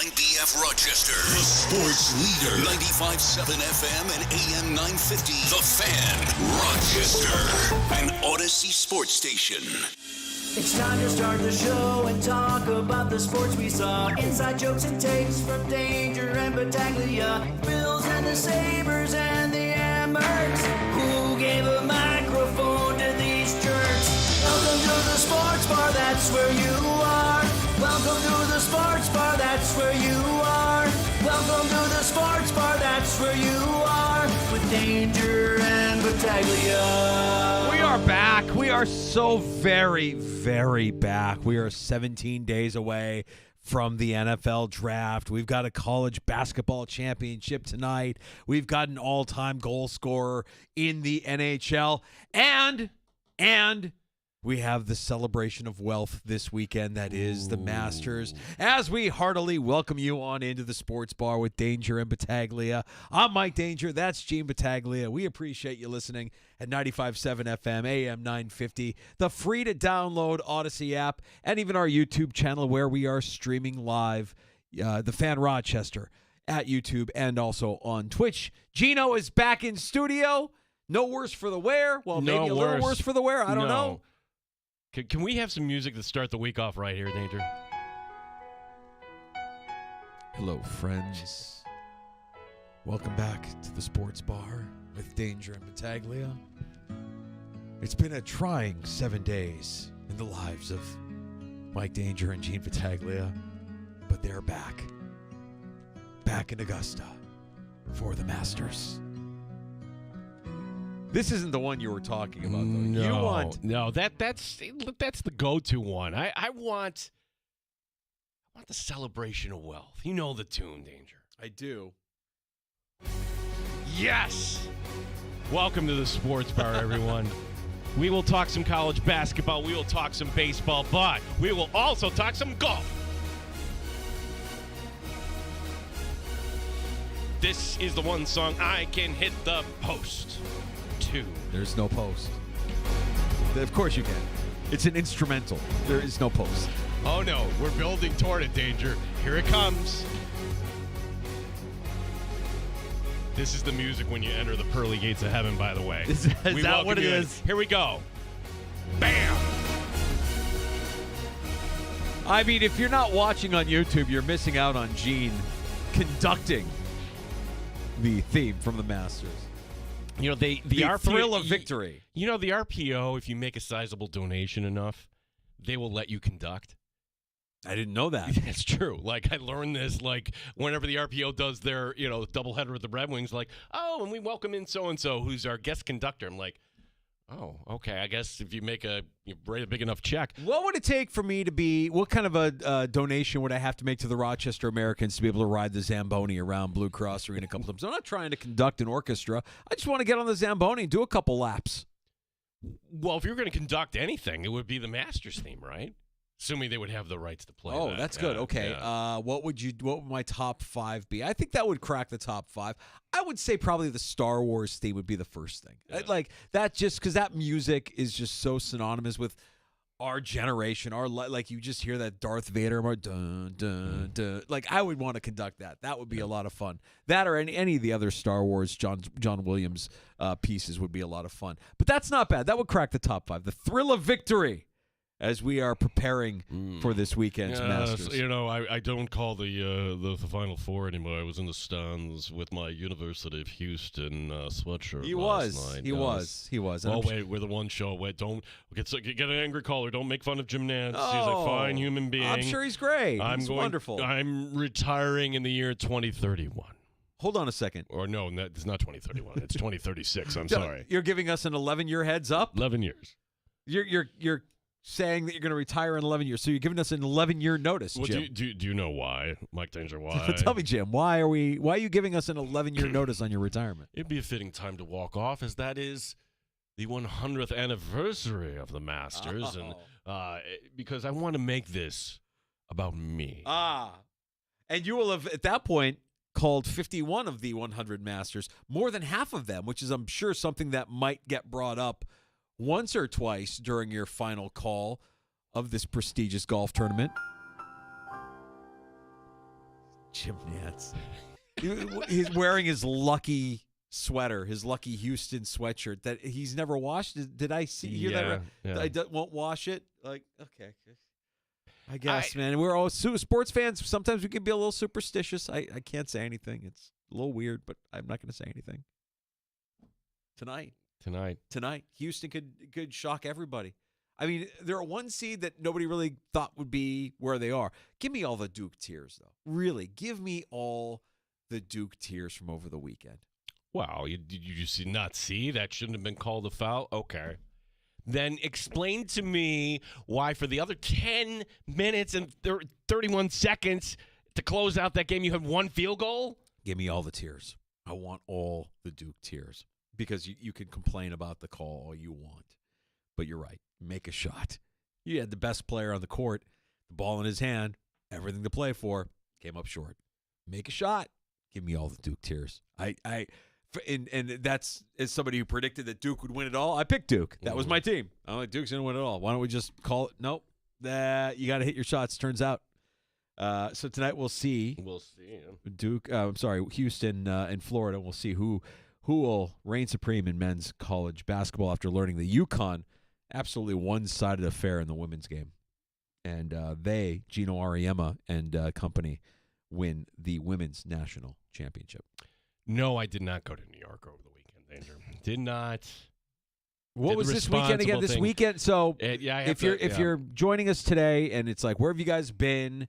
9BF Rochester, the sports leader. 95.7 FM and AM 950. The Fan, Rochester, an Odyssey sports station. It's time to start the show and talk about the sports we saw. Inside jokes and takes from Danger and Battaglia. Bills and the Sabres and the Amherst. Who gave a microphone to these jerks? Welcome to the sports bar, that's where you are. Welcome to the sports bar, that's where you are. Welcome to the sports bar, that's where you are. With Danger and Battaglia. We are back. We are so very, very back. We are 17 days away from the NFL draft. We've got a college basketball championship tonight. We've got an all-time goal scorer in the NHL. And we have the celebration of wealth this weekend that is the Masters. As we heartily welcome you on into the sports bar with Danger and Battaglia. I'm Mike Danger. That's Gene Battaglia. We appreciate you listening at 95.7 FM, AM 950, the free-to-download Odyssey app, and even our YouTube channel where we are streaming live, The Fan Rochester, at YouTube and also on Twitch. Gino is back in studio. No worse for the wear. Well, maybe a little worse for the wear. I don't know. Can we have some music to start the week off right here, Danger? Hello, friends. Welcome back to the sports bar with Danger and Battaglia. It's been a trying 7 days in the lives of Mike Danger and Gene Battaglia, but they're back. Back in Augusta for the Masters. This isn't the one you were talking about, though. No, that's the go-to one. I want the celebration of wealth. You know the tune, Danger. I do. Yes. Welcome to the sports bar, everyone. We will talk some college basketball. We will talk some baseball, but we will also talk some golf. This is the one song I can hit the post. There's no post. Of course you can. It's an instrumental. There is no post. Oh, no. We're building toward it, Danger. Here it comes. This is the music when you enter the pearly gates of heaven, by the way. Is that what it is? Here we go. Bam! I mean, if you're not watching on YouTube, you're missing out on Gene conducting the theme from the Masters. You know, the thrill of victory. You know, the RPO, if you make a sizable donation enough, they will let you conduct. I didn't know that. That's true. Like, I learned this, like, whenever the RPO does their, doubleheader with the Red Wings, like, oh, and we welcome in so-and-so, who's our guest conductor. I'm like, oh, okay, I guess if you write a big enough check. What would it take for me to be, what kind of a donation would I have to make to the Rochester Americans to be able to ride the Zamboni around Blue Cross Arena a couple times? I'm not trying to conduct an orchestra. I just want to get on the Zamboni and do a couple laps. Well, if you're going to conduct anything, it would be the Masters theme, right? Assuming they would have the rights to play. Oh, that's good. Okay. Yeah. What would my top five be? I think that would crack the top five. I would say probably the Star Wars theme would be the first thing. Yeah. Like that, just because that music is just so synonymous with our generation. Like you just hear that Darth Vader, dun dun dun. Like I would want to conduct that. That would be a lot of fun. That or any of the other Star Wars John Williams pieces would be a lot of fun. But that's not bad. That would crack the top five. The thrill of victory. As we are preparing for this weekend's Masters. I don't call the Final Four anymore. I was in the stands with my University of Houston sweatshirt last night. He was. Oh, wait, we're the one show. Wait, don't get an angry caller. Don't make fun of Jim Nantz. He's a fine human being. I'm sure he's great. He's wonderful. I'm retiring in the year 2031. Hold on a second. Or no, it's not 2031. It's 2036. I'm sorry. You're giving us an 11-year heads up? 11 years. You're saying that you're going to retire in 11 years. So you're giving us an 11-year notice, well, Jim. Do you know why, Mike Danger, why? Tell me, Jim, why are you giving us an 11-year notice on your retirement? It'd be a fitting time to walk off, as that is the 100th anniversary of the Masters, and because I want to make this about me. And you will have, at that point, called 51 of the 100 Masters, more than half of them, which is, I'm sure, something that might get brought up once or twice during your final call of this prestigious golf tournament. Jim Nance. He's wearing his lucky sweater, his lucky Houston sweatshirt that he's never washed. Did I hear that? Yeah. I won't wash it. Like, okay. I guess, man. We're all sports fans. Sometimes we can be a little superstitious. I can't say anything. It's a little weird, but I'm not going to say anything. Tonight, Houston could shock everybody. I mean, they're a 1 seed that nobody really thought would be where they are. Give me all the Duke tears, though. Really, give me all the Duke tears from over the weekend. Wow, did you just not see? That shouldn't have been called a foul? Okay. Then explain to me why for the other 10 minutes and 31 seconds to close out that game you had 1 field goal? Give me all the tears. I want all the Duke tears. Because you can complain about the call all you want. But you're right. Make a shot. You had the best player on the court, the ball in his hand, everything to play for, came up short. Make a shot. Give me all the Duke tears. And that's, as somebody who predicted that Duke would win it all, I picked Duke. That was my team. I'm like, Duke's going to win it all. Why don't we just call it? Nope. You got to hit your shots, turns out. So tonight we'll see. Duke, Houston and Florida. We'll see who will reign supreme in men's college basketball after learning the UConn absolutely one-sided affair in the women's game. And Gino Auriemma and company, win the women's national championship. No, I did not go to New York over the weekend, Danger. Did not. What was this weekend again? This weekend? So if you're joining us today and it's like, where have you guys been?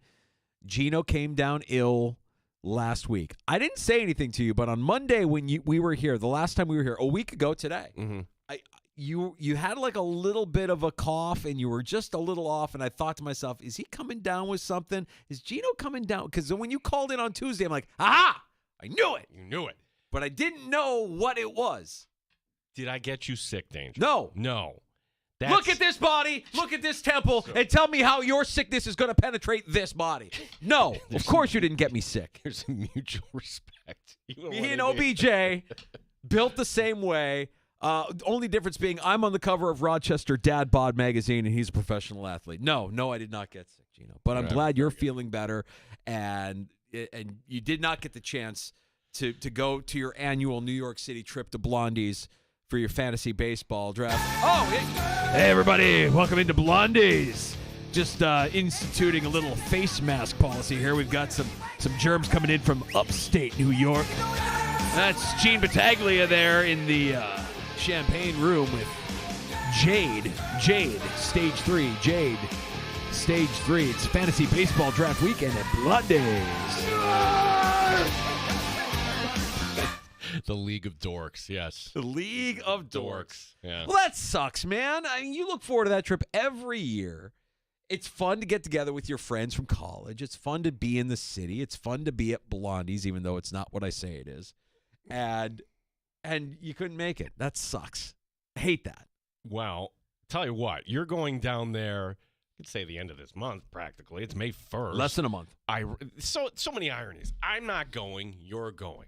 Gino came down ill last week. I didn't say anything to you, but on Monday when we were here, the last time we were here, a week ago today, you had like a little bit of a cough and you were just a little off, and I thought to myself, is he coming down with something? Is Gino coming down? Because when you called in on Tuesday, I'm like, aha! I knew it. You knew it. But I didn't know what it was. Did I get you sick, Danger? No. Look at this body, look at this temple, and tell me how your sickness is going to penetrate this body. No, of course you didn't get me sick. There's a mutual respect. Me and OBJ built the same way. Only difference being I'm on the cover of Rochester Dad Bod magazine, and he's a professional athlete. No, I did not get sick, Gino. But I'm glad you're feeling better, and you did not get the chance to go to your annual New York City trip to Blondie's for your fantasy baseball draft. Hey, everybody. Welcome into Blondie's. Just instituting a little face mask policy here. We've got some germs coming in from upstate New York. That's Gene Battaglia there in the champagne room with Jade, stage 3. Jade, stage 3. It's fantasy baseball draft weekend at Blondie's. The League of Dorks, yes. The League of Dorks. Yeah. Well, that sucks, man. I mean, you look forward to that trip every year. It's fun to get together with your friends from college. It's fun to be in the city. It's fun to be at Blondie's, even though it's not what I say it is. And you couldn't make it. That sucks. I hate that. Well, tell you what, you're going down there, I could say the end of this month, practically. It's May 1st. Less than a month. So many ironies. I'm not going. You're going.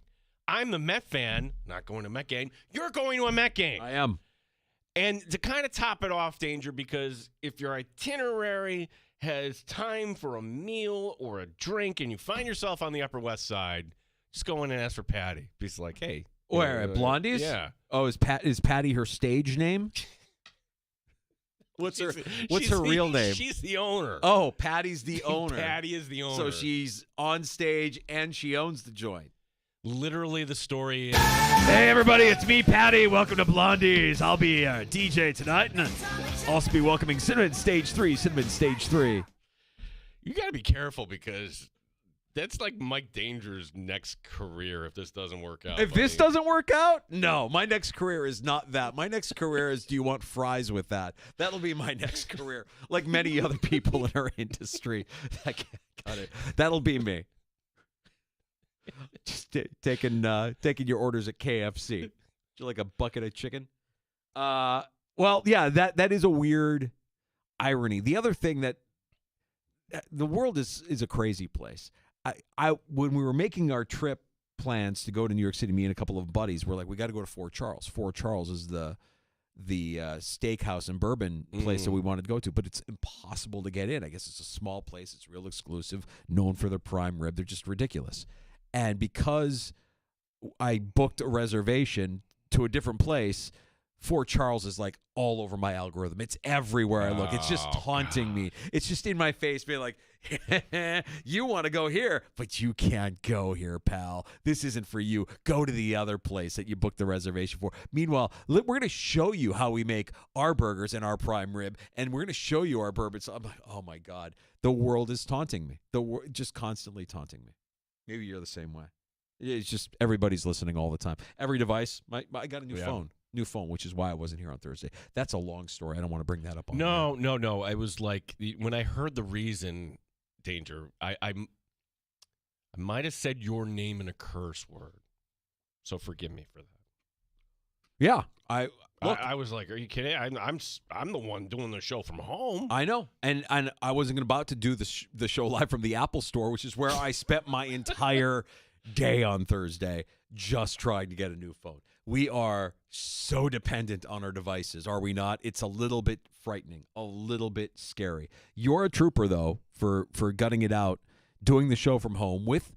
I'm the Met fan, not going to a Met game. You're going to a Met game. I am. And to kind of top it off, Danger, because if your itinerary has time for a meal or a drink and you find yourself on the Upper West Side, just go in and ask for Patty. He's like, hey. Where, at Blondie's? Yeah. Oh, is Patty her stage name? What's her real name? She's the owner. Oh, Patty's the owner. Patty is the owner. So she's on stage and she owns the joint. Literally, the story is... Hey, everybody, it's me, Patty. Welcome to Blondie's. I'll be a DJ tonight, and I'll also be welcoming Cinnamon Stage 3. You got to be careful, because that's like Mike Danger's next career if this doesn't work out. If this doesn't work out? No, my next career is not that. My next career is, do you want fries with that? That'll be my next career, like many other people in our industry. Got it. That'll be me. Just taking your orders at KFC. Like a bucket of chicken. Well, yeah, that is a weird irony. The other thing that the world is a crazy place. I when we were making our trip plans to go to New York City, me and a couple of buddies were like, we got to go to Fort Charles. Fort Charles is the steakhouse and bourbon place that we wanted to go to, but it's impossible to get in. I guess it's a small place. It's real exclusive, known for their prime rib. They're just ridiculous. And because I booked a reservation to a different place, Fort Charles is like all over my algorithm. It's everywhere I look. It's just taunting me. It's just in my face being like, you want to go here, but you can't go here, pal. This isn't for you. Go to the other place that you booked the reservation for. Meanwhile, we're going to show you how we make our burgers and our prime rib, and we're going to show you our bourbon. So I'm like, oh my God, the world is taunting me. Just constantly taunting me. Maybe you're the same way. It's just everybody's listening all the time. Every device. I got a new phone. New phone, which is why I wasn't here on Thursday. That's a long story. I don't want to bring that up on No. I was like, when I heard the reason, Danger, I might have said your name in a curse word. So forgive me for that. Yeah. I was like, are you kidding? I'm the one doing the show from home. I know. And I wasn't about to do the show live from the Apple Store, which is where I spent my entire day on Thursday just trying to get a new phone. We are so dependent on our devices, are we not? It's a little bit frightening, a little bit scary. You're a trooper, though, for gutting it out, doing the show from home with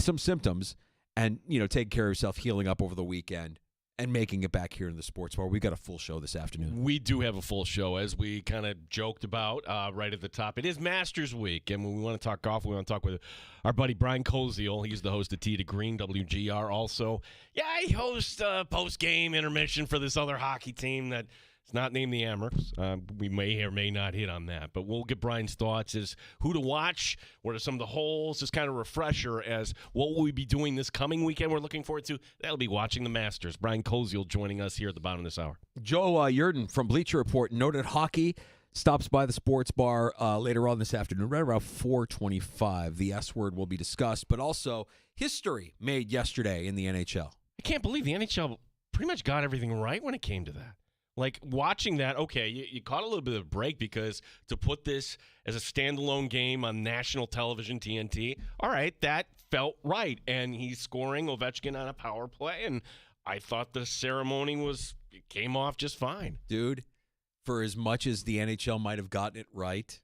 some symptoms, and taking care of yourself, healing up over the weekend, and making it back here in the sports bar. We've got a full show this afternoon. We do have a full show, as we kind of joked about right at the top. It is Masters Week, and when we want to talk golf, we want to talk with our buddy Brian Koziel. He's the host of Tee to Green, WGR. Also, he hosts a post-game intermission for this other hockey team that it's not named the Amherst. We may or may not hit on that, but we'll get Brian's thoughts as who to watch, what are some of the holes, just kind of refresher as what will we be doing this coming weekend we're looking forward to. That'll be watching the Masters. Brian Koziel joining us here at the bottom of this hour. Joe Yurden from Bleacher Report, noted hockey, stops by the sports bar later on this afternoon, right around 4:25. The S word will be discussed, but also history made yesterday in the NHL. I can't believe the NHL pretty much got everything right when it came to that. Like, watching that, okay, you caught a little bit of a break because to put this as a standalone game on national television, TNT, all right, that felt right. And he's scoring Ovechkin on a power play, and I thought the ceremony came off just fine. Dude, for as much as the NHL might have gotten it right,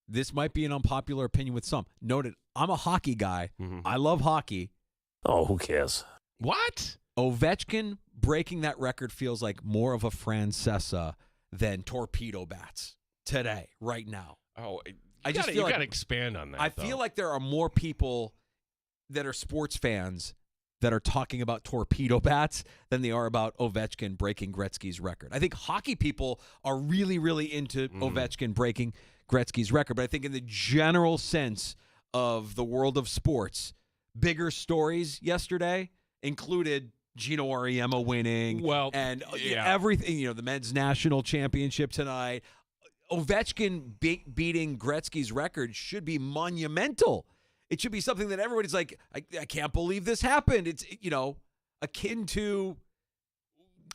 this might be an unpopular opinion with some. Noted, I'm a hockey guy. Mm-hmm. I love hockey. Oh, who cares? What? Ovechkin breaking that record feels like more of a Francesa than torpedo bats today, right now. Oh, you got to expand on that. I feel like there are more people that are sports fans that are talking about torpedo bats than they are about Ovechkin breaking Gretzky's record. I think hockey people are really, really into Ovechkin breaking Gretzky's record, but I think in the general sense of the world of sports, bigger stories yesterday included Gino Auriemma winning, and everything. The men's national championship tonight. Ovechkin beating Gretzky's record should be monumental. It should be something that everybody's like, I can't believe this happened. It's akin to.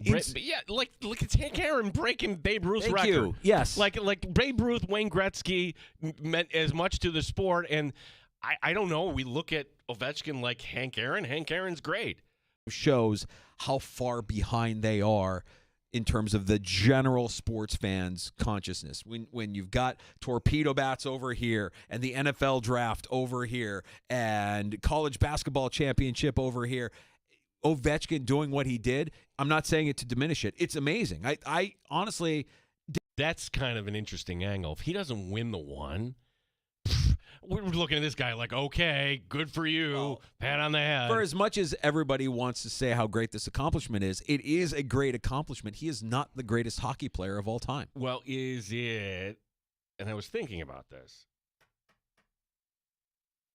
Like it's Hank Aaron breaking Babe Ruth's record. Thank you. Yes, like Babe Ruth, Wayne Gretzky meant as much to the sport, and I don't know. We look at Ovechkin like Hank Aaron. Hank Aaron's great. Shows how far behind they are in terms of the general sports fans' consciousness. When you've got torpedo bats over here and the NFL draft over here and college basketball championship over here, Ovechkin doing what he did, I'm not saying it to diminish it. It's amazing. I honestly... That's kind of an interesting angle. If he doesn't win the one... We're looking at this guy like, okay, good for you, pat on the head. For as much as everybody wants to say how great this accomplishment is, it is a great accomplishment. He is not the greatest hockey player of all time. Well, is it, and I was thinking about this,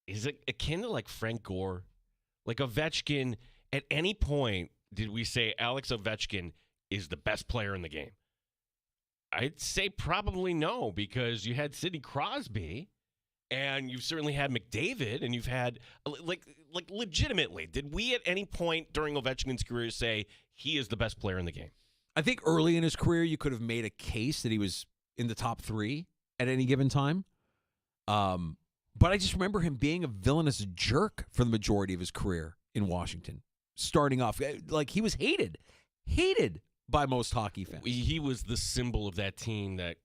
is it akin to like Frank Gore? Like Ovechkin, at any point, did we say Alex Ovechkin is the best player in the game? I'd say probably no, because you had Sidney Crosby. And you've certainly had McDavid, and you've had, like legitimately, did we at any point during Ovechkin's career say he is the best player in the game? I think early in his career, you could have made a case that he was in the top 3 at any given time. But I just remember him being a villainous jerk for the majority of his career in Washington. Starting off, like he was hated by most hockey fans. He was the symbol of that team that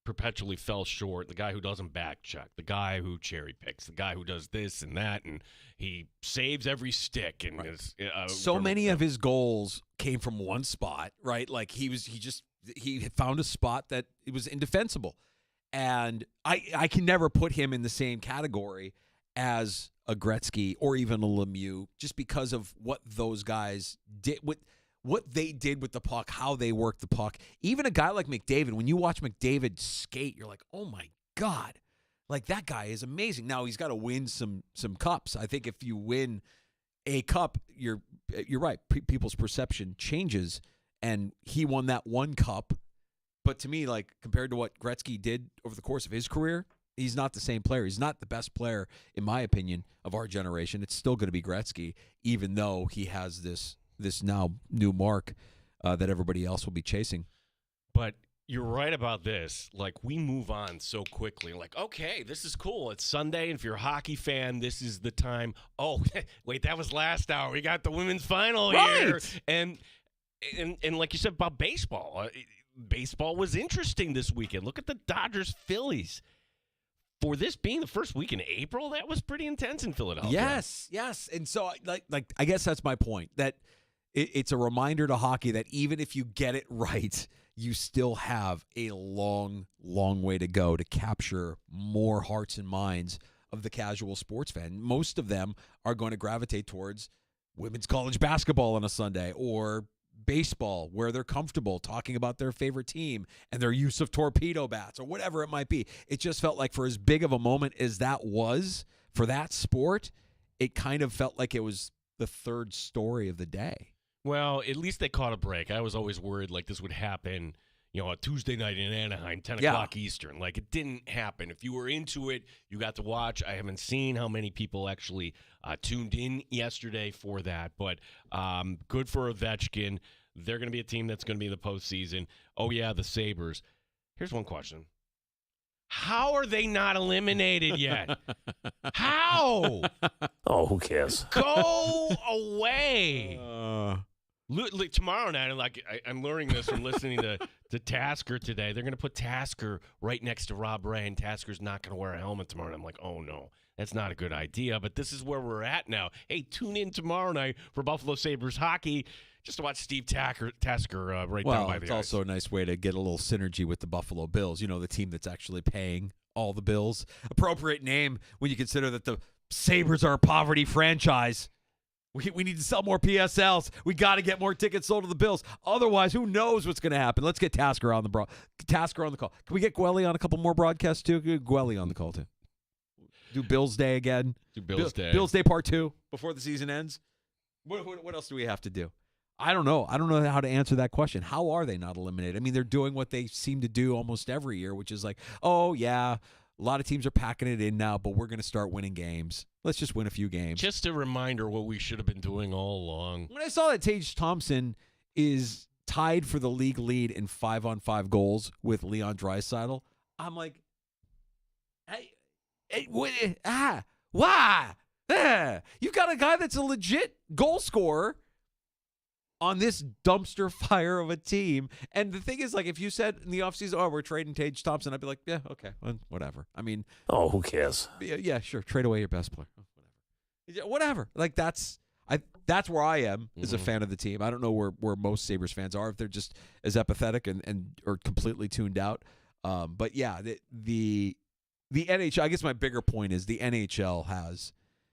perpetually fell short, the guy who doesn't back check, the guy who cherry picks, the guy who does this and that, and he saves every stick. And is, so many of his goals came from one spot, right? Like he had found a spot that it was indefensible. And I can never put him in the same category as a Gretzky or even a Lemieux, just because of what those guys did, what they did with the puck, how they worked the puck. Even a guy like McDavid, when you watch McDavid skate, you're like, oh my God, like that guy is amazing. Now he's got to win some cups. I think if you win a cup, you're right. People's perception changes, and he won that one cup. But to me, like compared to what Gretzky did over the course of his career, he's not the same player. He's not the best player, in my opinion, of our generation. It's still going to be Gretzky, even though he has this now new mark that everybody else will be chasing. But you're right about this. Like, we move on so quickly. Like, okay, this is cool. It's Sunday, and if you're a hockey fan, this is the time. Oh, wait, that was last hour. We got the women's final here. And like you said about baseball, baseball was interesting this weekend. Look at the Dodgers-Phillies. For this being the first week in April, that was pretty intense in Philadelphia. Yes. And so, like I guess that's my point, that it's a reminder to hockey that even if you get it right, you still have a long, long way to go to capture more hearts and minds of the casual sports fan. Most of them are going to gravitate towards women's college basketball on a Sunday or baseball, where they're comfortable talking about their favorite team and their use of torpedo bats or whatever it might be. It just felt like, for as big of a moment as that was for that sport, it kind of felt like it was the third story of the day. Well, at least they caught a break. I was always worried like this would happen, a Tuesday night in Anaheim, 10 o'clock Eastern. Like, it didn't happen. If you were into it, you got to watch. I haven't seen how many people actually tuned in yesterday for that. But good for Ovechkin. They're going to be a team that's going to be in the postseason. Oh, yeah, the Sabres. Here's one question. How are they not eliminated yet? How? Oh, who cares? Go away. Tomorrow night, I'm learning this from listening to Tasker today. They're going to put Tasker right next to Rob Ray, and Tasker's not going to wear a helmet tomorrow. And I'm like, oh, no, that's not a good idea. But this is where we're at now. Hey, tune in tomorrow night for Buffalo Sabres hockey just to watch Steve Tasker down by the Well, it's also a nice way to get a little synergy with the Buffalo Bills, the team that's actually paying all the bills. Appropriate name when you consider that the Sabres are a poverty franchise. We need to sell more PSLs. We got to get more tickets sold to the Bills. Otherwise, who knows what's going to happen? Let's get Tasker on the call. Can we get Gwelly on a couple more broadcasts too? Get Gwelly on the call too. Do Bills Day again. Do Bills Day. Bills Day Part 2 before the season ends. What else do we have to do? I don't know. I don't know how to answer that question. How are they not eliminated? I mean, they're doing what they seem to do almost every year, which is like, oh, yeah, a lot of teams are packing it in now, but we're going to start winning games. Let's just win a few games. Just a reminder what we should have been doing all along. When I saw that Tage Thompson is tied for the league lead in 5-on-5 goals with Leon Draisaitl, I'm like, why? You've got a guy that's a legit goal scorer on this dumpster fire of a team. And the thing is, like, if you said in the offseason, oh, we're trading Tage Thompson, I'd be like, yeah, okay, well, whatever. I mean, oh, who cares? Yeah, sure. Trade away your best player. Whatever. Like, that's where I am as a fan of the team. I don't know where most Sabres fans are, if they're just as apathetic and or completely tuned out. But yeah, the NHL, I guess my bigger point is the NHL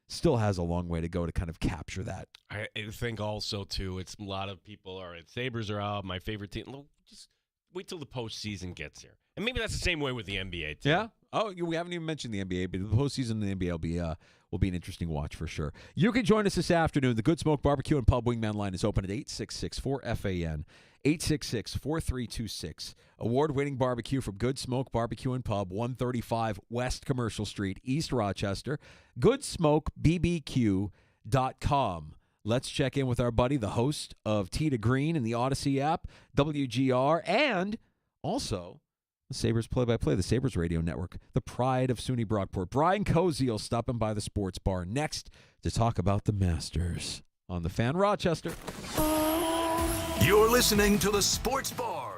still has a long way to go to kind of capture that. I think also, too, it's a lot of people, all right, Sabres are out, my favorite team. Just wait till the postseason gets here. And maybe that's the same way with the NBA, too. Yeah? Oh, we haven't even mentioned the NBA, but the postseason in the NBA will be an interesting watch for sure. You can join us this afternoon. The Good Smoke Barbecue and Pub Wingman line is open at 866-4FAN, 866-4326. Award-winning barbecue from Good Smoke Barbecue and Pub, 135 West Commercial Street, East Rochester. GoodSmokeBBQ.com. Let's check in with our buddy, the host of Tee to Green in the Odyssey app, WGR, and also the Sabres play-by-play, the Sabres Radio Network, the pride of SUNY Brockport. Brian Koziel stopping by the sports bar next to talk about the Masters on the Fan Rochester. You're listening to the Sports Bar.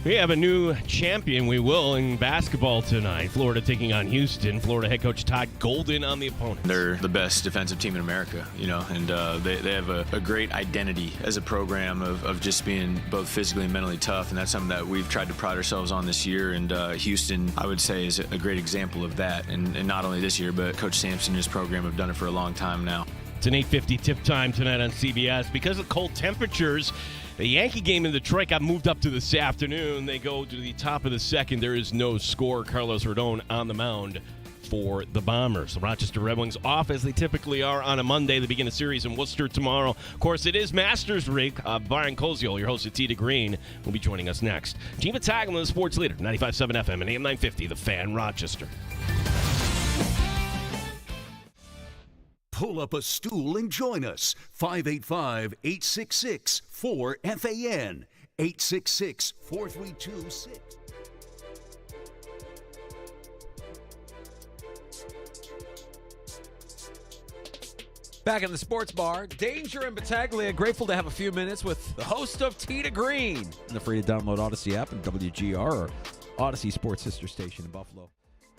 We have a new champion, we will, in basketball tonight. Florida taking on Houston. Florida head coach Todd Golden on the opponent. They're the best defensive team in America, and they have a great identity as a program of just being both physically and mentally tough, and that's something that we've tried to pride ourselves on this year. And Houston, I would say, is a great example of that. And not only this year, but Coach Sampson and his program have done it for a long time now. It's an 8:50 tip time tonight on CBS. Because of cold temperatures, the Yankee game in Detroit got moved up to this afternoon. They go to the top of the second. There is no score. Carlos Rodon on the mound for the Bombers. The Rochester Red Wings off as they typically are on a Monday. They begin a series in Worcester tomorrow. Of course, it is Masters Week. Brian Koziol, your host at Tee to Green, will be joining us next. Team Attack, the sports leader, 95.7 FM and AM 950, The Fan, Rochester. Pull up a stool and join us. 585-866-4FAN. 866-4326. Back in the sports bar, Danger and Battaglia. Grateful to have a few minutes with the host of Tee to Green. And the free to download Odyssey app and WGR or Odyssey Sports Sister Station in Buffalo.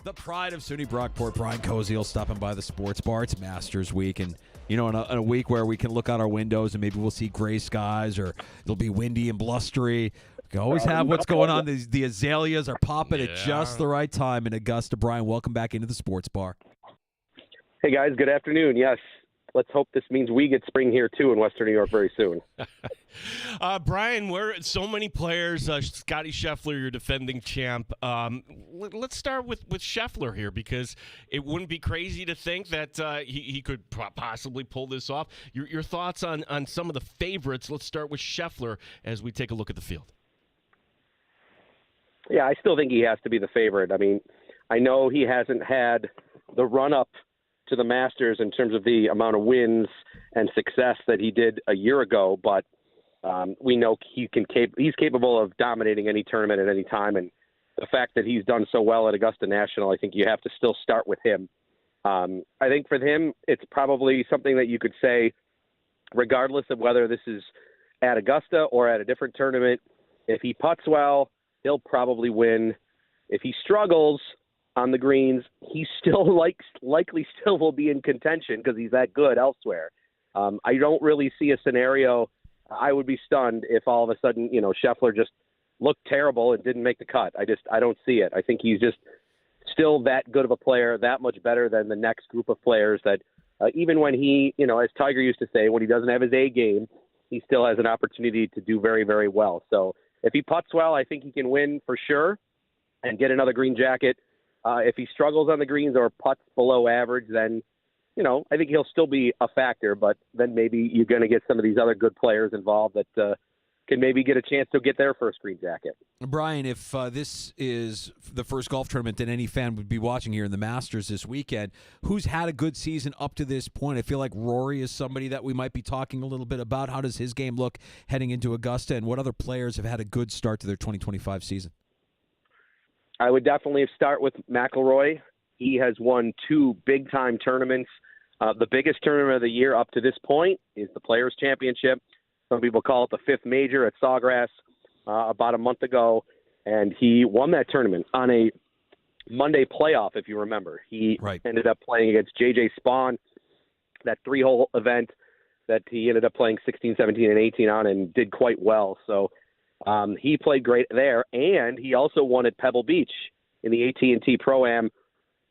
The pride of SUNY Brockport, Brian Koziel, stopping by the sports bar. It's Masters Week, and in a week where we can look out our windows and maybe we'll see gray skies or it'll be windy and blustery. We can always have what's going on. The azaleas are popping at just the right time in Augusta. Brian, welcome back into the sports bar. Hey guys, good afternoon. Yes, let's hope this means we get spring here too in Western New York very soon. Brian, we're so many players. Scotty Scheffler, your defending champ. Let's start with Scheffler here, because it wouldn't be crazy to think that he could possibly pull this off. Your thoughts on some of the favorites. Let's start with Scheffler as we take a look at the field. Yeah, I still think he has to be the favorite. I mean, I know he hasn't had the run-up to the Masters in terms of the amount of wins and success that he did a year ago, but we know he's capable of dominating any tournament at any time, and the fact that he's done so well at Augusta National, I think you have to still start with him. I think for him, it's probably something that you could say, regardless of whether this is at Augusta or at a different tournament, if he putts well, he'll probably win. If he struggles on the greens, he still likely still will be in contention because he's that good elsewhere. I don't really see a scenario. I would be stunned if all of a sudden, Scheffler just looked terrible and didn't make the cut. I don't see it. I think he's just still that good of a player, that much better than the next group of players that even when he, as Tiger used to say, when he doesn't have his A game, he still has an opportunity to do very, very well. So if he putts well, I think he can win for sure and get another green jacket. If he struggles on the greens or putts below average, then, I think he'll still be a factor, but then maybe you're going to get some of these other good players involved that can maybe get a chance to get their first green jacket. Brian, if this is the first golf tournament that any fan would be watching here in the Masters this weekend, who's had a good season up to this point? I feel like Rory is somebody that we might be talking a little bit about. How does his game look heading into Augusta, and what other players have had a good start to their 2025 season? I would definitely start with McIlroy. He has won 2 big-time tournaments. The biggest tournament of the year up to this point is the Players' Championship. Some people call it the 5th major at Sawgrass about a month ago, and he won that tournament on a Monday playoff, if you remember. He ended up playing against J.J. Spawn, that 3-hole event that he ended up playing 16, 17, and 18 on and did quite well. So he played great there, and he also won at Pebble Beach in the AT&T Pro-Am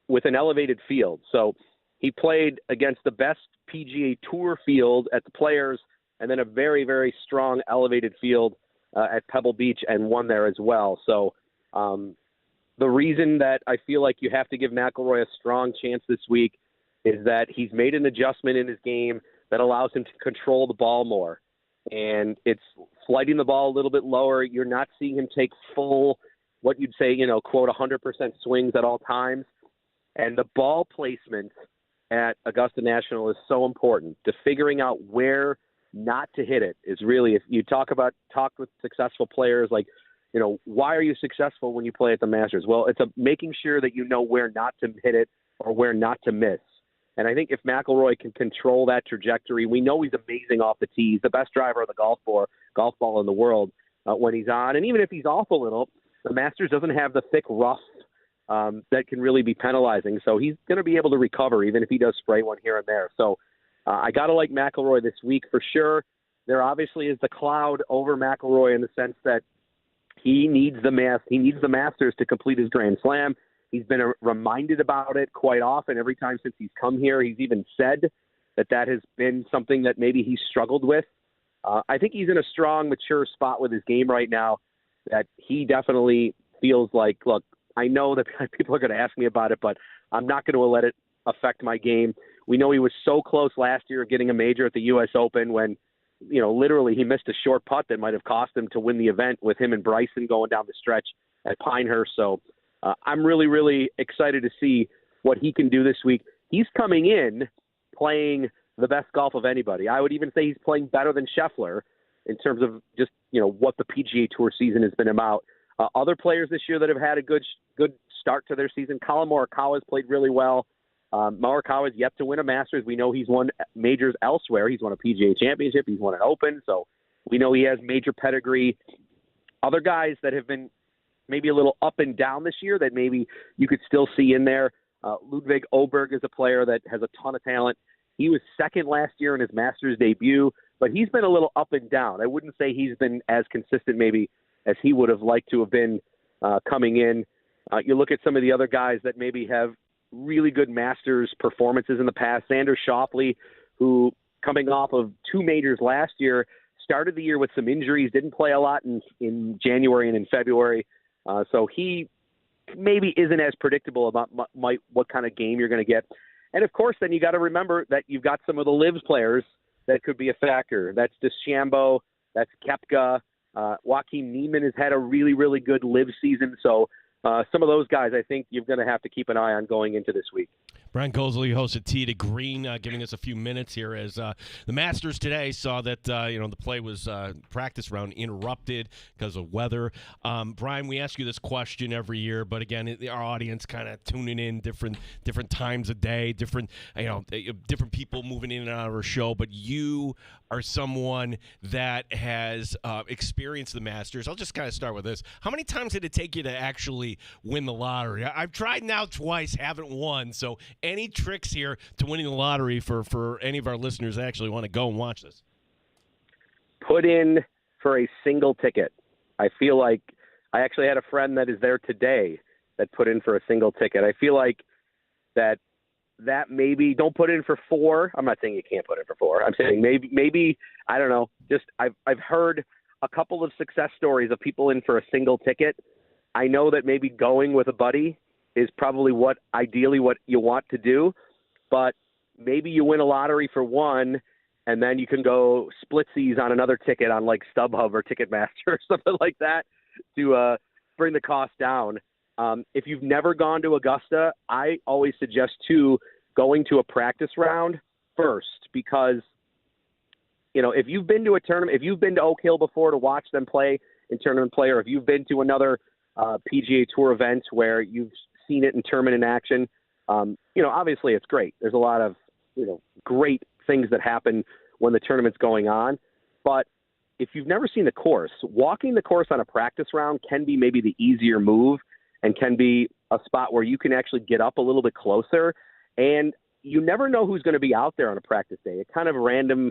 with an elevated field. So he played against the best PGA Tour field at the Players and then a very, very strong elevated field at Pebble Beach and won there as well. So the reason that I feel like you have to give McIlroy a strong chance this week is that he's made an adjustment in his game that allows him to control the ball more. And it's flighting the ball a little bit lower. You're not seeing him take full, what you'd say, quote, 100% swings at all times. And the ball placement at Augusta National is so important. To figuring out where not to hit it is really, if you talk with successful players, like, why are you successful when you play at the Masters? Well, it's making sure that you know where not to hit it or where not to miss. And I think if McIlroy can control that trajectory, we know he's amazing off the tee. He's the best driver of the golf ball in the world. when he's on. And even if he's off a little, the Masters doesn't have the thick rough that can really be penalizing. So he's going to be able to recover even if he does spray one here and there. So I got to like McIlroy this week for sure. There obviously is the cloud over McIlroy in the sense that he needs the Masters to complete his Grand Slam. He's been reminded about it quite often. Every time since he's come here, he's even said that has been something that maybe he's struggled with. I think he's in a strong, mature spot with his game right now that he definitely feels like, look, I know that people are going to ask me about it, but I'm not going to let it affect my game. We know he was so close last year getting a major at the U.S. Open when, literally he missed a short putt that might have cost him to win the event with him and Bryson going down the stretch at Pinehurst. So I'm really, really excited to see what he can do this week. He's coming in playing the best golf of anybody. I would even say he's playing better than Scheffler in terms of just, what the PGA Tour season has been about. Other players this year that have had a good start to their season, Colin Morikawa's played really well. Morikawa's yet to win a Masters. We know he's won majors elsewhere. He's won a PGA Championship. He's won an Open. So we know he has major pedigree. Other guys that have been maybe a little up and down this year that maybe you could still see in there. Ludwig Oberg is a player that has a ton of talent. He was second last year in his Masters debut, but he's been a little up and down. I wouldn't say he's been as consistent maybe as he would have liked to have been coming in. You look at some of the other guys that maybe have really good Masters performances in the past. Xander Schauffele, who coming off of 2 majors last year, started the year with some injuries, didn't play a lot in January and in February. So he maybe isn't as predictable about what kind of game you're going to get. And, of course, then you got to remember that you've got some of the LIV players that could be a factor. That's DeChambeau, that's Koepka. Joaquin Niemann has had a really, really good LIV season. So some of those guys I think you're going to have to keep an eye on going into this week. Brian Kozely, host of Tee to Green, giving us a few minutes here as the Masters today saw that the play was practice round interrupted because of weather. Brian, we ask you this question every year, but again, our audience kind of tuning in different times of day, different people moving in and out of our show. But you are someone that has experienced the Masters. I'll just kind of start with this: how many times did it take you to actually win the lottery? I've tried now twice, haven't won. So any tricks here to winning the lottery for any of our listeners that actually want to go and watch this? Put in for a single ticket. I feel like I actually had a friend that is there today that put in for a single ticket. I feel like that maybe don't put in for 4. I'm not saying you can't put in for 4. I'm saying maybe I don't know. Just I've heard a couple of success stories of people in for a single ticket. I know that maybe going with a buddy is probably ideally what you want to do, but maybe you win a lottery for 1 and then you can go splitsies on another ticket on like StubHub or Ticketmaster or something like that to bring the cost down. If you've never gone to Augusta, I always suggest going to a practice round first, because if you've been to a tournament, if you've been to Oak Hill before to watch them play in tournament play, or if you've been to another PGA Tour event where you've seen it in tournament action, obviously it's great. There's a lot of great things that happen when the tournament's going on, but if you've never seen the course, walking the course on a practice round can be maybe the easier move and can be a spot where you can actually get up a little bit closer. And you never know who's going to be out there on a practice day. It's kind of random.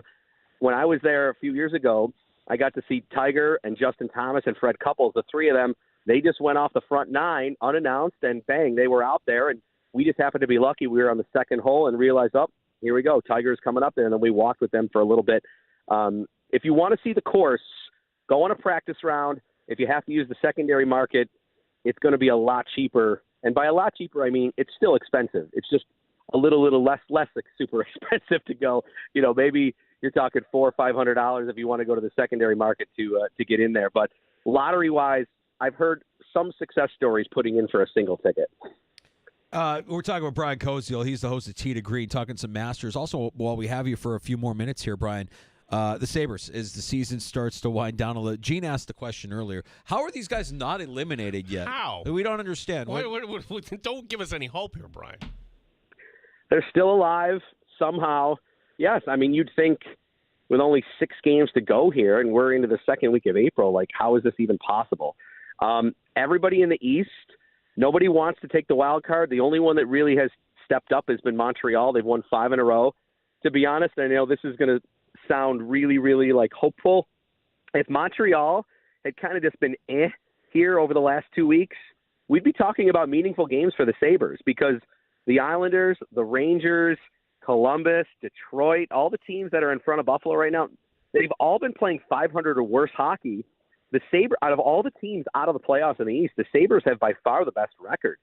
When I was there a few years ago, I got to see Tiger and Justin Thomas and Fred Couples. The 3 of them, they just went off the front 9 unannounced, and bang, they were out there. And we just happened to be lucky. We were on the second hole and realized, here we go. Tiger's coming up there. And then we walked with them for a little bit. If you want to see the course, go on a practice round. If you have to use the secondary market, it's going to be a lot cheaper. And by a lot cheaper, I mean it's still expensive. It's just a little less super expensive to go. Maybe you're talking $400 or $500 if you want to go to the secondary market to get in there. But lottery-wise, I've heard some success stories putting in for a single ticket. We're talking about Brian Koziel. He's the host of Tee to Green, talking some Masters. Also, while we have you for a few more minutes here, Brian, the Sabres, as the season starts to wind down a little. Gene asked the question earlier, how are these guys not eliminated yet? How? We don't understand. Don't give us any hope here, Brian. They're still alive somehow. Yes, I mean, you'd think with only 6 games to go here, and we're into the second week of April. Like, how is this even possible? Everybody in the East, nobody wants to take the wild card. The only one that really has stepped up has been Montreal. They've won 5 in a row. To be honest, I know this is going to sound really, really like hopeful. If Montreal had kind of just been here over the last 2 weeks, we'd be talking about meaningful games for the Sabres, because the Islanders, the Rangers, Columbus, Detroit, all the teams that are in front of Buffalo right now, they've all been playing 500 or worse hockey. The Sabres, out of all the teams out of the playoffs in the East, the Sabres have by far the best record.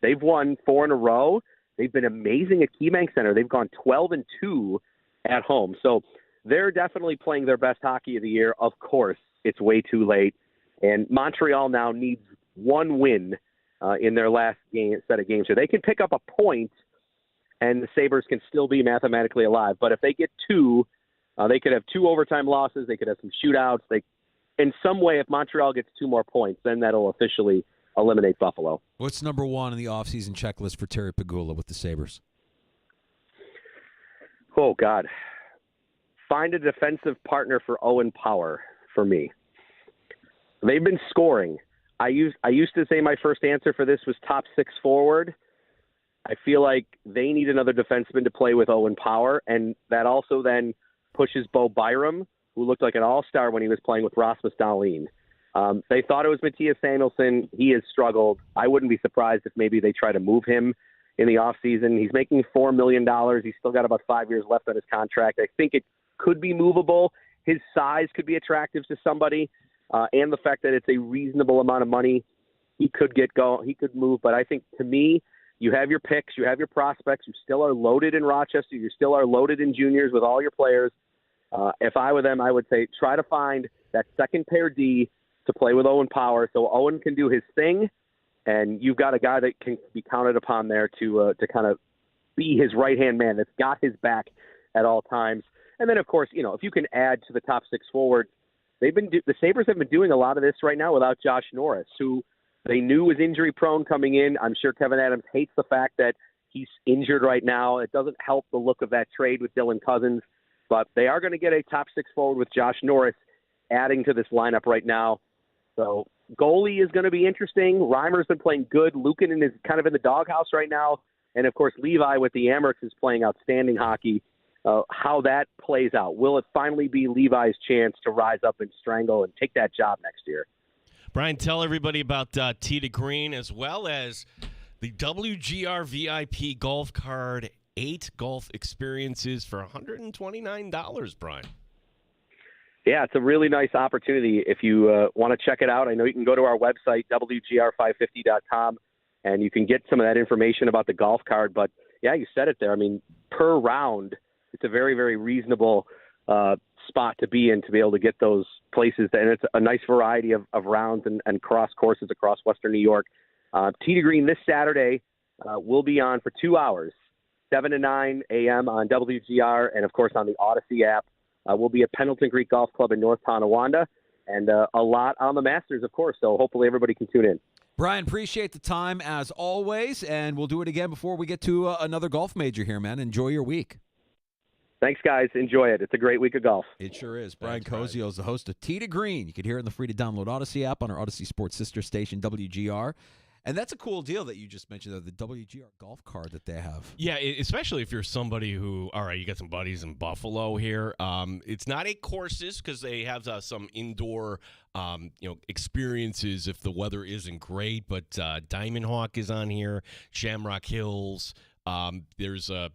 They've won 4 in a row. They've been amazing at KeyBank Center. They've gone 12-2 at home. So they're definitely playing their best hockey of the year. Of course, it's way too late. And Montreal now needs 1 win in their last set of games. So they can pick up a point, and the Sabres can still be mathematically alive. But if they get 2, they could have 2 overtime losses. They could have some shootouts. In some way, if Montreal gets 2 more points, then that'll officially eliminate Buffalo. What's number 1 on the offseason checklist for Terry Pegula with the Sabres? Oh, God. Find a defensive partner for Owen Power for me. They've been scoring. I used to say my first answer for this was top 6 forward. I feel like they need another defenseman to play with Owen Power, and that also then pushes Bo Byram, who looked like an all-star when he was playing with Rasmus Dahlin. They thought it was Matthias Samuelsson. He has struggled. I wouldn't be surprised if maybe they try to move him in the offseason. He's making $4 million. He's still got about 5 years left on his contract. I think it could be movable. His size could be attractive to somebody, and the fact that it's a reasonable amount of money, he could he could move. But I think, to me, you have your picks, you have your prospects. You still are loaded in Rochester. You still are loaded in juniors with all your players. If I were them, I would say try to find that second pair D to play with Owen Power so Owen can do his thing, and you've got a guy that can be counted upon there to kind of be his right-hand man that's got his back at all times. And then, of course, if you can add to the top 6 forwards, the Sabres have been doing a lot of this right now without Josh Norris, who they knew was injury-prone coming in. I'm sure Kevin Adams hates the fact that he's injured right now. It doesn't help the look of that trade with Dylan Cousins, but they are going to get a top 6 forward with Josh Norris adding to this lineup right now. So goalie is going to be interesting. Reimer's been playing good. Luukkonen is kind of in the doghouse right now. And, of course, Levi with the Amherst is playing outstanding hockey. How that plays out. Will it finally be Levi's chance to rise up and strangle and take that job next year? Brian, tell everybody about Tee to Green, as well as the WGR VIP golf card, 8 golf experiences for $129, Brian. Yeah, it's a really nice opportunity. If you want to check it out, I know you can go to our website, WGR550.com, and you can get some of that information about the golf card. But, yeah, you said it there. I mean, per round, it's a very, very reasonable spot to be in to be able to get those places. And it's a nice variety of rounds and cross courses across Western New York. Tee to Green this Saturday will be on for 2 hours, 7 to 9 a.m. on WGR, and, of course, on the Odyssey app. We'll be at Pendleton Creek Golf Club in North Tonawanda, and a lot on the Masters, of course, so hopefully everybody can tune in. Brian, appreciate the time as always, and we'll do it again before we get to another golf major here, man. Enjoy your week. Thanks, guys. Enjoy it. It's a great week of golf. It sure is. Brian Cozio is the host of Tee to Green. You can hear it in the free-to-download Odyssey app on our Odyssey Sports sister station, WGR. And that's a cool deal that you just mentioned, though, the WGR golf card that they have. Yeah, especially if you're somebody who, all right, you got some buddies in Buffalo here. It's not 8 courses because they have some indoor, experiences if the weather isn't great. But Diamond Hawk is on here, Shamrock Hills. There's a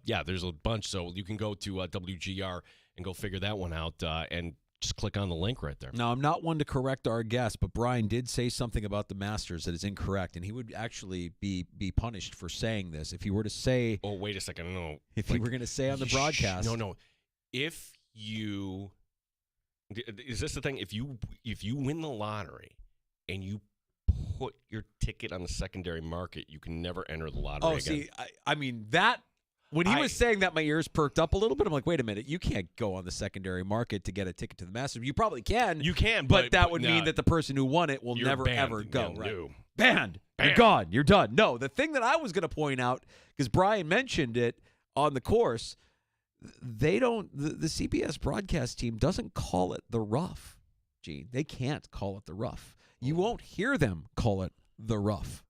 bunch. So you can go to WGR and go figure that one out and just click on the link right there. Now, I'm not one to correct our guest, but Brian did say something about the Masters that is incorrect, and he would actually be punished for saying this if he were to say. Oh, wait a second, no. If he were going to say on the broadcast, no. If you is this the thing? If you win the lottery and you put your ticket on the secondary market, you can never enter the lottery again. See, I mean that. When he was saying that, my ears perked up a little bit. I'm like, wait a minute. You can't go on the secondary market to get a ticket to the Masters. You probably can. You can, but that would mean that the person who won it will never, banned. ever go. Yeah, right? no. Banned. You're gone. You're done. No, the thing that I was going to point out, because Brian mentioned it on the course, they don't. The CBS broadcast team doesn't call it the rough, Gene. They can't call it the rough. You won't hear them call it the rough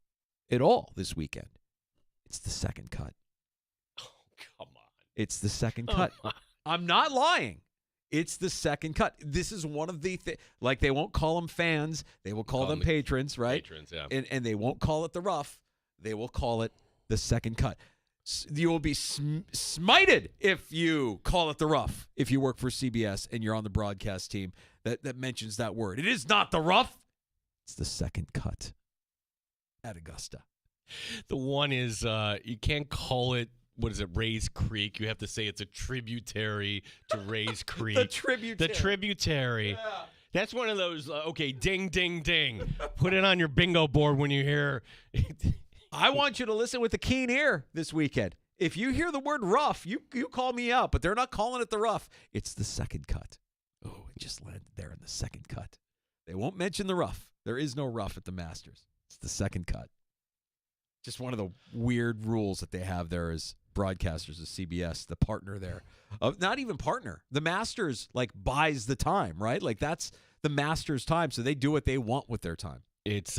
at all this weekend. It's the second cut. Oh, come on. It's the second cut. I'm not lying. It's the second cut. This is one of the like they won't call them fans. They will call them patrons, right? Patrons, yeah. And they won't call it the rough. They will call it the second cut. You will be smited if you call it the rough. If you work for CBS and you're on the broadcast team that mentions that word. It is not the rough. It's the second cut at Augusta. The one is you can't call it, what is it, Rays Creek. You have to say it's a tributary to Rays Creek. The tributary. The tributary. Yeah. That's one of those, okay, ding, ding, ding. Put it on your bingo board when you hear. I want you to listen with a keen ear this weekend. If you hear the word rough, you call me out, but they're not calling it the rough. It's the second cut. Oh, it just landed there in the second cut. They won't mention the rough. There is no rough at the Masters. It's the second cut. Just one of the weird rules that they have there as broadcasters of CBS, the partner there. Not even partner. The Masters, like, buys the time, right? Like, that's the Masters' time, so they do what they want with their time. It's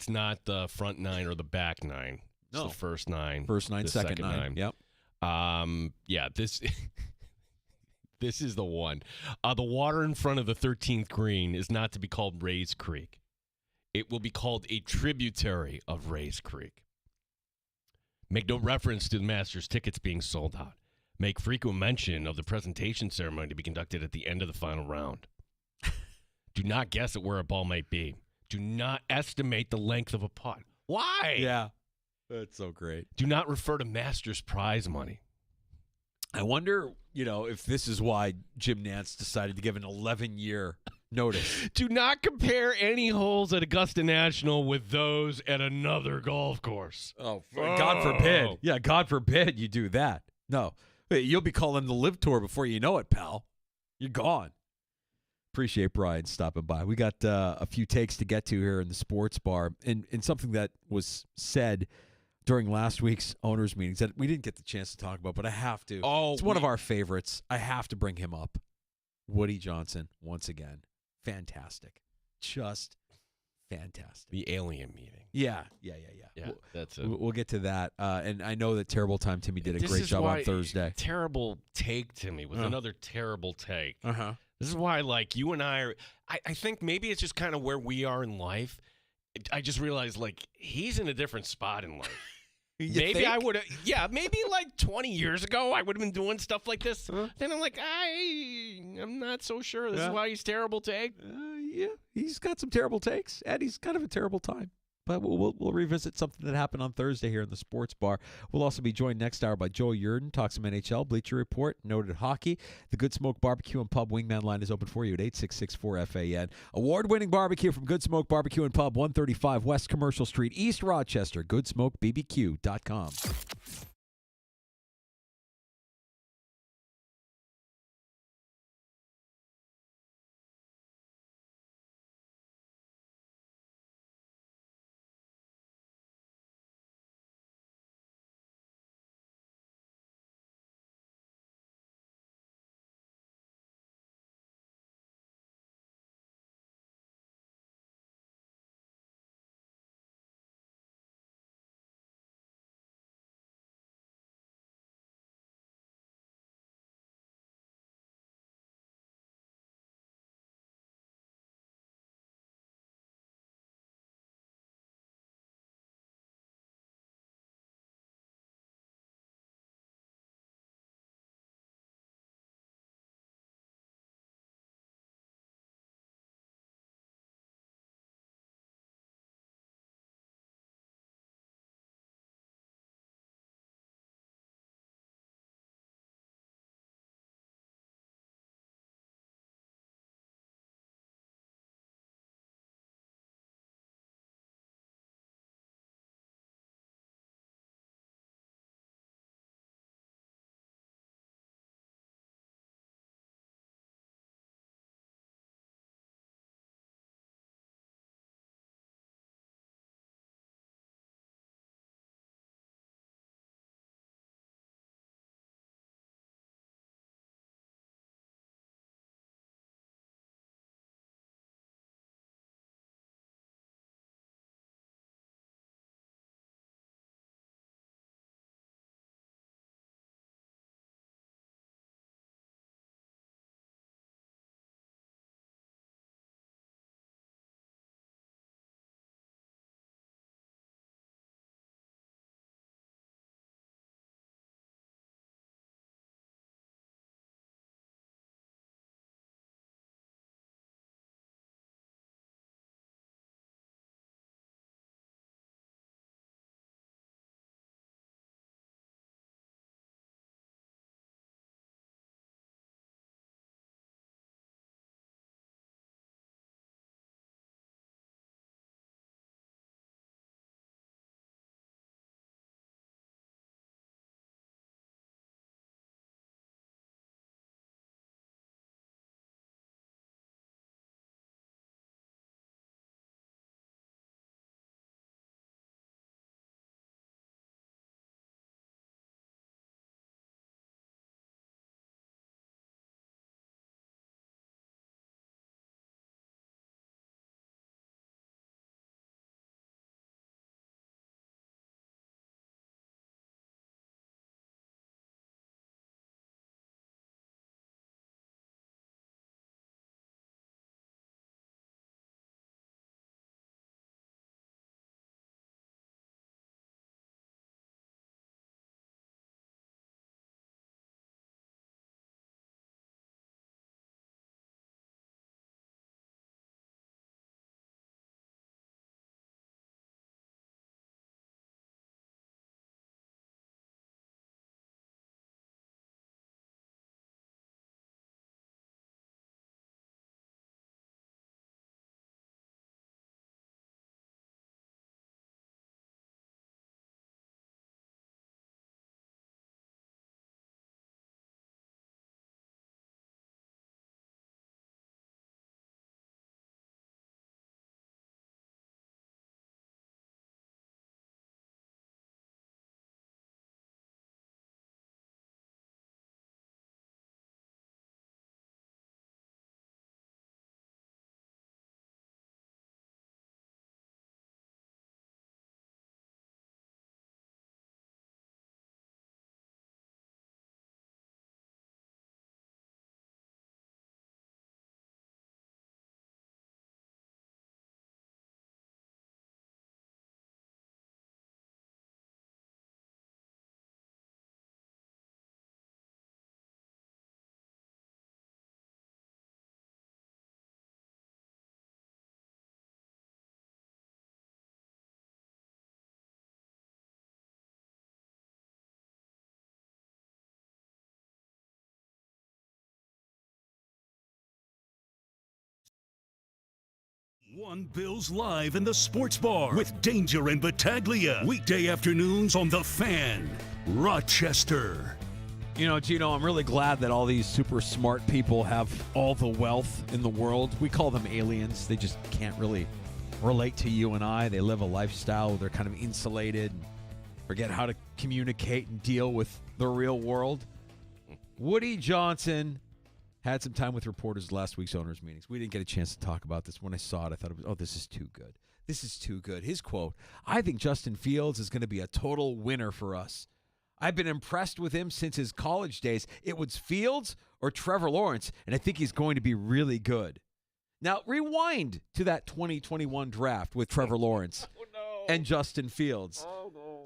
not the front nine or the back nine. It's the first nine. First nine, second nine. Yep. Yeah, this this is the one. The water in front of the 13th green is not to be called Rays Creek. It will be called a tributary of Rays Creek. Make no reference to the Masters tickets being sold out. Make frequent mention of the presentation ceremony to be conducted at the end of the final round. Do not guess at where a ball might be. Do not estimate the length of a putt. Why? Yeah. That's so great. Do not refer to Masters prize money. I wonder, if this is why Jim Nantz decided to give an 11-year notice. Do not compare any holes at Augusta National with those at another golf course. Oh, God forbid. Yeah, God forbid you do that. No. You'll be calling the Live Tour before you know it, pal. You're gone. Appreciate Brian stopping by. We got a few takes to get to here in the sports bar, and something that was said during last week's owners' meetings that we didn't get the chance to talk about, but I have to. It's one of our favorites. I have to bring him up. Woody Johnson, once again. Fantastic. Just fantastic. The alien meeting. Yeah. That's it. We'll get to that. And I know that Terrible Time Timmy did a great job on Thursday. Terrible take, Timmy, with another terrible take. Uh-huh. This is why, like, you and I think maybe it's just kind of where we are in life. I just realized, like, he's in a different spot in life. Maybe I would have, maybe like 20 years ago, I would have been doing stuff like this. Huh? Then I'm like, I'm not so sure. This is why he's terrible take. Yeah, he's got some terrible takes, and he's kind of a terrible time. But we'll revisit something that happened on Thursday here in the sports bar. We'll also be joined next hour by Joel Yurden, talk some NHL, Bleacher Report, noted hockey. The Good Smoke Barbecue and Pub Wingman line is open for you at 866-4FAN. Award-winning barbecue from Good Smoke Barbecue and Pub, 135 West Commercial Street, East Rochester. GoodSmokeBBQ.com. One Bills Live in the Sports Bar with Danger and Battaglia. Weekday afternoons on The Fan, Rochester. You know, Gino, I'm really glad that all these super smart people have all the wealth in the world. We call them aliens. They just can't really relate to you and I. They live a lifestyle where they're kind of insulated, forget how to communicate and deal with the real world. Woody Johnson had some time with reporters last week's owners' meetings. We didn't get a chance to talk about this. When I saw it, I thought, this is too good. This is too good. His quote, I think Justin Fields is going to be a total winner for us. I've been impressed with him since his college days. It was Fields or Trevor Lawrence, and I think he's going to be really good. Now, rewind to that 2021 draft with Trevor Lawrence and Justin Fields.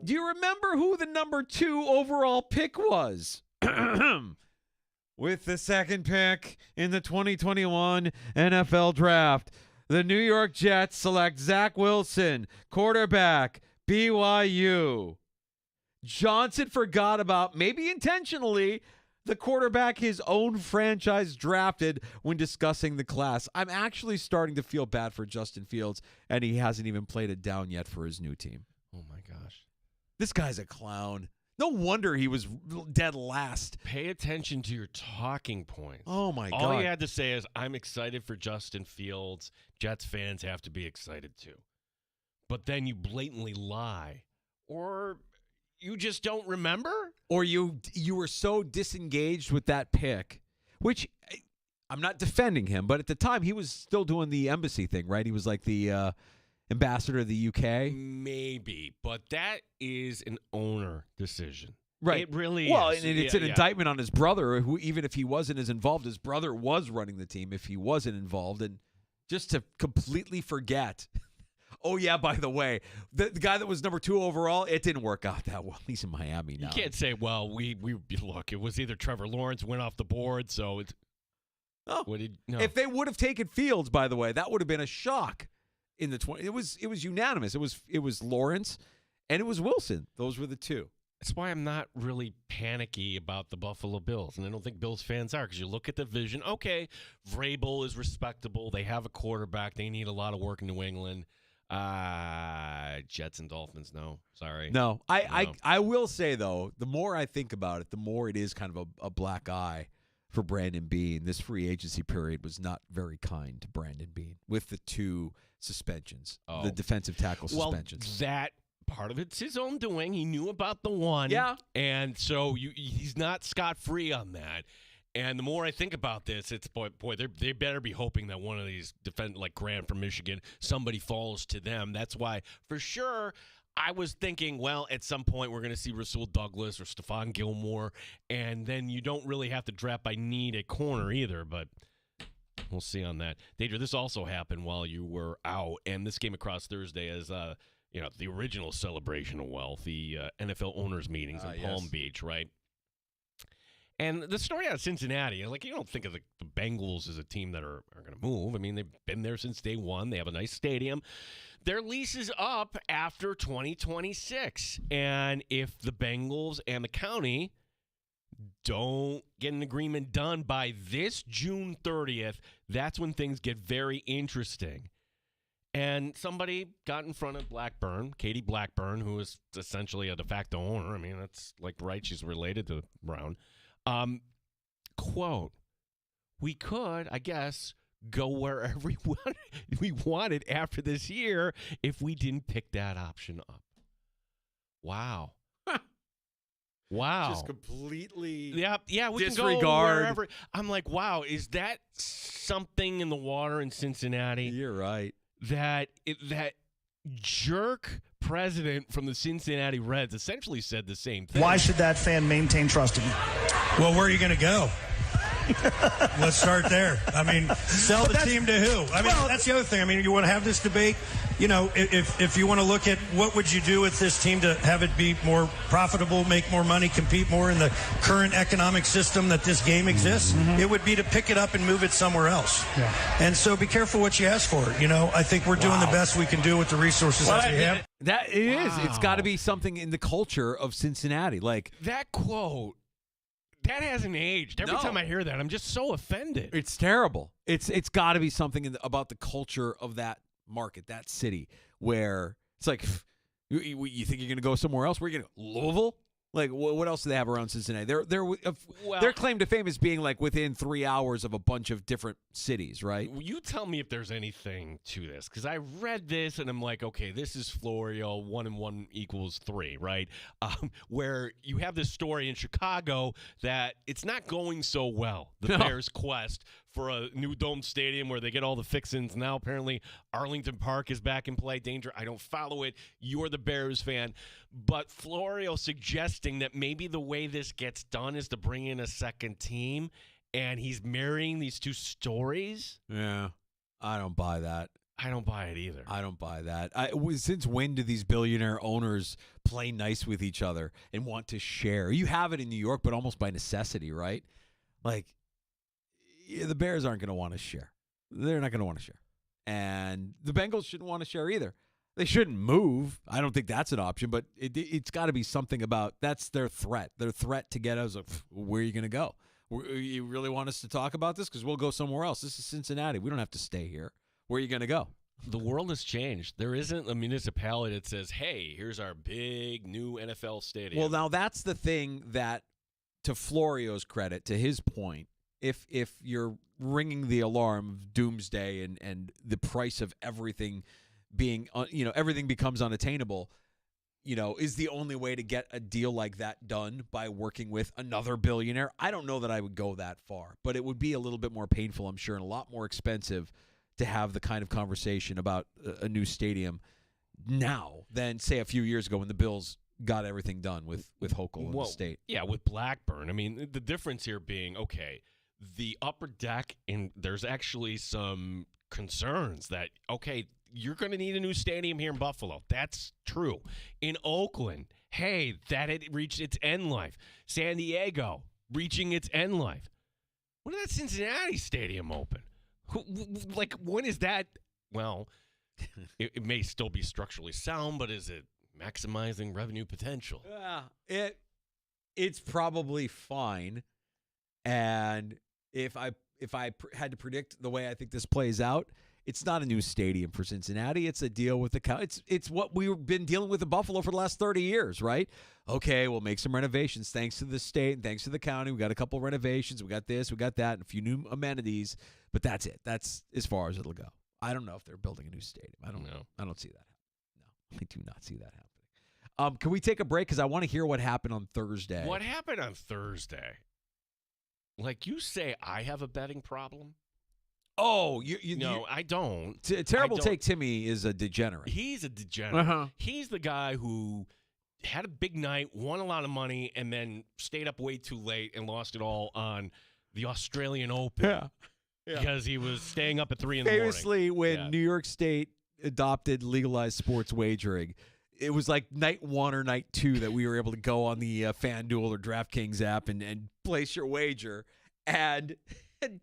Do you remember who the number 2 overall pick was? With the second pick in the 2021 NFL Draft, the New York Jets select Zach Wilson, quarterback, BYU. Johnson forgot about, maybe intentionally, the quarterback his own franchise drafted when discussing the class. I'm actually starting to feel bad for Justin Fields, and he hasn't even played it down yet for his new team. Oh, my gosh. This guy's a clown. No wonder he was dead last. Pay attention to your talking points. Oh, my God. All you had to say is, I'm excited for Justin Fields. Jets fans have to be excited too. But then you blatantly lie. Or you just don't remember? Or you were so disengaged with that pick, which I'm not defending him, but at the time he was still doing the embassy thing, right? He was like the ambassador of the UK. Maybe, but that is an owner decision. Right. It really well, is. and it's an indictment on his brother, who, even if he wasn't as involved, his brother was running the team if he wasn't involved. And just to completely forget, oh, yeah, by the way, the guy that was number 2 overall, it didn't work out that well. He's in Miami now. You can't say, well, we look, it was either Trevor Lawrence went off the board, so it's... Oh, no. If they would have taken Fields, by the way, that would have been a shock in the 20. It was unanimous. It was Lawrence and it was Wilson. Those were the 2. That's why I'm not really panicky about the Buffalo Bills, and I don't think Bills fans are, because you look at the vision. Okay, Vrabel is respectable. They have a quarterback. They need a lot of work in New England. Jets and Dolphins, no. Sorry. No. I will say, though, the more I think about it, the more it is kind of a black eye for Brandon Beane. This free agency period was not very kind to Brandon Beane with the 2 suspensions, the defensive tackle suspensions. Well, that part of it's his own doing. He knew about the one. Yeah. And so he's not scot-free on that. And the more I think about this, it's, boy, they better be hoping that one of these like Grant from Michigan, somebody falls to them. That's why, for sure, I was thinking, well, at some point we're going to see Rasul Douglas or Stephon Gilmore, and then you don't really have to draft by need at corner either, but we'll see on that. Deidre, this also happened while you were out, and this came across Thursday as the original celebration of wealth, the NFL owners meetings in Palm Beach, right? And the story out of Cincinnati, like, you don't think of the Bengals as a team that are going to move. I mean, they've been there since day one. They have a nice stadium. Their lease is up after 2026. And if the Bengals and the county don't get an agreement done by this June 30th, that's when things get very interesting. And somebody got in front of Blackburn, Katie Blackburn, who is essentially a de facto owner. I mean, that's like right. She's related to Brown. Quote, we could, I guess, go wherever we wanted after this year if we didn't pick that option up. Wow. Wow. Just completely yeah, we disregard. Can go wherever. I'm like, wow, is that something in the water in Cincinnati? You're right. That jerk president from the Cincinnati Reds essentially said the same thing. Why should that fan maintain trust in you? Well, where are you going to go? Let's start there. I mean, sell the team to who? I mean, that's the other thing. I mean, you want to have this debate. You know, if you want to look at what would you do with this team to have it be more profitable, make more money, compete more in the current economic system that this game exists, it would be to pick it up and move it somewhere else. Yeah. And so be careful what you ask for. You know, I think we're doing the best we can do with the resources that we have. That it is. It's got to be something in the culture of Cincinnati. Like that quote. That hasn't aged. Every time I hear that, I'm just so offended. It's terrible. It's got to be something about the culture of that market, that city, where it's like, you think you're going to go somewhere else? Where are you going to go? Louisville? Like, what else do they have around Cincinnati? Their claim to fame is being like within 3 hours of a bunch of different cities, right? You tell me if there's anything to this, because I read this and I'm like, okay, this is Florio, 1 and 1 equals 3, right? Where you have this story in Chicago that it's not going so well, the Bears' quest for a new dome stadium where they get all the fixings. Now apparently Arlington Park is back in play. Danger, I don't follow it. You're the Bears fan. But Florio suggesting that maybe the way this gets done is to bring in a second team, and he's marrying these two stories. Yeah, I don't buy that. I don't buy it either. I don't buy that. Since when do these billionaire owners play nice with each other and want to share? You have it in New York, but almost by necessity, right? Like, the Bears aren't going to want to share. They're not going to want to share. And the Bengals shouldn't want to share either. They shouldn't move. I don't think that's an option, but it's got to be something about that's their threat. Their threat to get us, where are you going to go? You really want us to talk about this? Because we'll go somewhere else. This is Cincinnati. We don't have to stay here. Where are you going to go? The world has changed. There isn't a municipality that says, hey, here's our big new NFL stadium. Well, now that's the thing that, to Florio's credit, to his point, if you're ringing the alarm of doomsday and the price of everything being, everything becomes unattainable, is the only way to get a deal like that done by working with another billionaire. I don't know that I would go that far, but it would be a little bit more painful, I'm sure, and a lot more expensive to have the kind of conversation about a new stadium now than, say, a few years ago when the Bills got everything done with Hochul in the state. Yeah, with Blackburn. I mean, the difference here being, okay, the upper deck, and there's actually some concerns that, okay, you're going to need a new stadium here in Buffalo. That's true. In Oakland, hey, that had reached its end life. San Diego, reaching its end life. When did that Cincinnati stadium open? Like, when is that? Well, it may still be structurally sound, but is it maximizing revenue potential? Yeah, it's probably fine. And if I had to predict the way I think this plays out, it's not a new stadium for Cincinnati. It's a deal with the county. It's what we've been dealing with in Buffalo for the last 30 years, right? Okay, we'll make some renovations thanks to the state and thanks to the county. We got a couple renovations. We got this, we got that, and a few new amenities. But that's it. That's as far as it'll go. I don't know if they're building a new stadium. I don't know. I don't see that happening. No, I do not see that happening. Can we take a break? Because I want to hear what happened on Thursday. What happened on Thursday? Like you say, I have a betting problem. Oh, no, I don't. Terrible Take Timmy is a degenerate. He's a degenerate. He's the guy who had a big night, won a lot of money, and then stayed up way too late and lost it all on the Australian Open. Yeah. Because he was staying up at 3 in the morning. Famously, when New York State adopted legalized sports wagering, it was like night 1 or night 2 that we were able to go on the FanDuel or DraftKings app and place your wager. And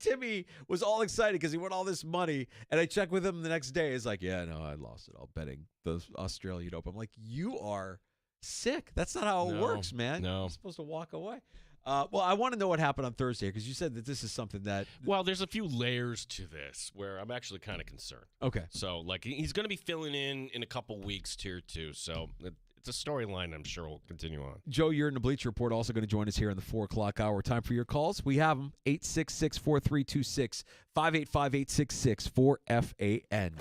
Timmy was all excited because he won all this money. And I checked with him the next day. He's like, yeah, no, I lost it all betting the Australian Open. I'm like, you are sick. That's not how it works, man. No. You're supposed to walk away. Well, I want to know what happened on Thursday because you said that this is something that... Well, there's a few layers to this where I'm actually kind of concerned. Okay. So, like, he's going to be filling in a couple weeks here, too. So, it's a storyline I'm sure will continue on. Joe, you're in the Bleacher Report, also going to join us here in the 4 o'clock hour. Time for your calls. We have them, 866-4326, 585-866-4FAN.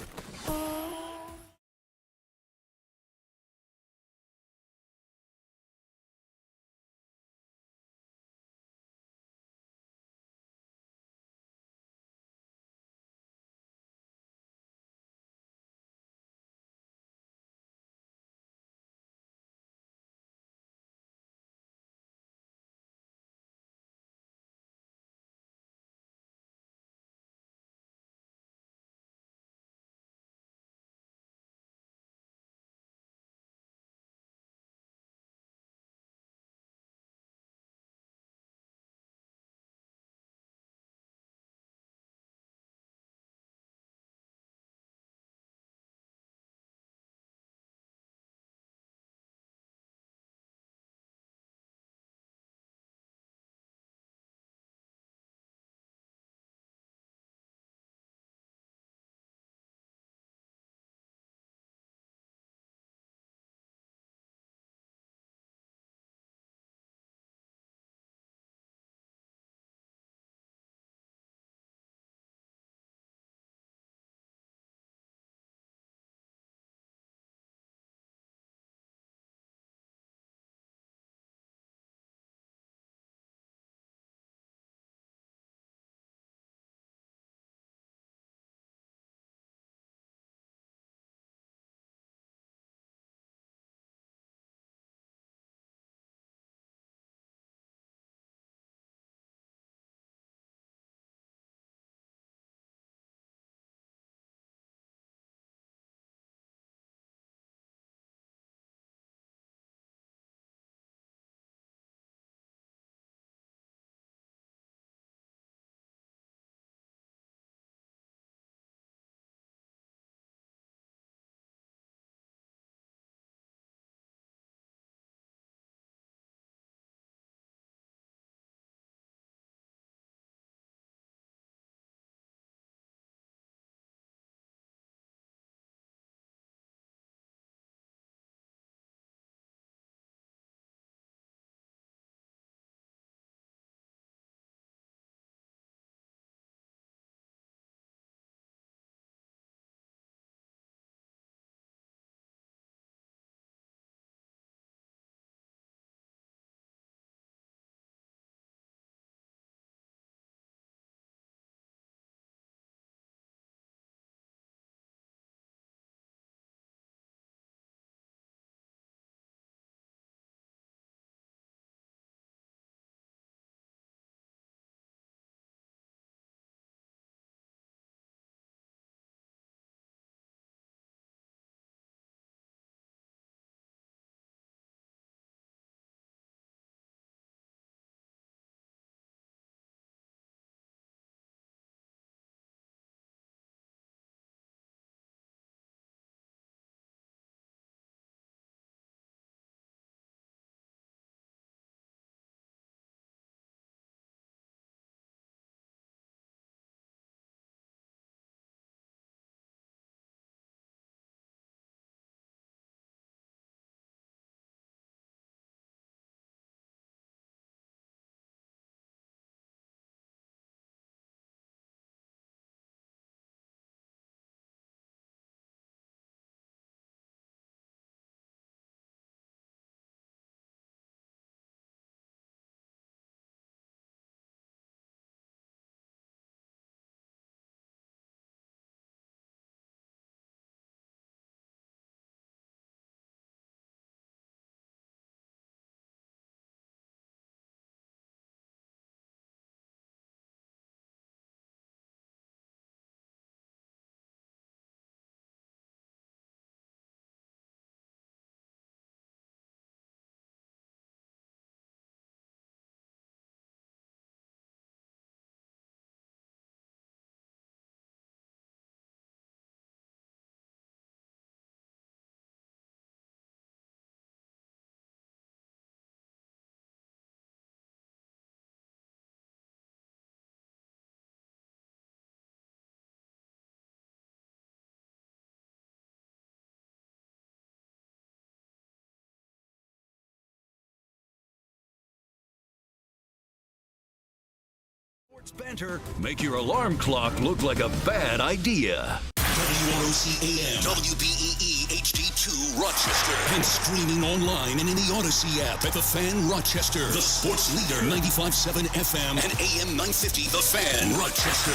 Banter make your alarm clock look like a bad idea. WOCAM, WBEE HD2 Rochester, and streaming online and in the Odyssey app at The Fan Rochester, the sports leader, 95.7 FM and AM 950, The Fan Rochester,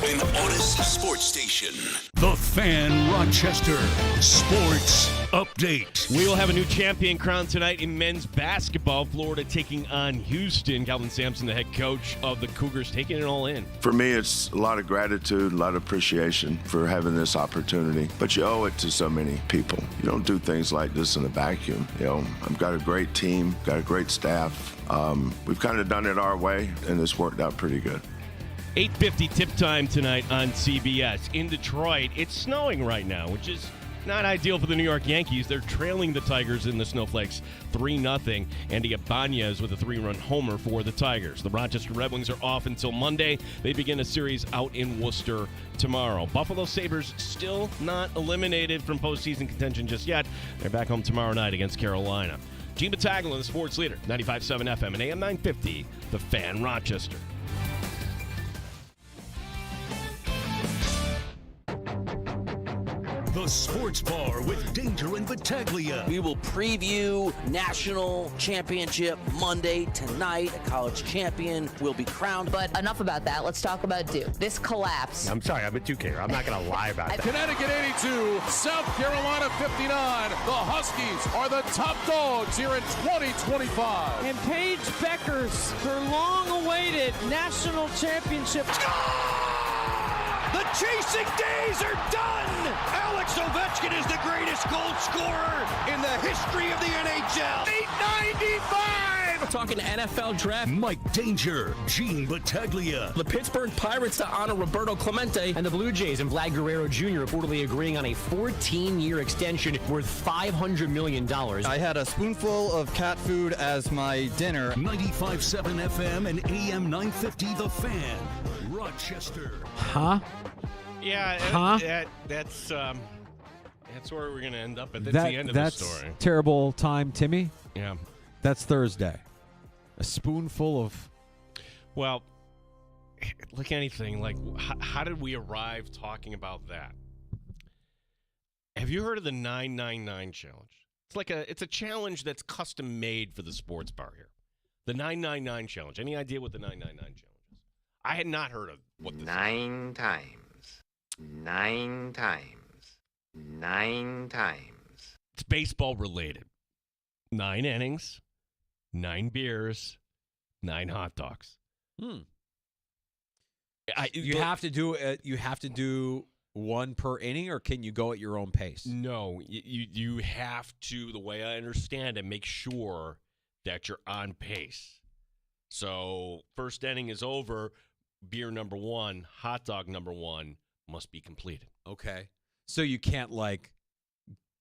an Odyssey sports station. The Fan Rochester Sports Update. We will have a new champion crowned tonight in men's basketball. Florida taking on Houston. Calvin Sampson, the head coach of the Cougars, taking it all in. For me, it's a lot of gratitude, a lot of appreciation for having this opportunity. But you owe it to so many people. You don't do things like this in a vacuum. I've got a great team, got a great staff. We've kind of done it our way, and it's worked out pretty good. 8:50 tip time tonight on CBS. In Detroit, it's snowing right now, which is not ideal for the New York Yankees. They're trailing the Tigers in the Snowflakes 3-0. Andy Ibanez with a 3-run homer for the Tigers. The Rochester Red Wings are off until Monday. They begin a series out in Worcester tomorrow. Buffalo Sabres still not eliminated from postseason contention just yet. They're back home tomorrow night against Carolina. Gene Battaglin, the sports leader, 95.7 FM and AM 950, The Fan Rochester. The Sports Bar with Danger and Battaglia. We will preview national championship Monday tonight. A college champion will be crowned. But enough about that. Let's talk about Duke. This collapse. I'm sorry, I'm a Duke-hater. I'm not going to lie about that. Connecticut 82, South Carolina 59. The Huskies are the top dogs here in 2025. And Paige Becker's, their long-awaited national championship. The chasing days are done! Alex Ovechkin is the greatest goal scorer in the history of the NHL. 895! Talking NFL draft. Mike Danger, Gene Battaglia. The Pittsburgh Pirates to honor Roberto Clemente. And the Blue Jays and Vlad Guerrero Jr. reportedly agreeing on a 14-year extension worth $500 million. I had a spoonful of cat food as my dinner. 95.7 FM and AM 950 The Fan. Rochester. Huh? Yeah, that's where we're going to end up. That's the end of the story. That's terrible time, Timmy. Yeah. That's Thursday. A spoonful of... Well, like anything, like how did we arrive talking about that? Have you heard of the 999 challenge? It's a challenge that's custom made for the sports bar here. The 999 challenge. Any idea what the 999 challenge is? I had not heard of what this is. 9 times. 9 times. 9 times. It's baseball related. 9 innings, 9 beers, 9 hot dogs. You have to do one per inning, or can you go at your own pace? No, you have to, the way I understand it, make sure that you're on pace. So first inning is over, beer number 1, hot dog number 1 must be completed. Okay. So you can't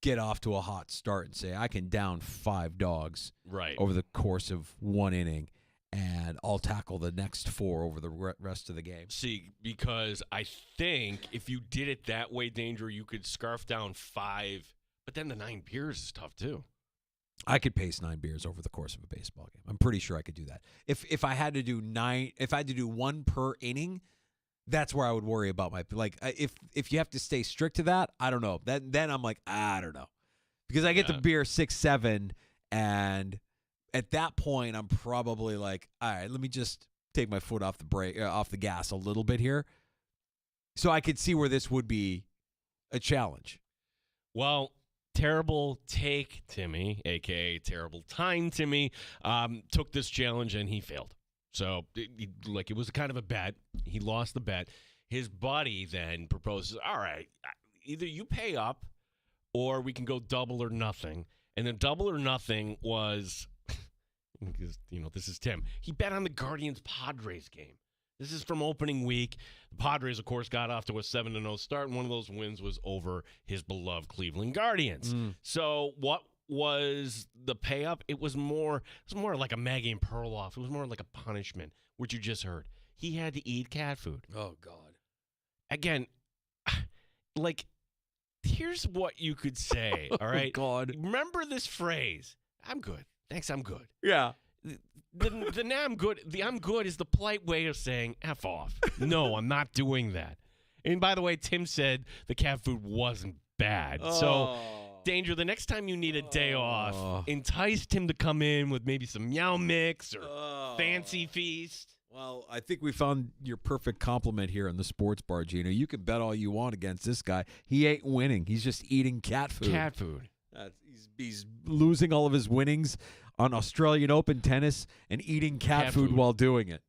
get off to a hot start and say, I can down 5 dogs over the course of 1 inning, and I'll tackle the next 4 over the rest of the game. See, because I think if you did it that way, Danger, you could scarf down 5, but then the 9 beers is tough too. I could pace 9 beers over the course of a baseball game. I'm pretty sure I could do that. If I had to do 9, if I had to do 1 per inning, that's where I would worry about if you have to stay strict to that, I don't know. Then I'm like, I don't know. Because I get the beer 6, 7, and at that point I'm probably like, all right, let me just take my foot off the gas a little bit here. So I could see where this would be a challenge. Well, terrible take, Timmy, a.k.a. terrible time, Timmy, took this challenge and he failed. So, it was kind of a bet. He lost the bet. His buddy then proposes, all right, either you pay up or we can go double or nothing. And the double or nothing was, because, this is Tim. He bet on the Guardians-Padres game. This is from opening week. The Padres, of course, got off to a 7-0 start, and one of those wins was over his beloved Cleveland Guardians. So what was the pay up? It was more like a Maggie and Pearl off. It was more like a punishment, which you just heard. He had to eat cat food. Oh, God. Again, here's what you could say, all right? Oh, God. Remember this phrase. I'm good. Thanks, I'm good. Yeah. The nah, I'm good. The I'm good is the polite way of saying F off. No, I'm not doing that. And by the way, Tim said the cat food wasn't bad. So, Danger, the next time you need a day off, entice Tim to come in with maybe some Meow Mix or Fancy Feast. Well, I think we found your perfect compliment here in the sports bar, Gino. You can bet all you want against this guy. He ain't winning. He's just eating cat food. Cat food. He's losing all of his winnings on Australian Open tennis and eating cat food while doing it.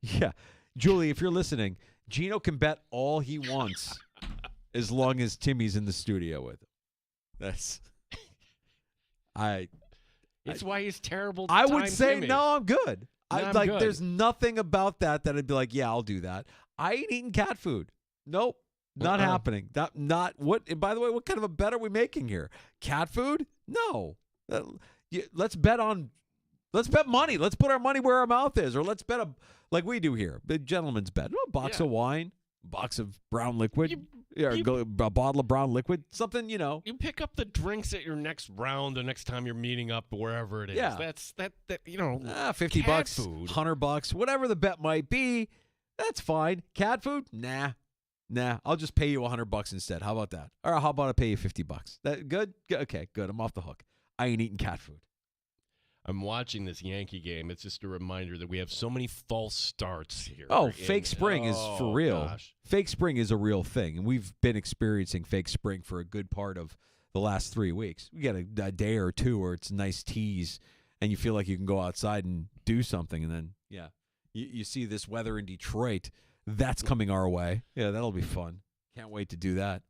Yeah. Julie, if you're listening, Gino can bet all he wants as long as Timmy's in the studio with him. That's It's why he's terrible. I would say Timmy. no, I'm good. I'm like good. There's nothing about that I'd be like, yeah, I'll do that. I ain't eating cat food. Nope. Not happening. Not what. And by the way, what kind of a bet are we making here? Cat food? No. Let's bet money. Let's put our money where our mouth is, or let's bet like we do here. The gentleman's bet. A box of wine, a box of brown liquid, a bottle of brown liquid, something, You pick up the drinks at your next round the next time you're meeting up wherever it is. Yeah. That's $50, food. $100, whatever the bet might be. That's fine. Cat food? Nah. I'll just pay you $100 instead. How about that? Or how about I pay you $50? That good? Okay, good. I'm off the hook. I ain't eating cat food. I'm watching this Yankee game. It's just a reminder that we have so many false starts here. Oh, fake spring is for real. Gosh. Fake spring is a real thing, and we've been experiencing fake spring for a good part of the last 3 weeks. We got a day or two where it's a nice tease, and you feel like you can go outside and do something, and then, you see this weather in Detroit. That's coming our way. Yeah, that'll be fun. Can't wait to do that.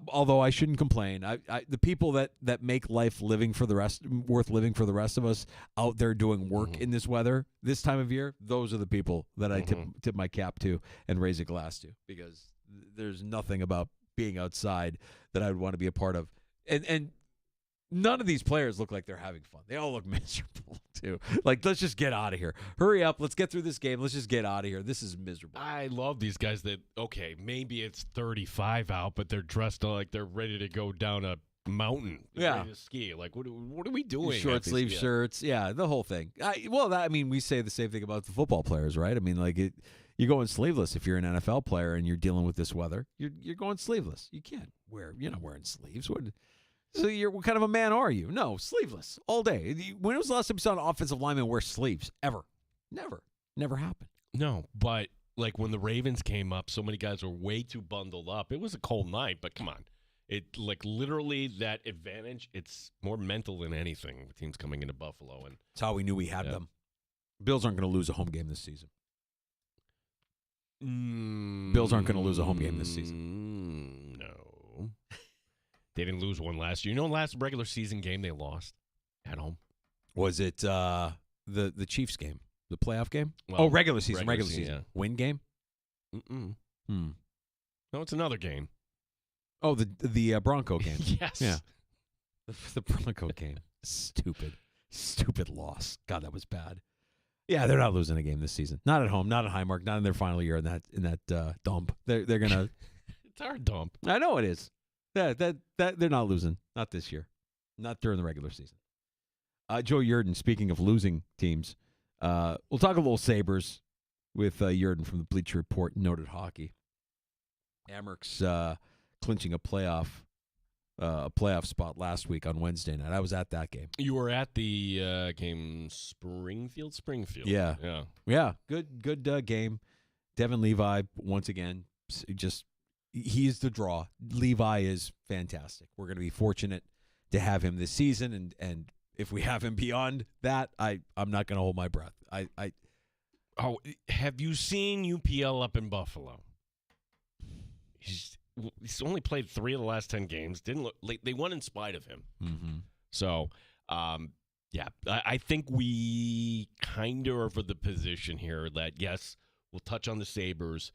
Although I shouldn't complain. The people that make life worth living for the rest of us out there doing work in this weather this time of year, those are the people that I tip my cap to and raise a glass to, because there's nothing about being outside that I would want to be a part of. And none of these players look like they're having fun. They all look miserable, too. Like, let's just get out of here. Hurry up. Let's get through this game. Let's just get out of here. This is miserable. I love these guys that, maybe it's 35 out, but they're dressed like they're ready to go down a mountain. Ready to ski. Like, what are we doing? Short sleeve shirts. Yeah, the whole thing. We say the same thing about the football players, right? I mean, like, you're going sleeveless if you're an NFL player and you're dealing with this weather. You're going sleeveless. You can't you're not wearing sleeves. So what kind of a man are you? No, sleeveless all day. When was the last time you saw an offensive lineman wear sleeves? Ever. Never happened. No, but like when the Ravens came up, so many guys were way too bundled up. It was a cold night, but come on. It literally that advantage, it's more mental than anything. The team's coming into Buffalo. And that's how we knew we had them. Bills aren't going to lose a home game this season. Bills aren't going to lose a home game this season. No. They didn't lose one last year. Last regular season game they lost at home? Was it the Chiefs game? The playoff game? Well, regular season. Yeah. Win game? Mm-mm. No, it's another game. Oh, the Bronco game. Yes. Yeah. The Bronco game. Stupid loss. God, that was bad. Yeah, they're not losing a game this season. Not at home. Not at Highmark. Not in their final year in that dump. They're gonna. It's our dump. I know it is. That they're not losing. Not this year. Not during the regular season. Joe Yurden, speaking of losing teams, we'll talk a little Sabres with Yurden from the Bleacher Report, Noted Hockey. Amherst clinching a playoff spot last week on Wednesday night. I was at that game. You were at the game Springfield? Yeah. Good game. Devin Levi, once again, he's the draw. Levi is fantastic. We're going to be fortunate to have him this season, and if we have him beyond that, I'm not going to hold my breath. Have you seen UPL up in Buffalo? He's only played 3 of the last 10 games. Didn't look like they won in spite of him. Mm-hmm. So, I think we kind of are for the position here that yes, we'll touch on the Sabres.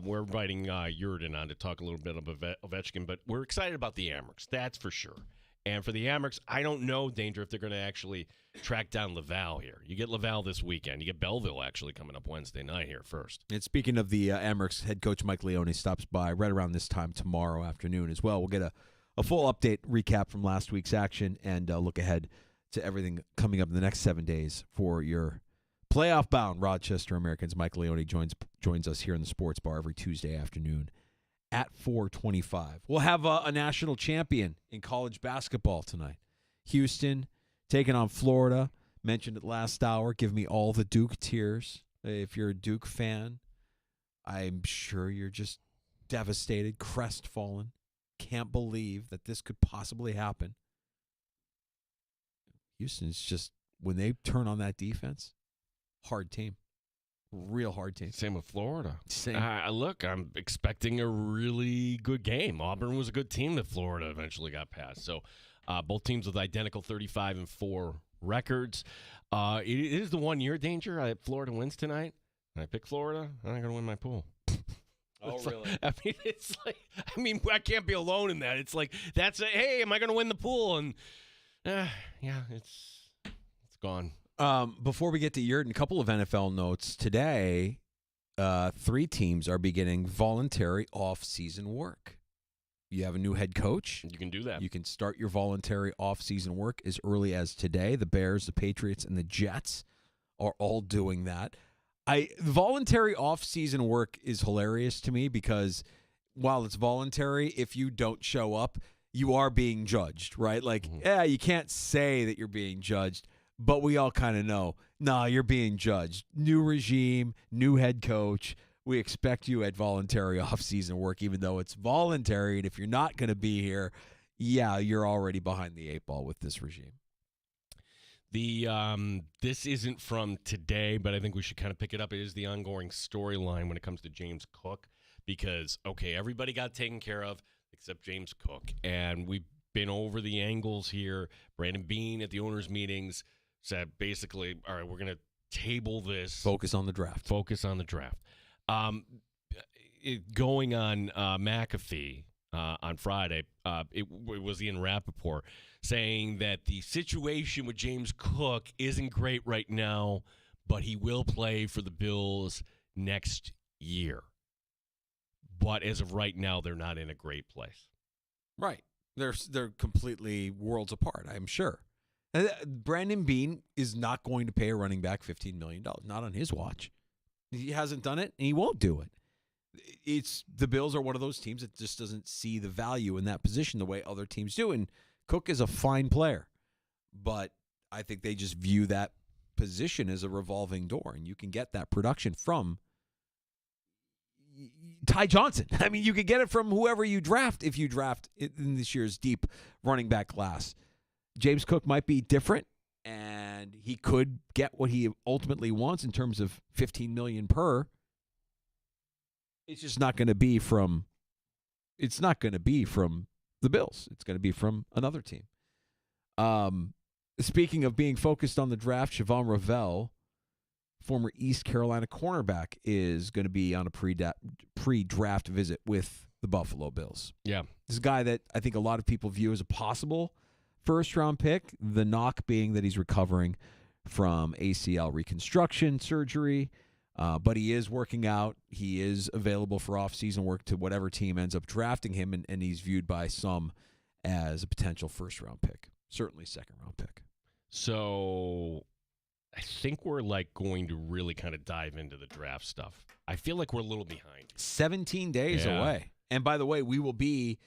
We're inviting Yurden on to talk a little bit about Ovechkin, but we're excited about the Amherst, that's for sure. And for the Amherst, I don't know, Danger, if they're going to actually track down Laval here. You get Laval this weekend. You get Belleville actually coming up Wednesday night here first. And speaking of the Amherst, head coach Mike Leone stops by right around this time tomorrow afternoon as well. We'll get a full update recap from last week's action and look ahead to everything coming up in the next 7 days for your playoff-bound Rochester Americans. Mike Leone joins us here in the Sports Bar every Tuesday afternoon at 4:25. We'll have a national champion in college basketball tonight. Houston taking on Florida. Mentioned it last hour. Give me all the Duke tears. If you're a Duke fan, I'm sure you're just devastated, crestfallen. Can't believe that this could possibly happen. Houston's just, when they turn on that defense, hard team. Real hard team. Same with Florida. Same. Look, I'm expecting a really good game. Auburn was a good team that Florida eventually got past. So both teams with identical 35-4 records. It is the 1 year danger. Florida wins tonight, and I pick Florida, I'm not going to win my pool. Oh, really? It's like, I can't be alone in that. It's like, hey, am I going to win the pool? And yeah, it's gone. Before we get to Yurden, a couple of NFL notes. Today, 3 teams are beginning voluntary off-season work. You have a new head coach. You can do that. You can start your voluntary off-season work as early as today. The Bears, the Patriots, and the Jets are all doing that. Voluntary off-season work is hilarious to me because while it's voluntary, if you don't show up, you are being judged, right? Like, you can't say that you're being judged, but we all kind of know, you're being judged. New regime, new head coach. We expect you at voluntary off-season work, even though it's voluntary. And if you're not going to be here, you're already behind the 8 ball with this regime. This isn't from today, but I think we should kind of pick it up. It is the ongoing storyline when it comes to James Cook because, everybody got taken care of except James Cook. And we've been over the angles here. Brandon Beane at the owners' meetings said basically, all right, we're going to table this. Focus on the draft. Going on McAfee on Friday, it was Ian Rappaport saying that the situation with James Cook isn't great right now, but he will play for the Bills next year. But as of right now, they're not in a great place. Right. They're completely worlds apart, I'm sure. Brandon Beane is not going to pay a running back $15 million. Not on his watch. He hasn't done it, and he won't do it. The Bills are one of those teams that just doesn't see the value in that position the way other teams do. And Cook is a fine player, but I think they just view that position as a revolving door, and you can get that production from Ty Johnson. You could get it from whoever you draft if you draft in this year's deep running back class. James Cook might be different, and he could get what he ultimately wants in terms of $15 million per. It's just not going to be from. It's not going to be from the Bills. It's going to be from another team. Speaking of being focused on the draft, Siobhan Ravel, former East Carolina cornerback, is going to be on a pre-draft visit with the Buffalo Bills. Yeah, this is a guy that I think a lot of people view as a possible first-round pick. The knock being that he's recovering from ACL reconstruction surgery. But he is working out. He is available for off-season work to whatever team ends up drafting him, and he's viewed by some as a potential first-round pick, certainly second-round pick. So I think we're going to really kind of dive into the draft stuff. I feel like we're a little behind. 17 days away. And by the way, we will be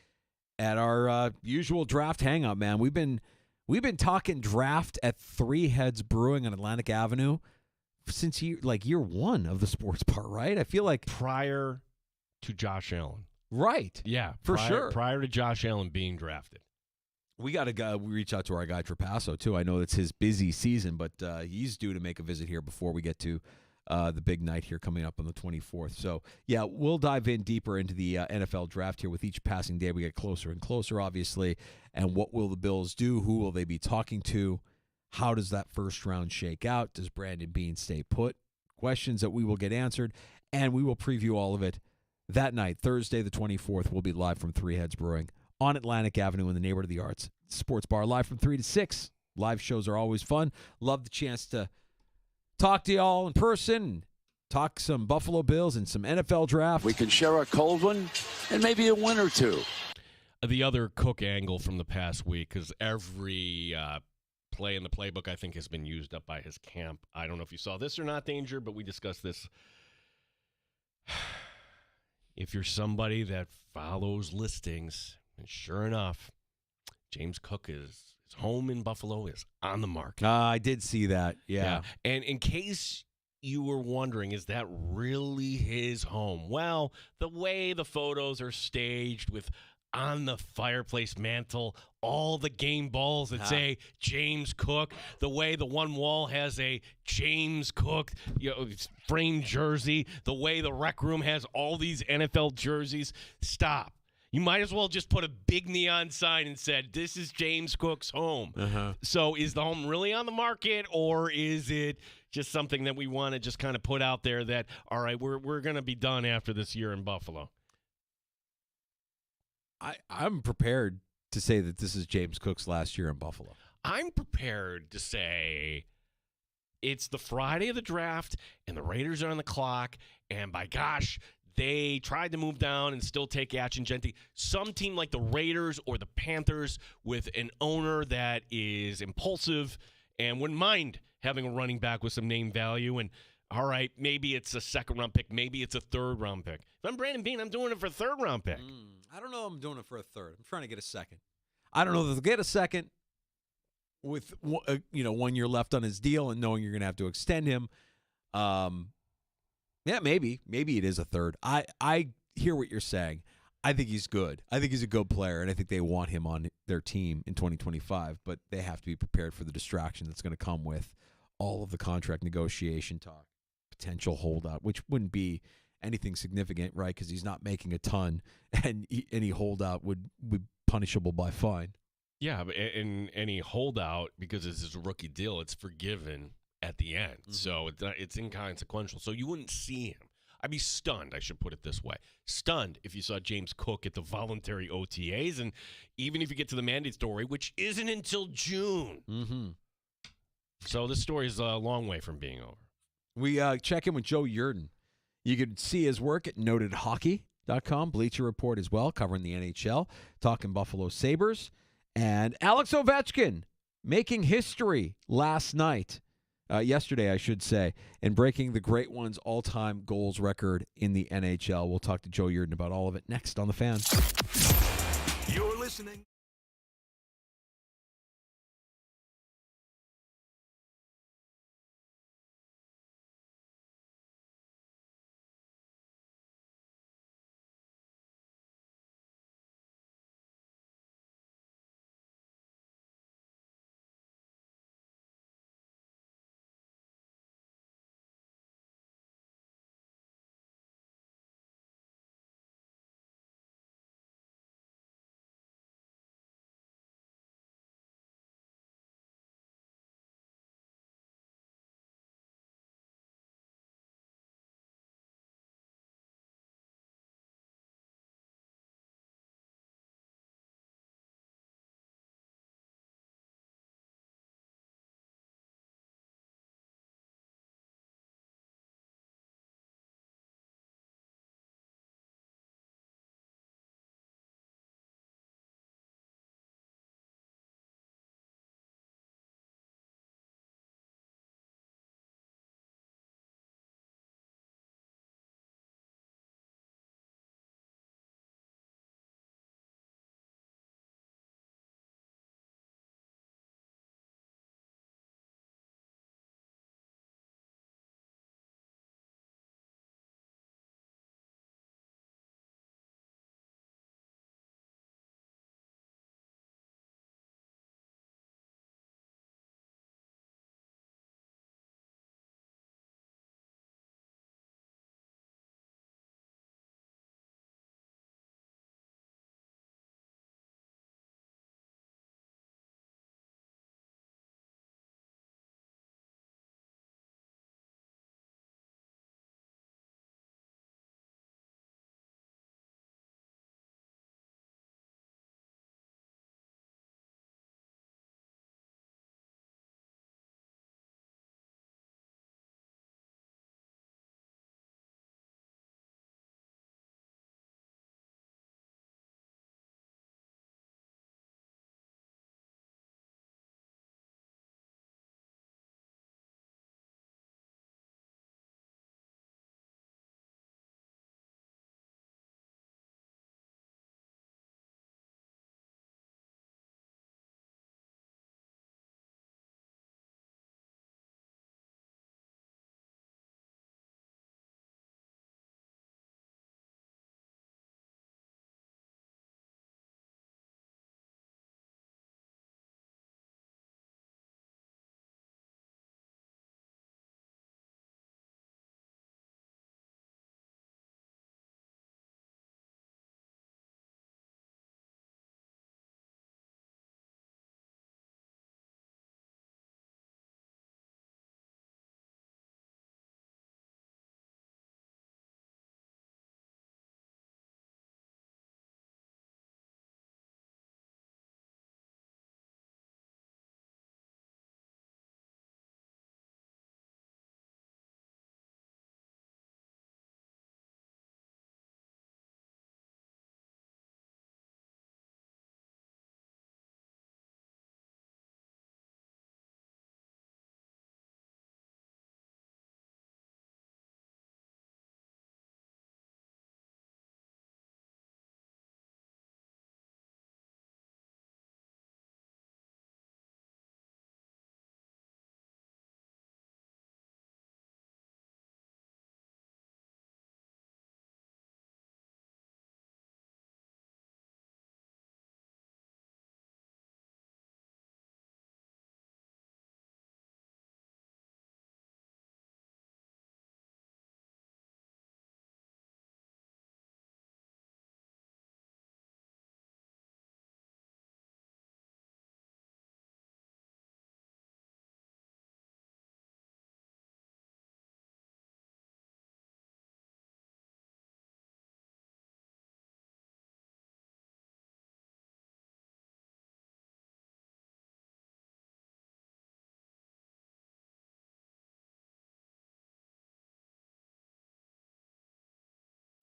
at our usual draft hangout, man. We've been talking draft at Three Heads Brewing on Atlantic Avenue since year 1 of the Sports Bar, right? I feel like prior to Josh Allen. Right. Yeah, for sure. Prior to Josh Allen being drafted. We got to reach out to our guy Trapasso, too. I know it's his busy season, but he's due to make a visit here before we get to the big night here coming up on the 24th. So, yeah, we'll dive in deeper into the NFL draft here with each passing day. We get closer and closer, obviously. And what will the Bills do? Who will they be talking to? How does that first round shake out? Does Brandon Beane stay put? Questions that we will get answered, and we will preview all of it that night, Thursday the 24th. We'll be live from Three Heads Brewing on Atlantic Avenue in the neighborhood of the Arts. Sports Bar, live from 3 to 6. Live shows are always fun. Love the chance to talk to y'all in person, talk some Buffalo Bills and some NFL draft. We can share a cold one and maybe a win or two. The other Cook angle from the past week, because every play in the playbook, I think, has been used up by his camp. I don't know if you saw this or not, Danger, but we discussed this. If you're somebody that follows listings, and sure enough, James Cook his home in Buffalo is on the market. I did see that, yeah. And in case you were wondering, is that really his home? Well, the way the photos are staged with on the fireplace mantle, all the game balls that say James Cook, the way the one wall has a James Cook framed jersey, the way the rec room has all these NFL jerseys. Stop. You might as well just put a big neon sign and said, this is James Cook's home. So is the home really on the market, or is it just something that we want to just kind of put out there that, all right, we're going to be done after this year in Buffalo? I'm prepared to say that this is James Cook's last year in Buffalo. I'm prepared to say it's the Friday of the draft, and the Raiders are on the clock, and by gosh, they tried to move down and still take Genti. Some team like the Raiders or the Panthers with an owner that is impulsive and wouldn't mind having a running back with some name value. And, all right, maybe it's a second-round pick. Maybe it's a third-round pick. If I'm Brandon Beane, I'm doing it for a third-round pick. I don't know if I'm doing it for a third. I'm trying to get a second. I don't know if they'll get a second with 1 year left on his deal and knowing you're going to have to extend him. Yeah, maybe. Maybe it is a third. I hear what you're saying. I think he's good. I think he's a good player, and I think they want him on their team in 2025, but they have to be prepared for the distraction that's going to come with all of the contract negotiation talk, potential holdout, which wouldn't be anything significant, right? Because he's not making a ton, and any holdout would be punishable by fine. Yeah, but in any holdout, because it's his rookie deal, it's forgiven at the end. So it's inconsequential. So you wouldn't see him. I'd be stunned, I should put it this way. Stunned if you saw James Cook at the voluntary OTAs, and even if you get to the mandate story, which isn't until June. So this story is a long way from being over. We check in with Joe Yerdon. You can see his work at notedhockey.com, Bleacher Report as well, covering the NHL, talking Buffalo Sabres. And Alex Ovechkin making history yesterday, I should say, and breaking the Great One's all-time goals record in the NHL. We'll talk to Joe Yerdon about all of it next on The Fan. You're listening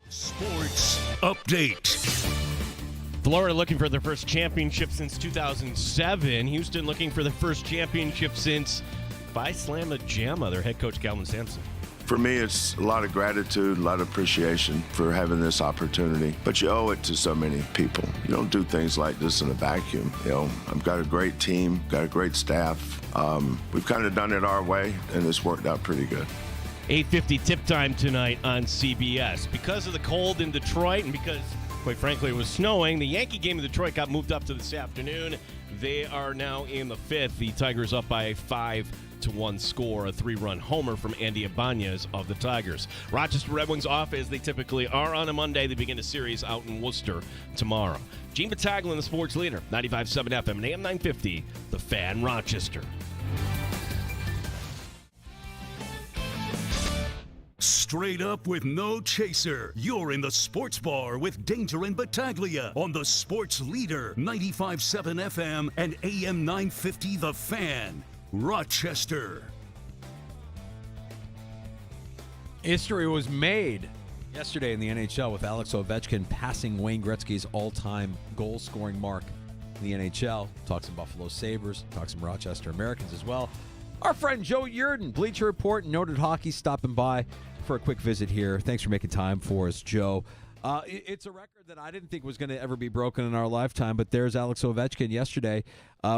Sports Update. Florida looking for their first championship since 2007. Houston looking for the first championship since Phi Slamma Jamma, their head coach Calvin Sampson. For me, it's a lot of gratitude, a lot of appreciation for having this opportunity. But you owe it to so many people. You don't do things like this in a vacuum. I've got a great team, got a great staff. We've kind of done it our way, and it's worked out pretty good. 8:50 tip time tonight on CBS. Because of the cold in Detroit and because, quite frankly, it was snowing, the Yankee game in Detroit got moved up to this afternoon. They are now in the fifth. The Tigers up by a 5-1 score, a 3-run homer from Andy Ibanez of the Tigers. Rochester Red Wings off as they typically are on a Monday. They begin a series out in Worcester tomorrow. Gene Battaglia, the sports leader, 95.7 FM and AM 950, The Fan, Rochester. Straight up with no chaser. You're in the Sports Bar with Danger and Battaglia on the Sports Leader, 95.7 FM and AM 950 The Fan, Rochester. History was made yesterday in the NHL with Alex Ovechkin passing Wayne Gretzky's all-time goal-scoring mark in the NHL. Talks some Buffalo Sabres, talks some Rochester Americans as well. Our friend Joe Yerdon, Bleacher Report and Noted Hockey, stopping by for a quick visit here. Thanks for making time for us, Joe. It's a record that I didn't think was going to ever be broken in our lifetime, but there's Alex Ovechkin yesterday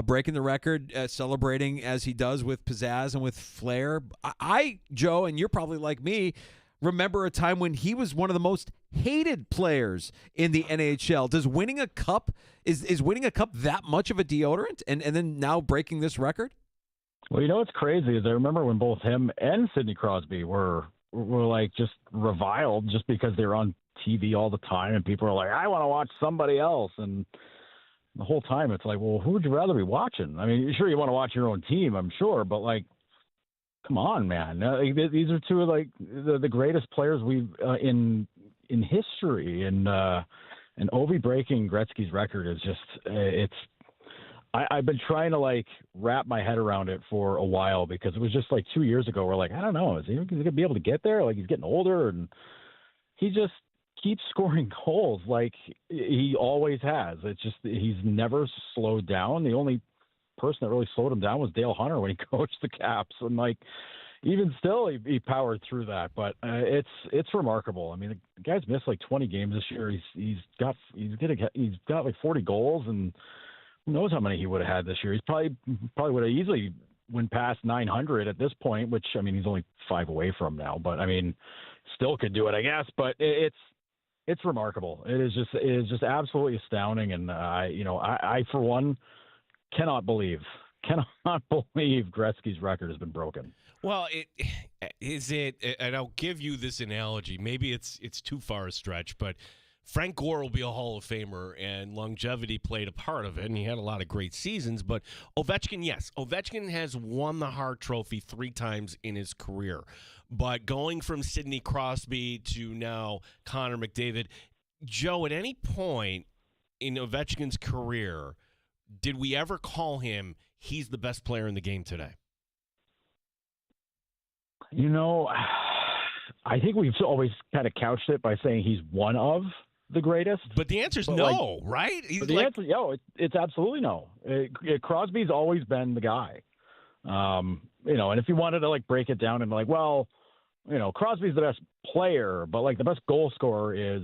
breaking the record, celebrating as he does with pizzazz and with flair. I, Joe, and you're probably like me, remember a time when he was one of the most hated players in the NHL. Does winning a cup, is winning a cup that much of a deodorant? And then now breaking this record? Well, what's crazy is I remember when both him and Sidney Crosby were like just reviled just because they were on TV all the time and people are like, I want to watch somebody else. And the whole time it's like, well, who would you rather be watching? I mean, sure, you want to watch your own team, I'm sure, but like, come on, man. These are two of like the greatest players we've in history, and Ovi breaking Gretzky's record is just I've been trying to like wrap my head around it for a while because it was just like 2 years ago. We're like, I don't know, is he going to be able to get there? Like he's getting older and he just keeps scoring goals like he always has. It's just he's never slowed down. The only person that really slowed him down was Dale Hunter when he coached the Caps, and like even still he powered through that. But it's remarkable. I mean, the guy's missed like 20 games this year. He's got like 40 goals, and who knows how many he would have had this year. He's probably would have easily went past 900 at this point, which I mean he's only 5 away from now, but I mean still could do it, I guess. But it's remarkable. It is just absolutely astounding, and I for one cannot believe Gretzky's record has been broken. Well, and I'll give you this analogy. Maybe it's too far a stretch, but Frank Gore will be a Hall of Famer, and longevity played a part of it, and he had a lot of great seasons. But Ovechkin, yes, Ovechkin has won the Hart Trophy 3 times in his career. But going from Sidney Crosby to now Connor McDavid, Joe, at any point in Ovechkin's career, did we ever call him he's the best player in the game today? I think we've always kind of couched it by saying he's one of the greatest. But the answer is no, right? Answer, it's absolutely no. Crosby's always been the guy. And if you wanted to like break it down and like, well, Crosby's the best player, but like the best goal scorer is,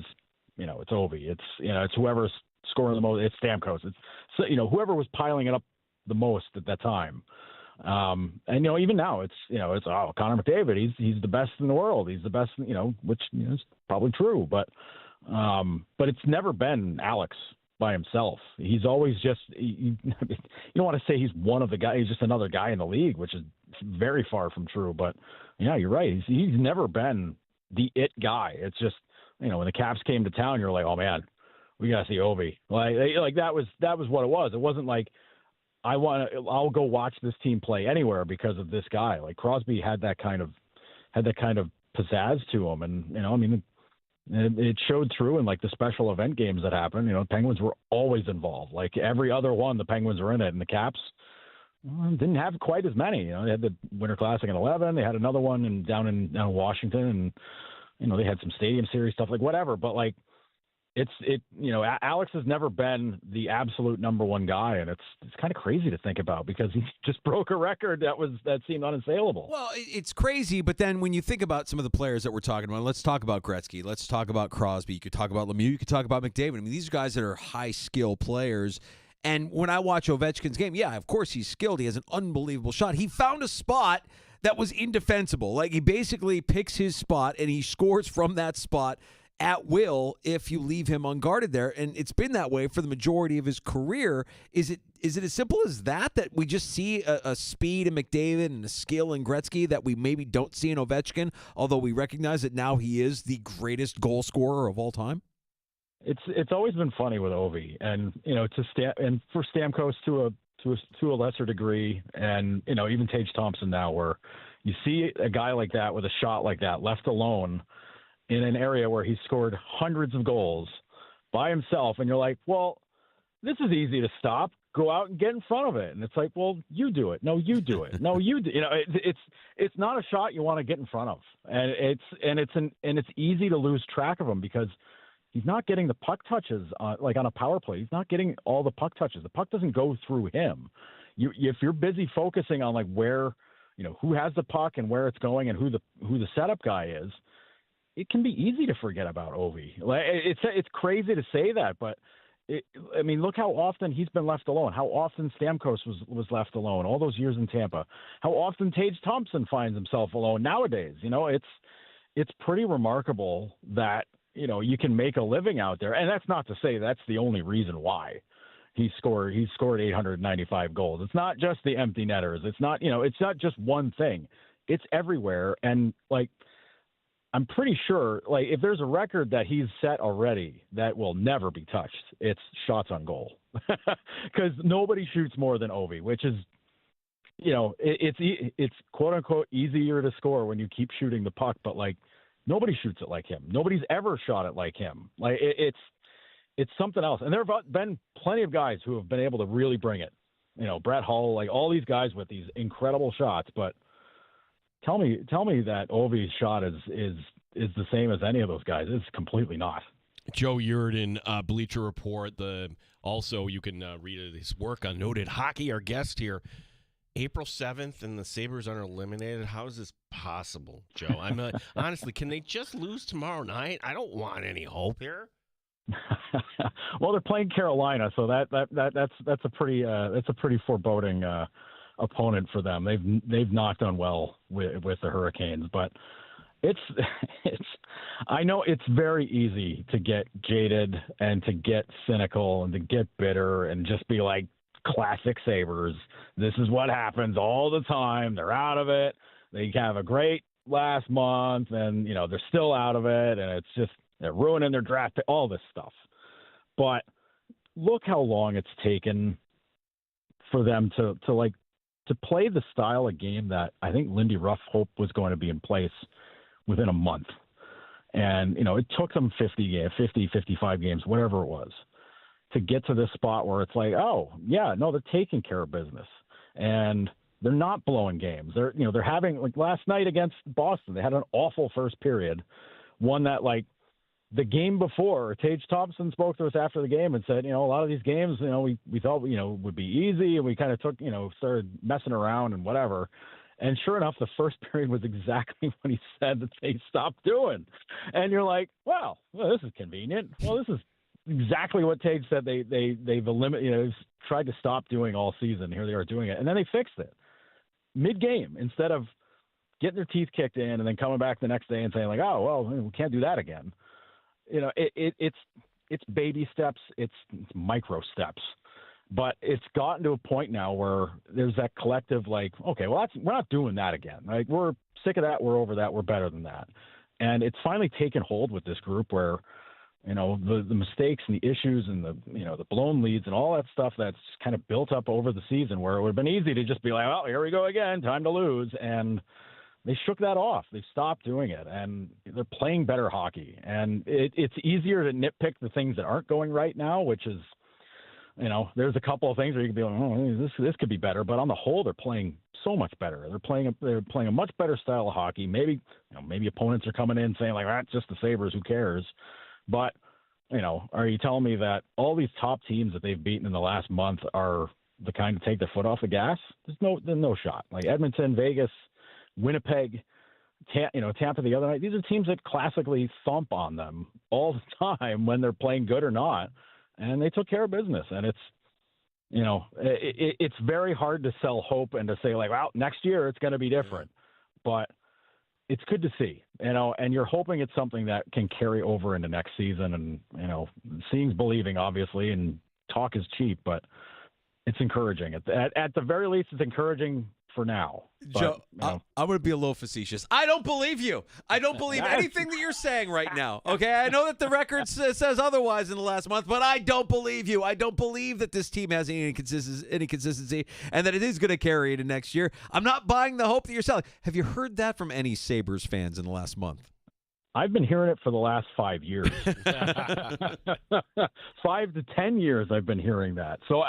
it's Ovi. It's whoever's scoring the most. It's Stamkos. It's whoever was piling it up the most at that time. And even now it's Connor McDavid. He's the best in the world. He's the best. Which is probably true, but it's never been Alex by himself. He's always just you don't want to say he's one of the guys. He's just another guy in the league, which is very far from true. But yeah, you're right. He's never been the it guy. It's just when the Caps came to town, you're like, oh man, we gotta see Ovi. Like that was what it was. It wasn't like I'll go watch this team play anywhere because of this guy. Like Crosby had that kind of pizzazz to him, and it showed through in like the special event games that happened. Penguins were always involved. Like every other one, the Penguins were in it, and the Caps didn't have quite as many. They had the Winter Classic in 2011. They had another one down in Washington, and they had some Stadium Series stuff, like whatever. But like, Alex has never been the absolute number one guy, and it's kind of crazy to think about because he just broke a record that seemed unassailable. Well, it's crazy, but then when you think about some of the players that we're talking about, let's talk about Gretzky, let's talk about Crosby, you could talk about Lemieux, you could talk about McDavid. I mean, these are guys that are high-skill players. And when I watch Ovechkin's game, yeah, of course he's skilled. He has an unbelievable shot. He found a spot that was indefensible. Like, he basically picks his spot, and he scores from that spot at will if you leave him unguarded there. And it's been that way for the majority of his career. Is it as simple as that we just see a speed in McDavid and a skill in Gretzky that we maybe don't see in Ovechkin, although we recognize that now he is the greatest goal scorer of all time? It's always been funny with Ovi, and and for Stamkos to a lesser degree, and even Tage Thompson now, where you see a guy like that with a shot like that left alone in an area where he scored hundreds of goals by himself, and you're like, well, this is easy to stop. Go out and get in front of it. And it's like, well, you do it. No, you do it. No, you do. It's not a shot you want to get in front of, and it's easy to lose track of him because he's not getting the puck touches like on a power play. He's not getting all the puck touches. The puck doesn't go through him. If you're busy focusing on like where, who has the puck and where it's going and who the setup guy is, it can be easy to forget about Ovi. Like it's crazy to say that, but look how often he's been left alone. How often Stamkos was left alone all those years in Tampa. How often Tage Thompson finds himself alone nowadays. It's pretty remarkable that you can make a living out there, and that's not to say that's the only reason why he scored 895 goals. It's not just the empty netters. It's not just one thing. It's everywhere, and like, I'm pretty sure, like, if there's a record that he's set already that will never be touched, it's shots on goal. Because nobody shoots more than Ovi, which is, it's quote unquote easier to score when you keep shooting the puck, but like, nobody shoots it like him. Nobody's ever shot it like him. Like, it's something else. And there have been plenty of guys who have been able to really bring it. Brett Hull, like all these guys with these incredible shots, but Tell me that Ovi's shot is the same as any of those guys. It's completely not. Joe Yerdon, Bleacher Report. Also, you can read his work on Noted Hockey. Our guest here, April 7th, and the Sabres are eliminated. How is this possible, Joe? Honestly, can they just lose tomorrow night? I don't want any hope here. Well, they're playing Carolina, so that's a pretty foreboding opponent for them. They've not done well with the Hurricanes, but it's I know it's very easy to get jaded and to get cynical and to get bitter and just be like, classic Sabres. This is what happens all the time. They're out of it. They have a great last month, and they're still out of it, and it's just they're ruining their draft, all this stuff. But look how long it's taken for them to play the style of game that I think Lindy Ruff hoped was going to be in place within a month. And, it took them 50, 55 games, whatever it was, to get to this spot where it's like, oh, yeah, no, they're taking care of business. And they're not blowing games. They're having, like last night against Boston, they had an awful first period, one that, like, the game before, Tage Thompson spoke to us after the game and said, a lot of these games, we thought, would be easy, and we kind of took, started messing around and whatever. And sure enough, the first period was exactly what he said that they stopped doing. And you're like, well, this is convenient. Well, this is exactly what Tage said they've eliminated, tried to stop doing all season. Here they are doing it. And then they fixed it mid-game instead of getting their teeth kicked in and then coming back the next day and saying like, oh, well, we can't do that again. It's baby steps, it's micro steps, but it's gotten to a point now where there's that collective like, okay, well, we're not doing that again. Like, we're sick of that. We're over that. We're better than that. And it's finally taken hold with this group where, the mistakes and the issues and the blown leads and all that stuff that's kind of built up over the season, where it would have been easy to just be like, well, here we go again, time to lose. And they shook that off. They stopped doing it, and they're playing better hockey. And it's easier to nitpick the things that aren't going right now, which is there's a couple of things where you could be like, oh, this could be better. But on the whole, they're playing so much better. They're playing a much better style of hockey. Maybe opponents are coming in saying like, that's just the Sabres. Who cares? But are you telling me that all these top teams that they've beaten in the last month are the kind to take their foot off the gas? There's no shot. Like Edmonton, Vegas, Winnipeg, Tampa the other night. These are teams that classically thump on them all the time when they're playing good or not, and they took care of business. And it's it's very hard to sell hope and to say like, well, next year it's going to be different, but it's good to see, and you're hoping it's something that can carry over into next season. And seeing's believing, obviously, and talk is cheap, but it's encouraging. At the very least, it's encouraging for now. But, Joe, I'm going to be a little facetious. I don't believe you. I don't believe anything that you're saying right now. Okay, I know that the record says otherwise in the last month, but I don't believe you. I don't believe that this team has any consistency and that it is going to carry into next year. I'm not buying the hope that you're selling. Have you heard that from any Sabres fans in the last month? I've been hearing it for the last 5 years. 5 to 10 years I've been hearing that. So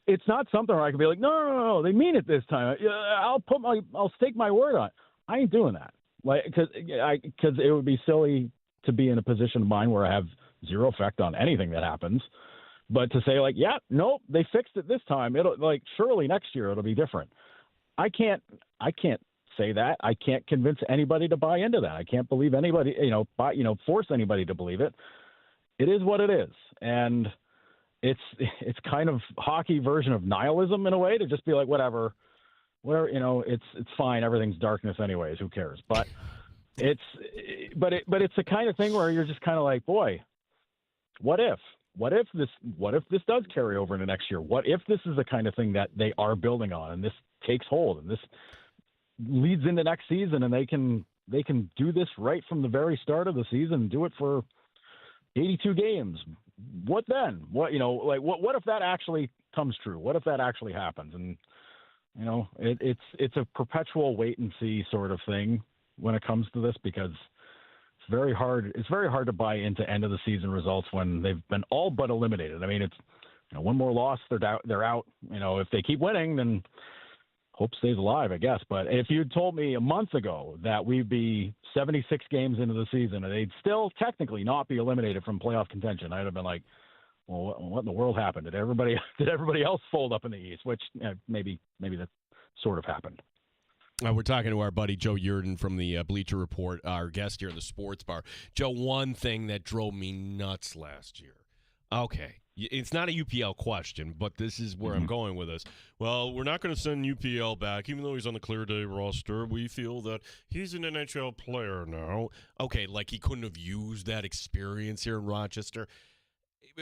it's not something where I can be like, no, they mean it this time. I'll stake my word on it. I ain't doing that. Because it would be silly to be in a position of mind where I have zero effect on anything that happens. But to say like, yeah, nope, they fixed it this time. Surely next year it'll be different. I can't say that. I can't convince anybody to buy into that. I can't believe anybody, force anybody to believe it. It is what it is. And it's kind of hockey version of nihilism in a way, to just be like, whatever, it's fine. Everything's darkness anyways. Who cares? But it's the kind of thing where you're just kind of like, boy, what if this does carry over into next year? What if this is the kind of thing that they are building on and this takes hold and this leads into next season and they can do this right from the very start of the season and do it for 82 games? What then? What if that actually comes true? What if that actually happens? And it's a perpetual wait and see sort of thing when it comes to this, because it's very hard to buy into end of the season results when they've been all but eliminated. I mean, it's one more loss, they're out. If they keep winning, then hope stays alive, I guess. But if you'd told me a month ago that we'd be 76 games into the season and they'd still technically not be eliminated from playoff contention, I'd have been like, well, what in the world happened? Did everybody else fold up in the East? Which maybe that sort of happened. We're talking to our buddy Joe Yerdon from the Bleacher Report, our guest here in the Sports Bar. Joe, one thing that drove me nuts last year. Okay. It's not a UPL question, but this is where I'm going with this. Well, we're not going to send UPL back, even though he's on the Clear Day roster. We feel that he's an NHL player now. Okay, like he couldn't have used that experience here in Rochester.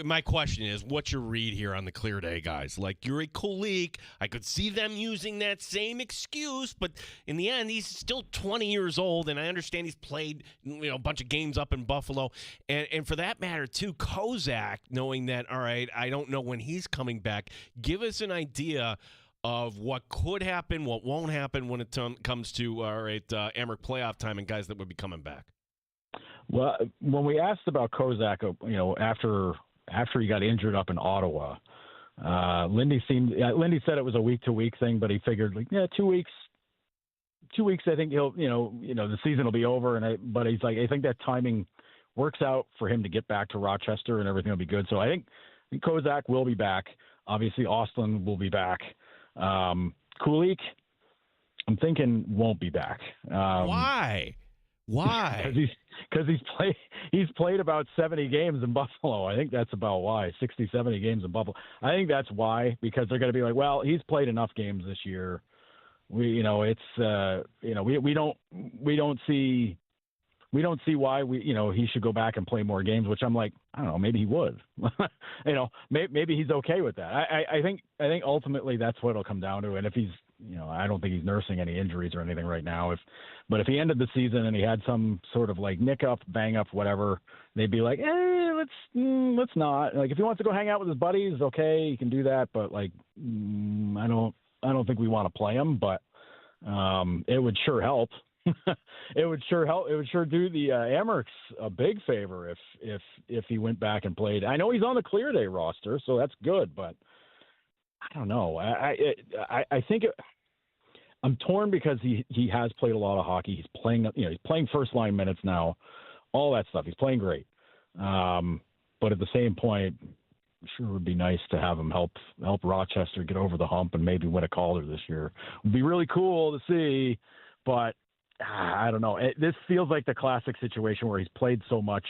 My question is, what's your read here on the Clear Day guys? Like, you're a colleague. I could see them using that same excuse, but in the end, he's still 20 years old, and I understand he's played a bunch of games up in Buffalo. And for that matter, too, Kozak, knowing that, all right, I don't know when he's coming back, give us an idea of what could happen, what won't happen when it comes to, all right, Amherst playoff time and guys that would be coming back. Well, when we asked about Kozak, after he got injured up in Ottawa, Lindy said it was a week-to-week thing, but he figured 2 weeks. 2 weeks, I think he'll, the season will be over. But he's like, I think that timing works out for him to get back to Rochester and everything will be good. So I think Kozak will be back. Obviously, Austin will be back. Kulik, I'm thinking won't be back. Why? Because he's played about 70 games in Buffalo. I think that's about why. 60, 70 games in Buffalo. I think that's why, because they're going to be like, well, he's played enough games this year. We don't see why he should go back and play more games, which I'm like, I don't know, maybe he would. Maybe he's okay with that. I think ultimately that's what it'll come down to. And if he's, I don't think he's nursing any injuries or anything right now. But if he ended the season and he had some sort of like nick up, bang up, whatever, they'd be like, let's not. Like, if he wants to go hang out with his buddies, okay, he can do that. But like, I don't think we want to play him. But it would sure help. it would sure help. It would sure do the Amerks a big favor if he went back and played. I know he's on the clear day roster, so that's good. But I don't know. I think I'm torn because he has played a lot of hockey. He's playing first line minutes now, all that stuff. He's playing great. But at the same point, sure would be nice to have him help Rochester get over the hump and maybe win a Calder this year. It would be really cool to see, but I don't know. This feels like the classic situation where he's played so much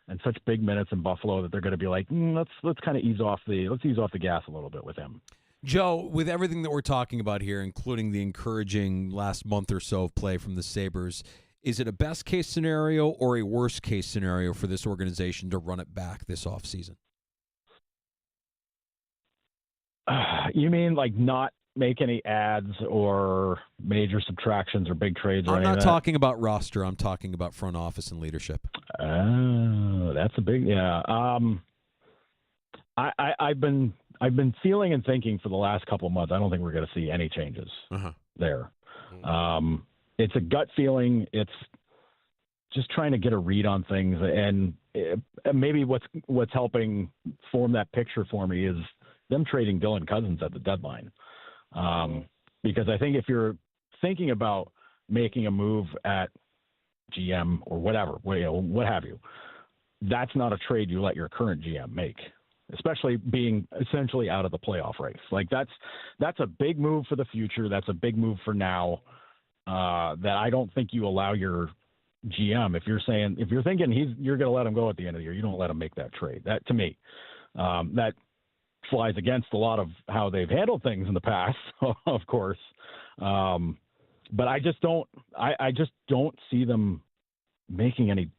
and such big minutes in Buffalo that they're going to be like, let's kind of ease off the gas a little bit with him. Joe, with everything that we're talking about here, including the encouraging last month or so of play from the Sabres, is it a best-case scenario or a worst-case scenario for this organization to run it back this offseason? You mean like not make any adds or major subtractions or big trades? Or I'm anything not talking about roster. I'm talking about front office and leadership. That's a big I've been feeling and thinking for the last couple of months. I don't think we're going to see any changes there. It's a gut feeling. It's just trying to get a read on things, and maybe what's helping form that picture for me is them trading Dylan Cousins at the deadline. Because I think if you're thinking about making a move at GM or whatever, what have you, that's not a trade you let your current GM make, especially being essentially out of the playoff race. Like that's a big move for the future. That's a big move for now. That I don't think you allow your GM. If you're thinking you're going to let him go at the end of the year, you don't let him make that trade. That to me, that flies against a lot of how they've handled things in the past, of course. But I just don't see them making any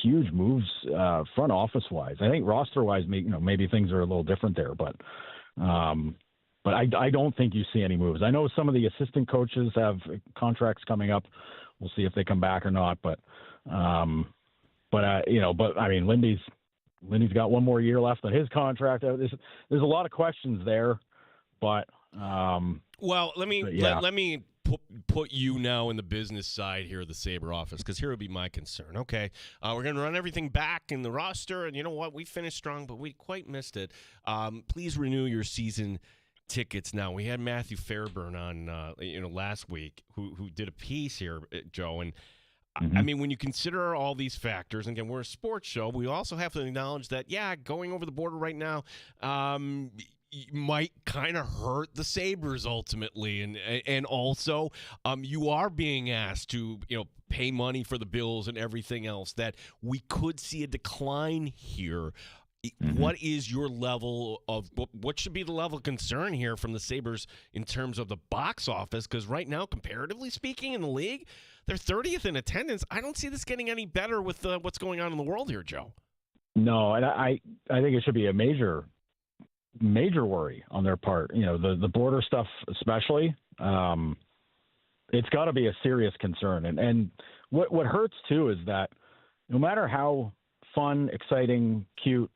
huge moves front office wise. I think roster wise, maybe things are a little different there, but I don't think you see any moves. I know some of the assistant coaches have contracts coming up. We'll see if they come back or not. But I mean, Lindy's got one more year left on his contract. There's a lot of questions there, but well, let me put you now in the business side here of the Sabre office, because here would be my concern. Okay, we're going to run everything back in the roster, and you know what? We finished strong, but we quite missed it. Please renew your season tickets now. We had Matthew Fairburn on last week who did a piece here, Joe, and I mean, when you consider all these factors, and again, we're a sports show, we also have to acknowledge that, going over the border right now might kind of hurt the Sabres ultimately. And also, you are being asked to, pay money for the bills and everything else, that we could see a decline here. What is your level of what should be the level of concern here from the Sabres in terms of the box office? Because right now, comparatively speaking, in the league, they're 30th in attendance. I don't see this getting any better with what's going on in the world here, Joe. No, and I think it should be a major worry on their part. The border stuff especially. It's got to be a serious concern. And what hurts too is that no matter how fun, exciting, cute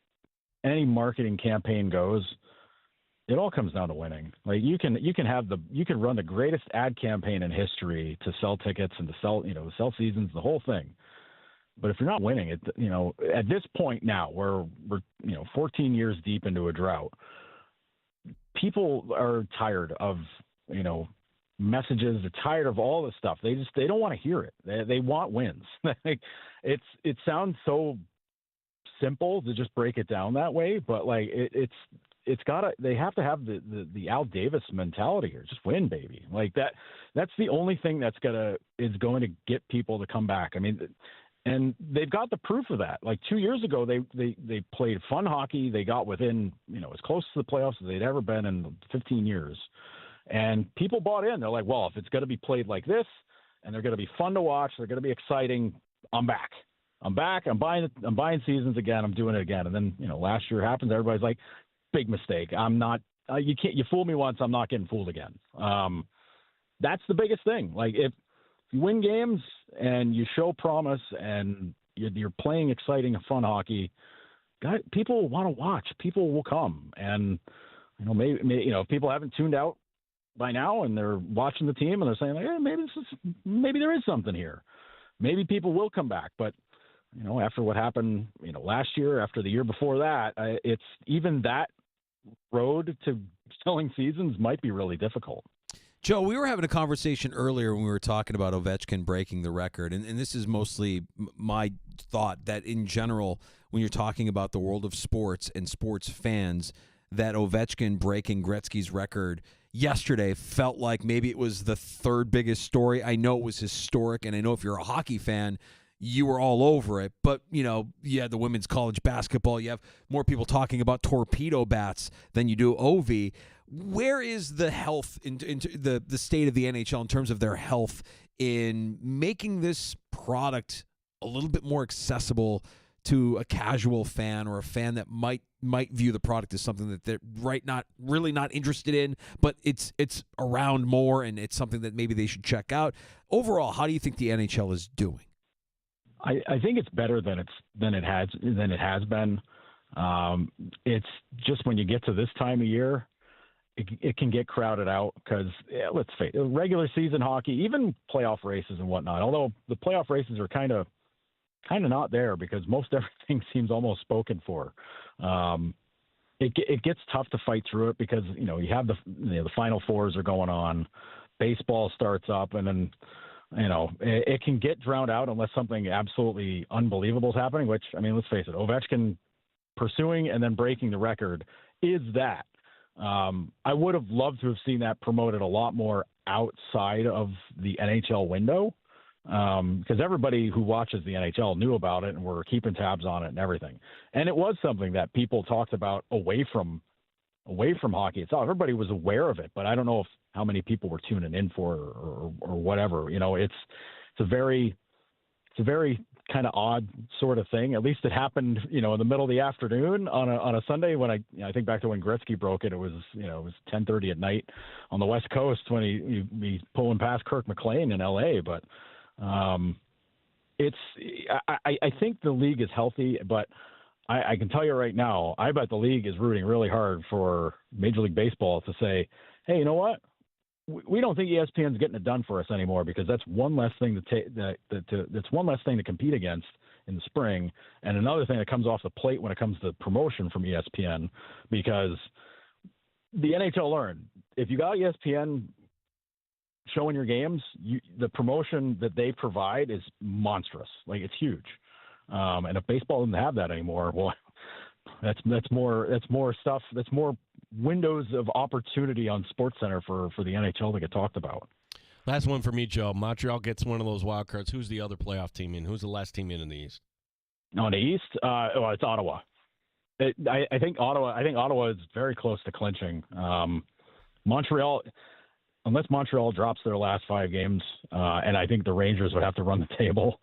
any marketing campaign goes, it all comes down to winning. Like you can run the greatest ad campaign in history to sell tickets and to sell seasons, the whole thing. But if you're not winning it, at this point now, where we're 14 years deep into a drought, people are tired of messages. They're tired of all this stuff. They don't want to hear it. They want wins. It sounds so simple to just break it down that way, but like they have to have the Al Davis mentality here. Just win, baby. Like that's the only thing is going to get people to come back. I mean, and they've got the proof of that. Like 2 years ago, they played fun hockey. They got within, as close to the playoffs as they'd ever been in 15 years. And people bought in. They're like, well, if it's going to be played like this and they're going to be fun to watch, they're going to be exciting, I'm back. I'm buying seasons again. I'm doing it again. And then, last year happens. Everybody's like, big mistake. I'm not, you fooled me once. I'm not getting fooled again. That's the biggest thing. Like if you win games and you show promise and you're playing exciting, fun hockey, people want to watch. People will come. And, maybe if people haven't tuned out by now, and they're watching the team, and they're saying, like, hey, maybe there is something here. Maybe people will come back. But, after what happened, last year, after the year before that, it's even that road to selling seasons might be really difficult. Joe, we were having a conversation earlier when we were talking about Ovechkin breaking the record, and this is mostly my thought that in general, when you're talking about the world of sports and sports fans, that Ovechkin breaking Gretzky's record yesterday felt like maybe it was the third biggest story. I know it was historic, and I know if you're a hockey fan, you were all over it. But, you had the women's college basketball. You have more people talking about torpedo bats than you do Ovi. Where is the health in the state of the NHL in terms of their health in making this product a little bit more accessible to a casual fan or a fan that might view the product as something that they're really not interested in, but it's around more and it's something that maybe they should check out? Overall, how do you think the NHL is doing? I think it's better than it has been. It's just when you get to this time of year, it can get crowded out because, let's face it, regular season hockey, even playoff races and whatnot, although the playoff races are kind of not there because most everything seems almost spoken for. It gets tough to fight through it because, you have the Final Fours are going on, baseball starts up, and then, it can get drowned out unless something absolutely unbelievable is happening, which, let's face it, Ovechkin pursuing and then breaking the record is that. I would have loved to have seen that promoted a lot more outside of the NHL window because everybody who watches the NHL knew about it and were keeping tabs on it and everything. And it was something that people talked about away from hockey itself. Everybody was aware of it, but I don't know how many people were tuning in for or whatever. It's a very kind of odd sort of thing. At least it happened, in the middle of the afternoon on a Sunday when I think back to when Gretzky broke it. It was 10:30 at night on the West Coast when he's pulling past Kirk McLean in LA. But I think the league is healthy, but I can tell you right now, I bet the league is rooting really hard for Major League Baseball to say, hey, you know what? We don't think ESPN's getting it done for us anymore because that's one less thing that's one less thing to compete against in the spring, and another thing that comes off the plate when it comes to promotion from ESPN, because the NHL learned if you got ESPN showing your games, the promotion that they provide is monstrous. Like, it's huge. And if baseball doesn't have that anymore, well, that's more stuff. That's more windows of opportunity on SportsCenter for the NHL to get talked about. Last one for me, Joe. Montreal gets one of those wild cards. Who's the other playoff team in? Who's the last team in the East? On the East, it's Ottawa. I think Ottawa is very close to clinching. Montreal, unless Montreal drops their last 5 games, and I think the Rangers would have to run the table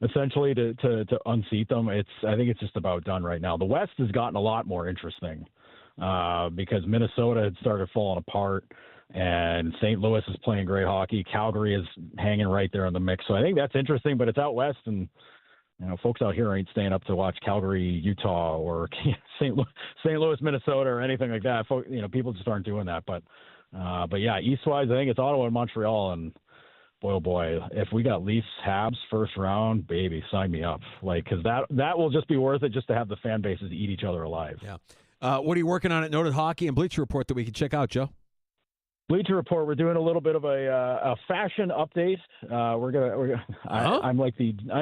essentially to unseat them. I think it's just about done right now. The West has gotten a lot more interesting because Minnesota had started falling apart, and St. Louis is playing great hockey. Calgary is hanging right there in the mix. So I think that's interesting, but it's out West, and folks out here ain't staying up to watch Calgary, Utah, or St. Louis, Minnesota, or anything like that. People just aren't doing that. But yeah, East-wise, I think it's Ottawa and Montreal, and boy, oh boy, if we got Leafs, Habs first round, baby, sign me up. Because that will just be worth it just to have the fan bases eat each other alive. Yeah. What are you working on at Noted Hockey and Bleacher Report that we can check out, Joe? Bleacher Report, we're doing a little bit of a fashion update. I'm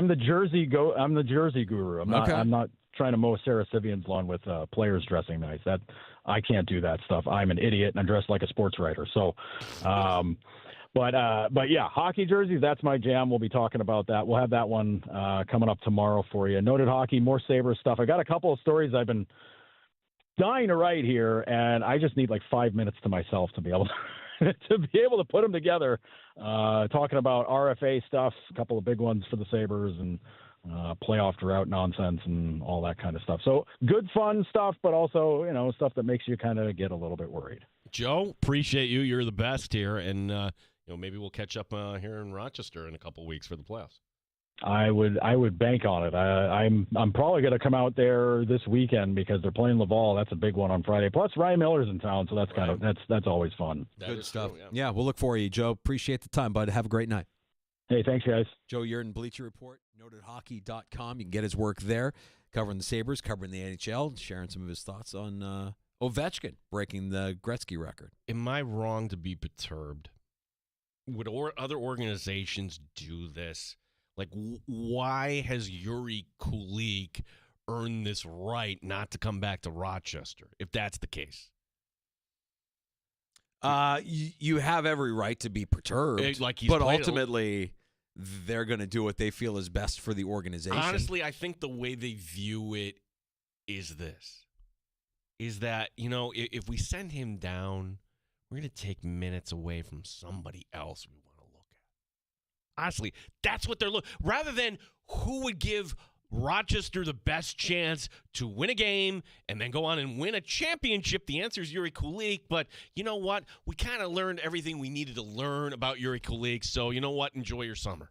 the jersey guru. I'm not trying to mow Sarah Sivian's lawn with players dressing nice. That I can't do that stuff. I'm an idiot and I dress like a sports writer. So, but yeah, hockey jerseys, that's my jam. We'll be talking about that. We'll have that one coming up tomorrow for you. Noted Hockey, more Sabres stuff. I got a couple of stories I've been dying to write here, and I just need like 5 minutes to myself to be able to put them together. Talking about RFA stuff, a couple of big ones for the Sabres, and playoff drought nonsense and all that kind of stuff. So good fun stuff, but also stuff that makes you kind of get a little bit worried. Joe, appreciate you. You're the best here, and maybe we'll catch up here in Rochester in a couple of weeks for the playoffs. I would bank on it. I'm probably going to come out there this weekend because they're playing Laval. That's a big one on Friday. Plus Ryan Miller's in town, so that's always fun. Good stuff. True, yeah, we'll look for you, Joe. Appreciate the time, bud. Have a great night. Hey, thanks, guys. Joe Yerdon, Bleacher Report, notedhockey.com. You can get his work there, covering the Sabres, covering the NHL, sharing some of his thoughts on Ovechkin breaking the Gretzky record. Am I wrong to be perturbed? Would other organizations do this? Like, why has Yuri Kulik earned this right not to come back to Rochester, if that's the case? You have every right to be perturbed, but ultimately they're going to do what they feel is best for the organization. Honestly, I think the way they view it is this, is that, if we send him down, we're going to take minutes away from somebody else we want to look at. Honestly, that's what they're looking. Rather than who would give Rochester the best chance to win a game and then go on and win a championship, the answer is Yuri Kulik. But you know what? We kind of learned everything we needed to learn about Yuri Kulik. So you know what? Enjoy your summer.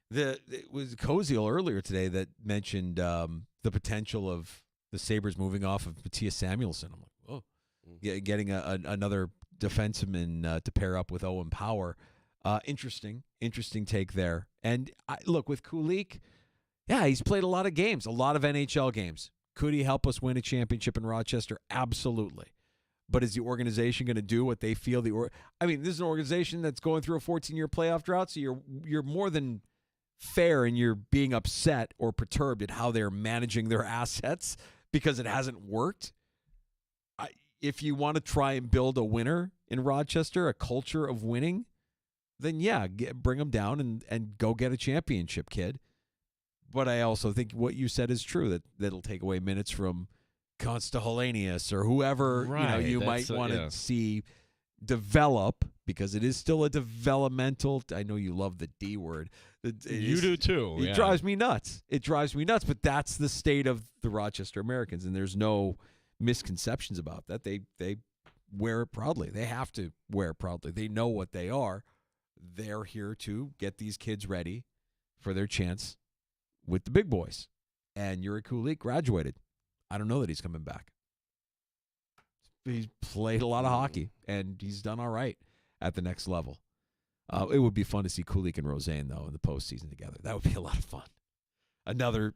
It was Koziel earlier today that mentioned the potential of the Sabres moving off of Matthias Samuelsson. I'm like, oh, getting another defenseman to pair up with Owen Power. Interesting take there. And look, with Kulik, yeah, he's played a lot of games, a lot of NHL games. Could he help us win a championship in Rochester? Absolutely. But is the organization going to do what they feel this is an organization that's going through a 14-year playoff drought, so you're more than fair and you're being upset or perturbed at how they're managing their assets because it hasn't worked. If you want to try and build a winner in Rochester, a culture of winning, then yeah, bring them down and go get a championship, kid. But I also think what you said is true, that'll take away minutes from Constantinius or whoever you might want to see develop, because it is still a developmental. I know you love the D word. You do too. It drives me nuts. But that's the state of the Rochester Americans, and there's no misconceptions about that. They wear it proudly. They have to wear it proudly. They know what they are. They're here to get these kids ready for their chance with the big boys. And Yuri Kulik graduated. I don't know that he's coming back. He's played a lot of hockey, and he's done all right at the next level. It would be fun to see Kulik and Roseanne, though, in the postseason together. That would be a lot of fun. Another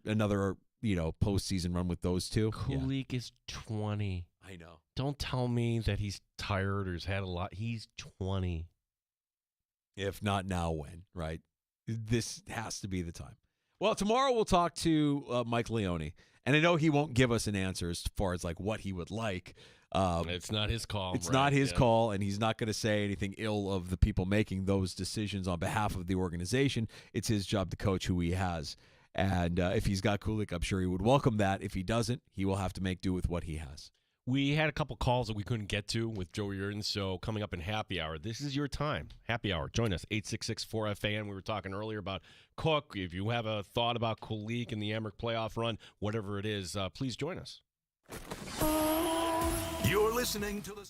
postseason run with those two. Kulik is 20. I know. Don't tell me that he's tired or has had a lot. He's 20. If not now, when, right? This has to be the time. Well, tomorrow we'll talk to Mike Leone, and I know he won't give us an answer as far as like what he would like. It's not his call. It's not his call, and he's not going to say anything ill of the people making those decisions on behalf of the organization. It's his job to coach who he has. And if he's got Kulik, I'm sure he would welcome that. If he doesn't, he will have to make do with what he has. We had a couple calls that we couldn't get to with Joe Yerdon, so coming up in Happy Hour, this is your time. Happy Hour. Join us, 866-4FAN. We were talking earlier about Cook. If you have a thought about Kulik and the Emmerich playoff run, whatever it is, please join us. You're listening to the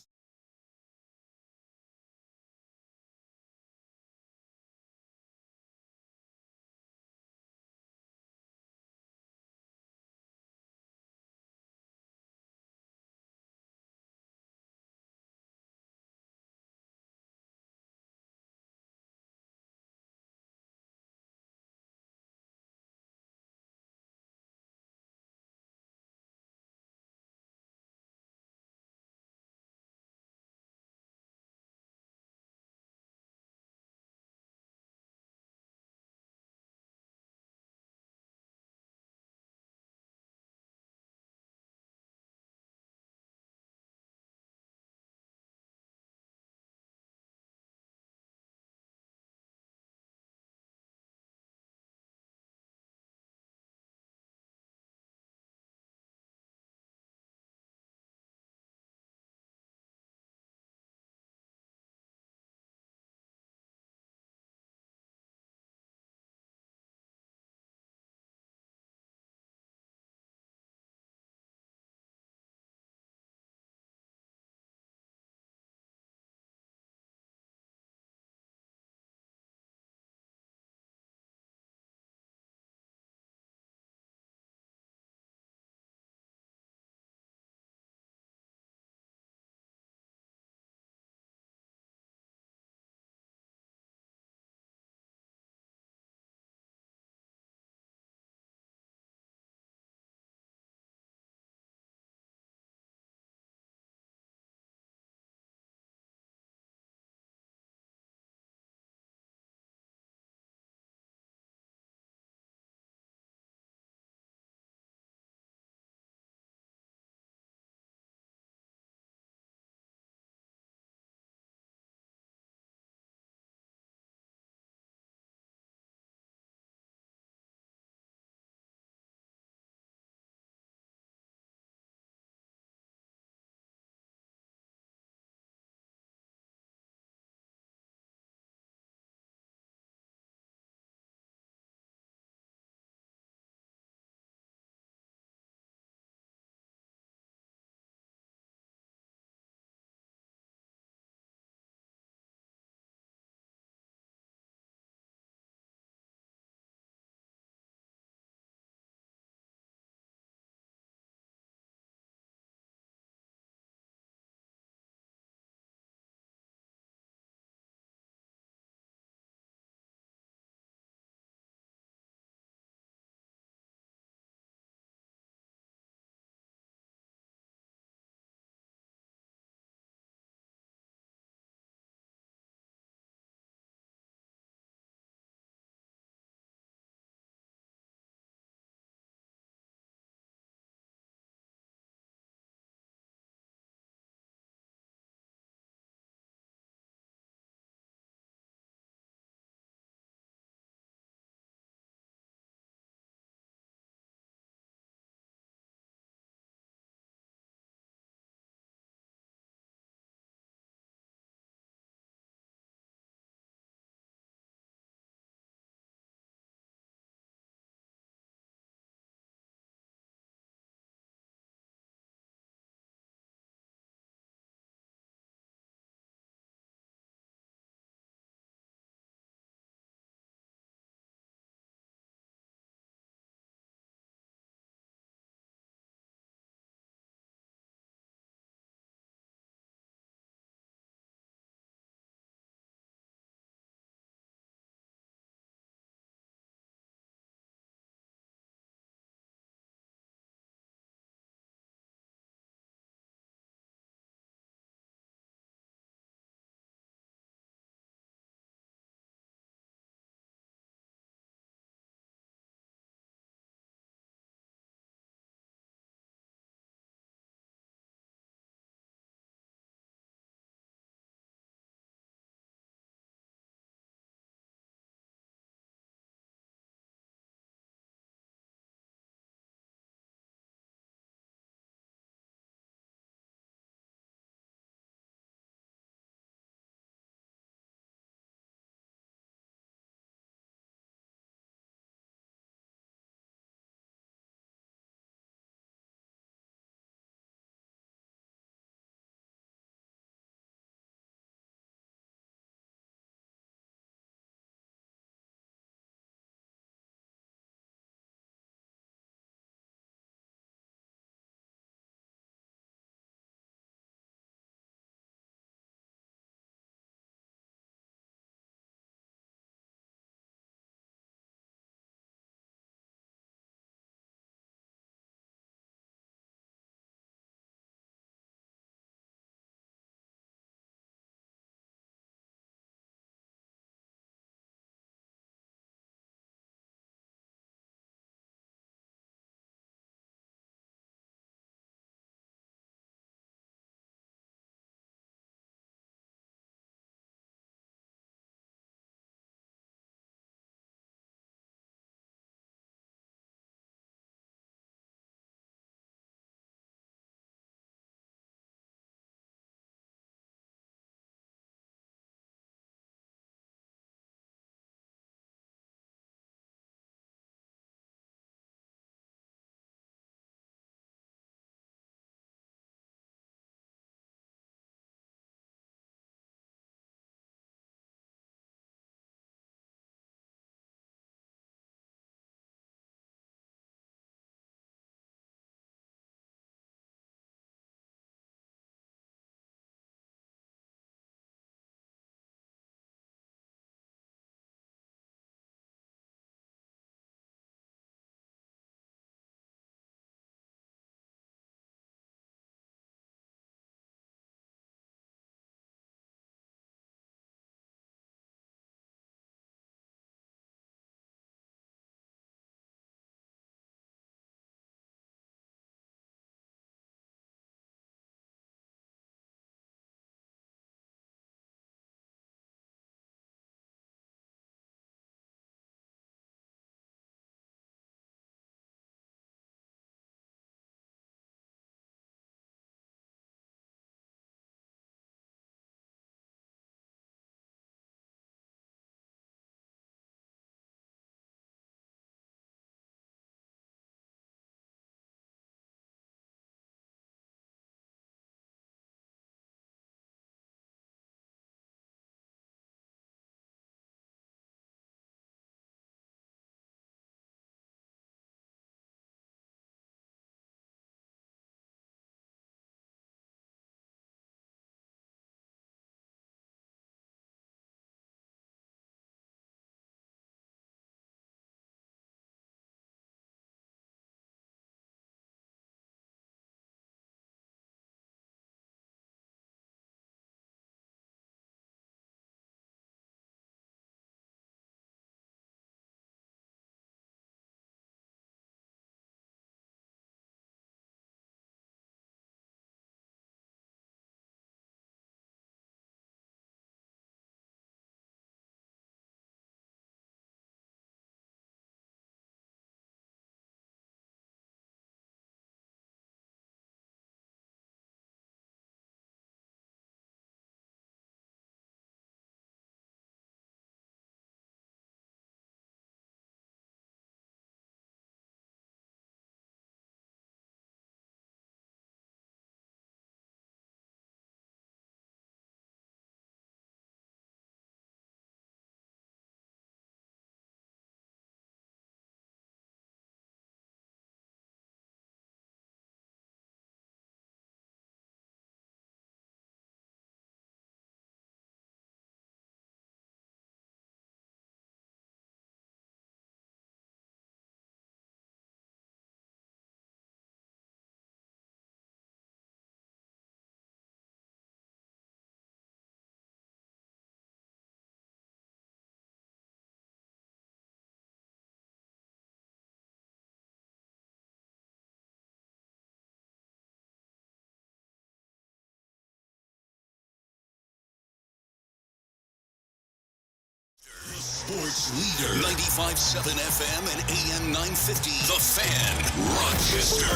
sports leader. 95.7 FM and AM 950. The Fan, Rochester.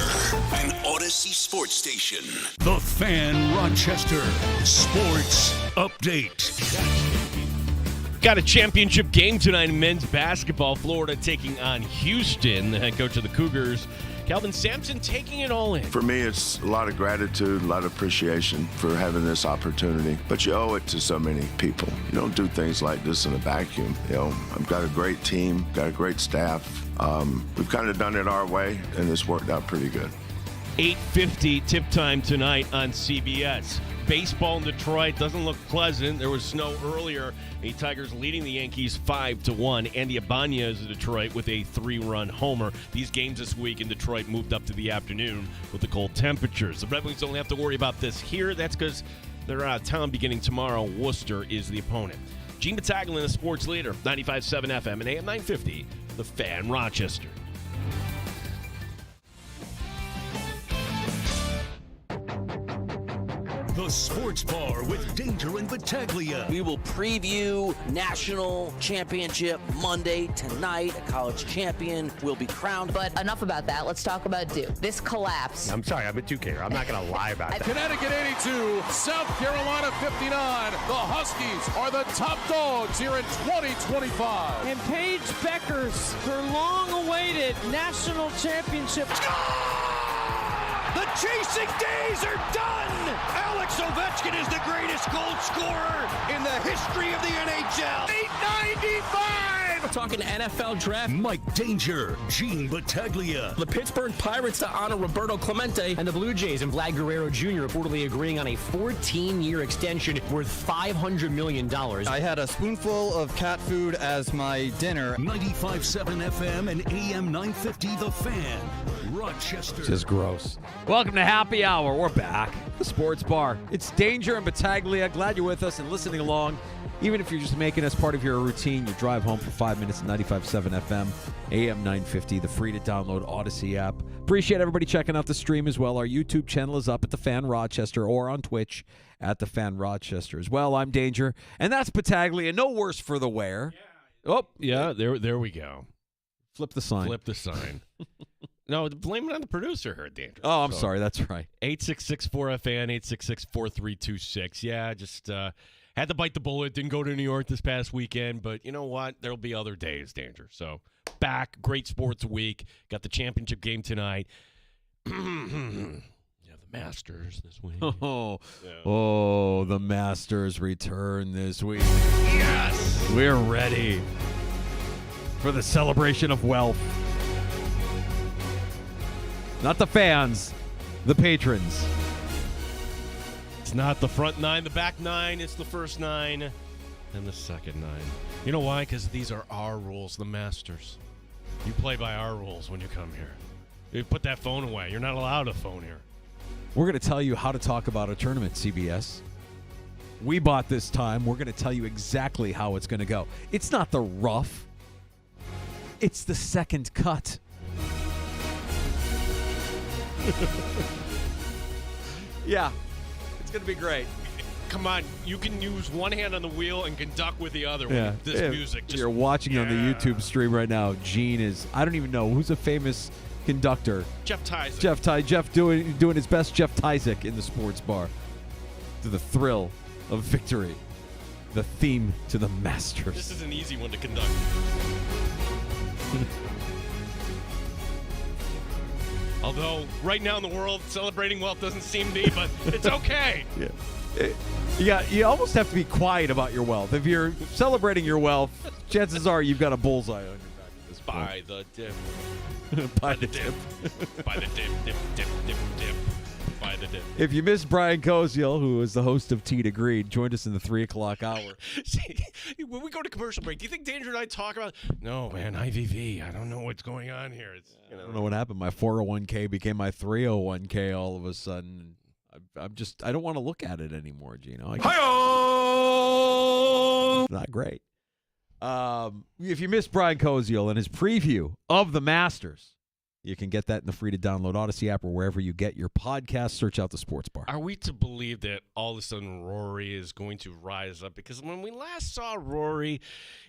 An Odyssey sports station. The Fan Rochester Sports Update. Got a championship game tonight in men's basketball. Florida taking on Houston. The head coach of the Cougars, Calvin Sampson, taking it all in. For me, it's a lot of gratitude, a lot of appreciation for having this opportunity. But you owe it to so many people. You don't do things like this in a vacuum. I've got a great team, got a great staff. We've kind of done it our way, and it's worked out pretty good. 8:50 tip time tonight on CBS. Baseball in Detroit doesn't look pleasant. There was snow earlier. The Tigers leading the Yankees 5-1. Andy Ibanez of Detroit with a 3-run homer. These games this week in Detroit moved up to the afternoon with the cold temperatures. The Red Wings don't have to worry about this here. That's because they're out of town beginning tomorrow. Worcester is the opponent. Gene Battaglia, the sports leader, 95.7 FM and AM 950, The Fan, Rochester. The Sports Bar with Danger and Battaglia. We will preview national championship Monday tonight. A college champion will be crowned. But enough about that. Let's talk about Duke. This collapse. I'm sorry, I'm a Duke-er. I'm not going to lie about that. Connecticut 82, South Carolina 59. The Huskies are the top dogs here in 2025. And Paige Beckers, her long-awaited national championship. The chasing days are done! Alex Ovechkin is the greatest goal scorer in the history of the NHL. 895! Talking NFL draft. Mike Danger, Gene Battaglia. The Pittsburgh Pirates to honor Roberto Clemente. And the Blue Jays and Vlad Guerrero Jr. reportedly agreeing on a 14-year extension worth $500 million. I had a spoonful of cat food as my dinner. 95.7 FM and AM 950 The Fan, Rochester. Just gross. Welcome to Happy Hour. We're back. The Sports Bar. It's Danger and Battaglia. Glad you're with us and listening along. Even if you're just making us part of your routine, your drive home for 5 minutes at 95.7 FM, AM 950, the free-to-download Odyssey app. Appreciate everybody checking out the stream as well. Our YouTube channel is up at The Fan Rochester or on Twitch at The Fan Rochester as well. I'm Danger, and that's Battaglia. No worse for the wear. Oh, yeah, there we go. Flip the sign. Flip the sign. No, blame it on the producer here, Danger. Oh, I'm sorry. That's right. 866-4FN, 866-4326. Yeah, just had to bite the bullet. Didn't go to New York this past weekend, but you know what? There'll be other days, Danger. So back, great sports week. Got the championship game tonight. Yeah, the Masters this week. Oh, the Masters return this week. Yes! We're ready for the celebration of wealth. Not the fans, the patrons. It's not the front nine, the back nine. It's the first nine and the second nine. You know why? Because these are our rules, the Masters. You play by our rules when you come here. You put that phone away. You're not allowed a phone here. We're going to tell you how to talk about a tournament, CBS. We bought this time. We're going to tell you exactly how it's going to go. It's not the rough. It's the second cut. Yeah, it's going to be great. Come on, you can use one hand on the wheel and conduct with the other with this music. You're watching on the YouTube stream right now. Gene is, I don't even know, who's a famous conductor? Jeff Tyzik. Jeff doing his best Jeff Tyzik in the Sports Bar. To the thrill of victory. The theme to the Masters. This is an easy one to conduct. Although, right now in the world, celebrating wealth doesn't seem to be, but it's okay. Yeah. You almost have to be quiet about your wealth. If you're celebrating your wealth, chances are you've got a bullseye on your back at this point. By the dip. By the dip. By the dip. By the dip. If you missed Brian Koziel, who is the host of Tea to Green, joined us in the 3 o'clock hour. See, when we go to commercial break, do you think Danger and I talk about, no, man, IVV, I don't know what's going on here. I don't know what happened. My 401k became my 301k all of a sudden. I don't want to look at it anymore, Gino. Not great. If you missed Brian Koziel and his preview of the Masters, You can get that in the free-to-download Odyssey app or wherever you get your podcast. Search out the Sports Bar. Are we to believe that all of a sudden Rory is going to rise up? Because when we last saw Rory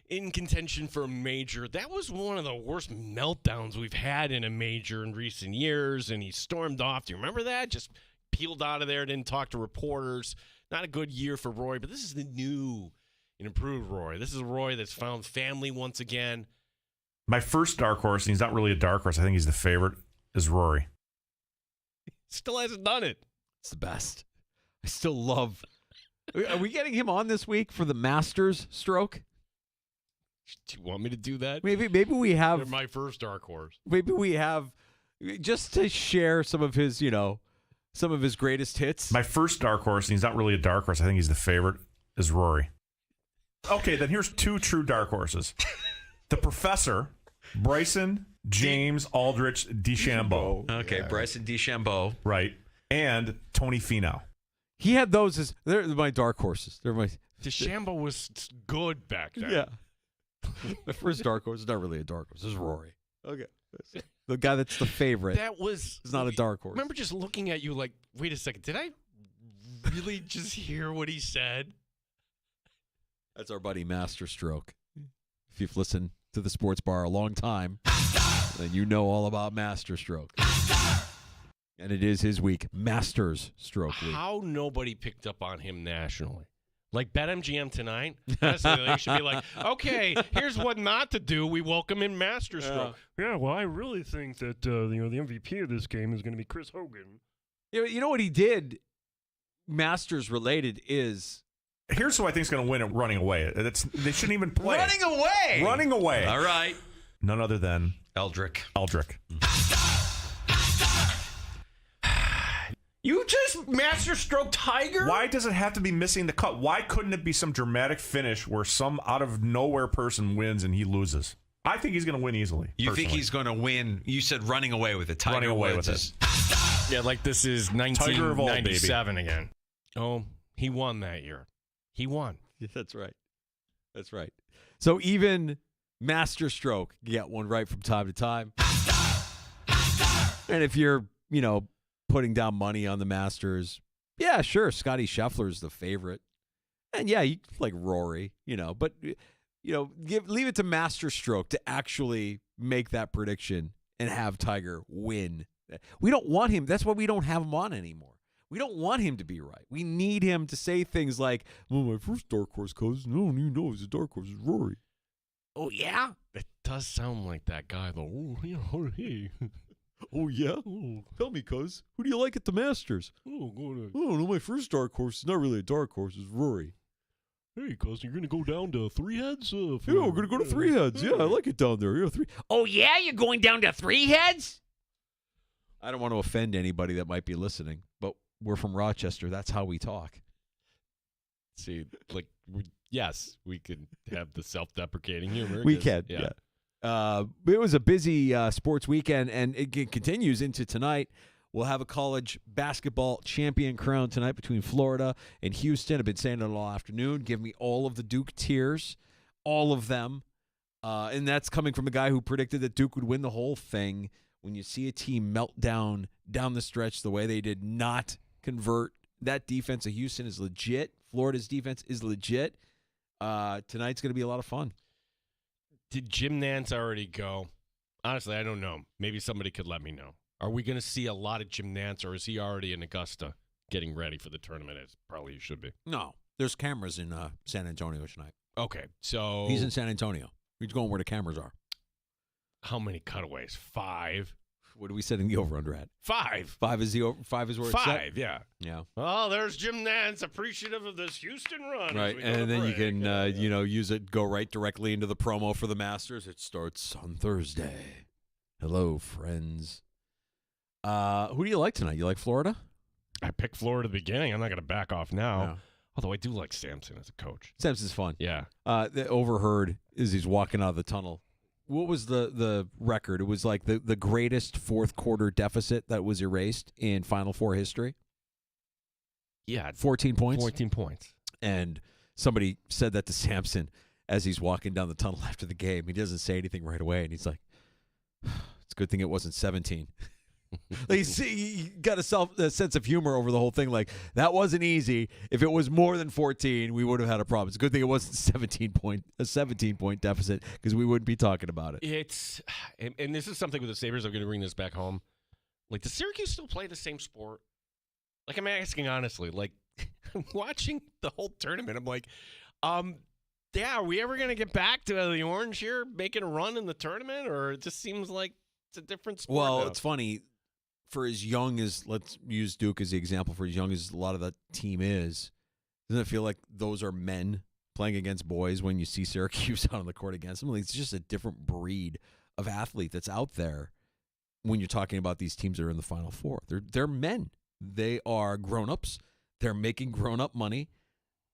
in contention for a major, that was one of the worst meltdowns we've had in a major in recent years, and he stormed off. Do you remember that? Just peeled out of there, didn't talk to reporters. Not a good year for Rory, but this is the new and improved Rory. This is a Rory that's found family once again. My first dark horse, and he's not really a dark horse, I think he's the favorite, is Rory. Still hasn't done it. It's the best. I still love. Are we getting him on this week for the Masters stroke? Do you want me to do that? Maybe we have. They're my first dark horse. Maybe we have just to share some of his, some of his greatest hits. My first dark horse, and he's not really a dark horse, I think he's the favorite, is Rory. Okay, then here's two true dark horses. The Professor, Bryson James Aldrich DeChambeau. Okay, yeah. Bryson DeChambeau. Right. And Tony Finau. He had those as they're my dark horses. They're my DeChambeau was good back then. Yeah. My first dark horse is not really a dark horse. This is Rory. Okay. The guy that's the favorite. That was is not a dark horse. Remember just looking at you like, wait a second, did I really just hear what he said? That's our buddy Master Stroke. If you've listened to the Sports Bar a long time, then you know all about Master Stroke. And it is his week, Masters Stroke week. How nobody picked up on him nationally? Like BetMGM tonight? Honestly, they should be like, okay, here's what not to do. We welcome in Master Stroke. Yeah, well, I really think that the MVP of this game is going to be Chris Hogan. You know what he did, Masters related, is... Here's who I think is going to win at running away. They shouldn't even play. Running away! Running away. All right. None other than... Eldrick. You just Master Stroke Tiger? Why does it have to be missing the cut? Why couldn't it be some dramatic finish where some out-of-nowhere person wins and he loses? I think he's going to win easily. You think he's going to win? You said running away with it. Tiger running away with it. Yeah, like this is 1997 again. Oh, he won that year. He won. Yeah, that's right. That's right. So even Master Stroke, you get one right from time to time. And if you're, putting down money on the Masters, yeah, sure, Scotty Scheffler's the favorite. And yeah, you like Rory, but leave it to Master Stroke to actually make that prediction and have Tiger win. We don't want him. That's why we don't have him on anymore. We don't want him to be right. We need him to say things like, well, my first dark horse cousin, I don't even know he's a dark horse, is Rory. Oh, yeah? It does sound like that guy, though. Oh, yeah, hey. Oh, yeah? Oh, tell me, cuz. Who do you like at the Masters? Oh, no, my first dark horse is not really a dark horse, it's Rory. Hey, cuz, you're going to go down to Three Heads? Yeah, we're going to go to Three Heads. Yeah, I like it down there. Yeah, three. Oh, yeah? You're going down to Three Heads? I don't want to offend anybody that might be listening, but we're from Rochester. That's how we talk. See, yes, we can have the self-deprecating humor. We can, yeah. It was a busy sports weekend, and it continues into tonight. We'll have a college basketball champion crowned tonight between Florida and Houston. I've been saying it all afternoon. Give me all of the Duke tiers, all of them. And that's coming from a guy who predicted that Duke would win the whole thing. When you see a team melt down the stretch the way they did not convert, that defense of Houston is legit. Florida's defense is legit. Tonight's going to be a lot of fun. Did Jim Nantz already go? Honestly, I don't know. Maybe somebody could let me know. Are we going to see a lot of Jim Nantz, or is he already in Augusta getting ready for the tournament? As probably he should be. No. There's cameras in San Antonio tonight. Okay, so... He's in San Antonio. He's going where the cameras are. How many cutaways? 5. What are we setting the over-under at? 5. 5 is the over. 5 is where it's set? 5, yeah. Yeah. Oh, there's Jim Nantz, appreciative of this Houston run. Right, and then you can, use it, go right directly into the promo for the Masters. It starts on Thursday. Hello, friends. Who do you like tonight? You like Florida? I picked Florida at the beginning. I'm not going to back off now. Yeah. Although I do like Sampson as a coach. Sampson's fun. Yeah. The overheard as he's walking out of the tunnel. What was the record? It was like the greatest fourth quarter deficit that was erased in Final Four history. Yeah. 14 points? 14 points. And somebody said that to Sampson as he's walking down the tunnel after the game. He doesn't say anything right away, and he's like, It's a good thing it wasn't 17. Like, you got a sense of humor over the whole thing. Like, that wasn't easy. If it was more than 14, we would have had a problem. It's a good thing it wasn't a 17-point deficit, because we wouldn't be talking about it. It's and this is something with the Sabres. I'm going to bring this back home. Like, does Syracuse still play the same sport? Like, I'm asking honestly. Like, I'm watching the whole tournament. I'm like, are we ever going to get back to the Orange here making a run in the tournament, or it just seems like it's a different sport? Well, now? it's funny. For as young as, let's use Duke as the example, for as young as a lot of the team is, doesn't it feel like those are men playing against boys when you see Syracuse out on the court against them? Like, it's just a different breed of athlete that's out there when you're talking about these teams that are in the Final Four. They're men. They are grown-ups. They're making grown-up money.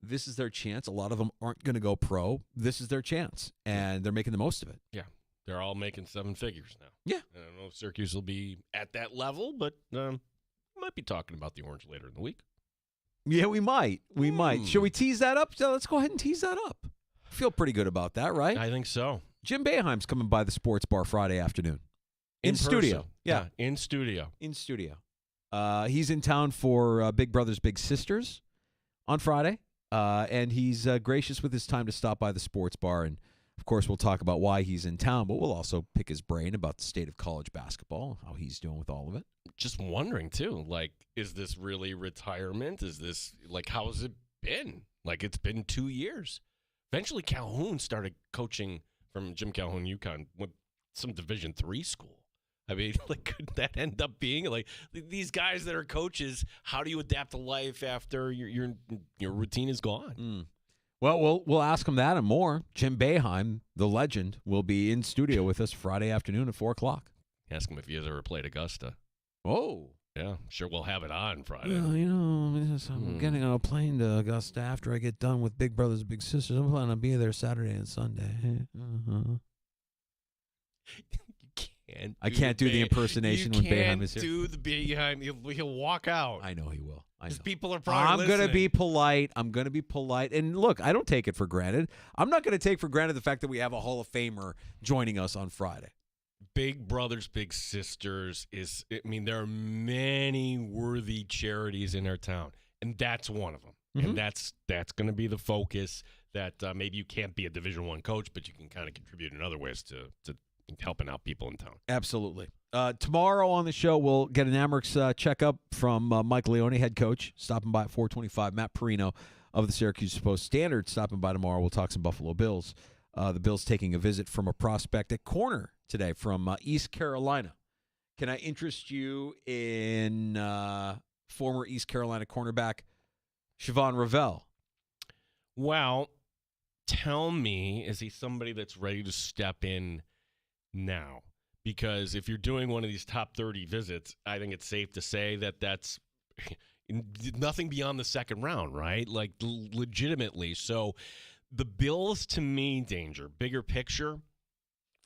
This is their chance. A lot of them aren't going to go pro. This is their chance, and they're making the most of it. Yeah. They're all making seven figures now. Yeah. I don't know if Syracuse will be at that level, but might be talking about the Orange later in the week. Yeah, we might. We might. Should we tease that up? So let's go ahead and tease that up. I feel pretty good about that, right? I think so. Jim Boeheim's coming by the sports bar Friday afternoon. In studio. Person. Yeah. In studio. In studio. He's in town for Big Brothers Big Sisters on Friday, and he's gracious with his time to stop by the sports bar. And, of course, we'll talk about why he's in town, but we'll also pick his brain about the state of college basketball, how he's doing with all of it. Just wondering, too, like, is this really retirement? Is this, like, how has it been? Like, it's been 2 years. Eventually, Calhoun started coaching from Jim Calhoun, UConn, with some Division III school. I mean, like, could that end up being, like, these guys that are coaches, how do you adapt to life after your routine is gone? Well, we'll ask him that and more. Jim Boeheim, the legend, will be in studio with us Friday afternoon at 4 o'clock. Ask him if he has ever played Augusta. Oh. Yeah, I'm sure we'll have it on Friday. Well, I'm getting on a plane to Augusta after I get done with Big Brothers Big Sisters. I'm planning to be there Saturday and Sunday. I can't do the impersonation when Boeheim is here. You can't do the Boeheim. He'll walk out. I know he will. Because people are probably I'm going to be polite. And look, I don't take it for granted. I'm not going to take for granted the fact that we have a Hall of Famer joining us on Friday. Big Brothers Big Sisters there are many worthy charities in our town, and that's one of them. Mm-hmm. And that's going to be the focus, that maybe you can't be a Division I coach, but you can kind of contribute in other ways to helping out people in town. Absolutely. Tomorrow on the show, we'll get an Amerks checkup from Mike Leone, head coach, stopping by at 425. Matt Perino of the Syracuse Post-Standard stopping by tomorrow. We'll talk some Buffalo Bills. The Bills taking a visit from a prospect at corner today from East Carolina. Can I interest you in former East Carolina cornerback Siobhan Ravel? Well, tell me, is he somebody that's ready to step in now? Because if you're doing one of these top 30 visits, I think it's safe to say that that's nothing beyond the second round, right? Like, legitimately. So the Bills, to me, Danger, bigger picture,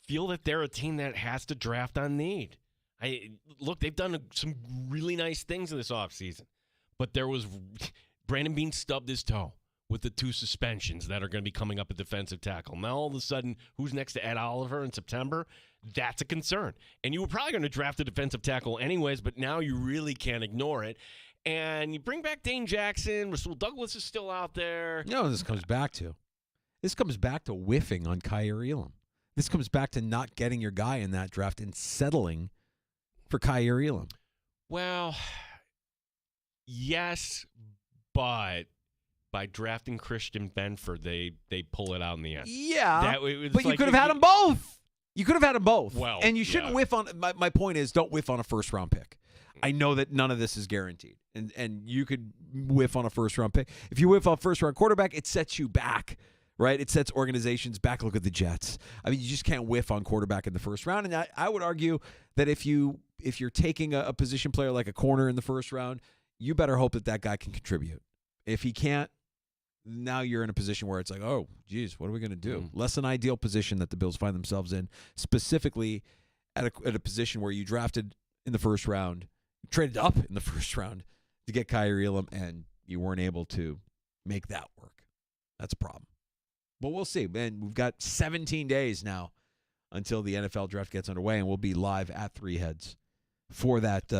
feel that they're a team that has to draft on need. Look, they've done some really nice things in this offseason, but there was Brandon Beane stubbed his toe with the 2 suspensions that are going to be coming up at defensive tackle. Now, all of a sudden, who's next to Ed Oliver in September? That's a concern. And you were probably going to draft a defensive tackle anyways, but now you really can't ignore it. And you bring back Dane Jackson. Rasul Douglas is still out there. You know what this comes back to whiffing on Kyer Elam. This comes back to not getting your guy in that draft and settling for Kyer Elam. Well, yes, but by drafting Christian Benford, they pull it out in the end. Yeah, but you could have had them both. You could have had them both. Well, and you shouldn't whiff on. My point is, don't whiff on a first-round pick. I know that none of this is guaranteed, and you could whiff on a first-round pick. If you whiff on a first-round quarterback, it sets you back, right? It sets organizations back. Look at the Jets. I mean, you just can't whiff on quarterback in the first round. And I would argue that if you're taking a position player like a corner in the first round, you better hope that guy can contribute. If he can't, now you're in a position where it's like, oh, geez, what are we going to do? Less than ideal position that the Bills find themselves in, specifically at a position where you drafted in the first round, traded up in the first round to get Kyer Elam, and you weren't able to make that work. That's a problem. But we'll see. Man, we've got 17 days now until the NFL draft gets underway, and we'll be live at Three Heads for that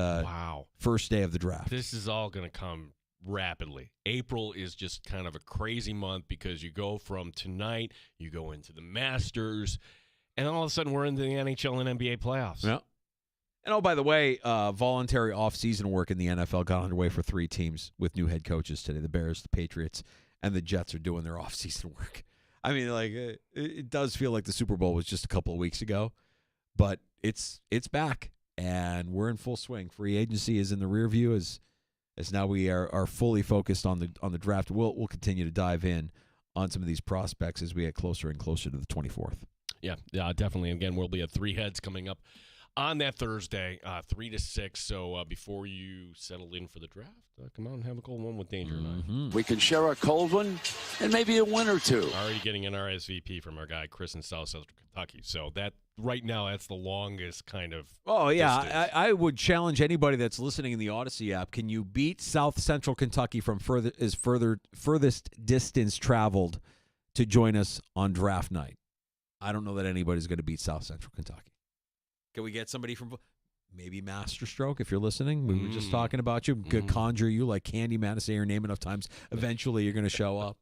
first day of the draft. This is all going to come rapidly. April is just kind of a crazy month because you go from tonight, you go into the Masters, and all of a sudden we're into the NHL and NBA playoffs. Yeah. And, oh, by the way, voluntary off-season work in the NFL got underway for 3 teams with new head coaches today. The Bears, the Patriots, and the Jets are doing their off-season work. I mean, like, it does feel like the Super Bowl was just a couple of weeks ago, but it's back, and we're in full swing. Free agency is in the rear view as now we are fully focused on the draft. We'll continue to dive in on some of these prospects as we get closer and closer to the 24th. Yeah, definitely. Again, we'll be at Three Heads coming up on that Thursday, 3 to 6. So before you settle in for the draft, come out and have a cold one with Danger and I. We can share a cold one and maybe a win or two. Already getting an RSVP from our guy Chris in South Central Kentucky. So that right now, that's the longest kind of. Oh yeah, I would challenge anybody that's listening in the Odyssey app. Can you beat South Central Kentucky from furthest distance traveled to join us on draft night? I don't know that anybody's going to beat South Central Kentucky. Can we get somebody from maybe Masterstroke if you're listening? We were just talking about you. Could conjure you like Candyman, say your name enough times. Eventually, you're going to show up.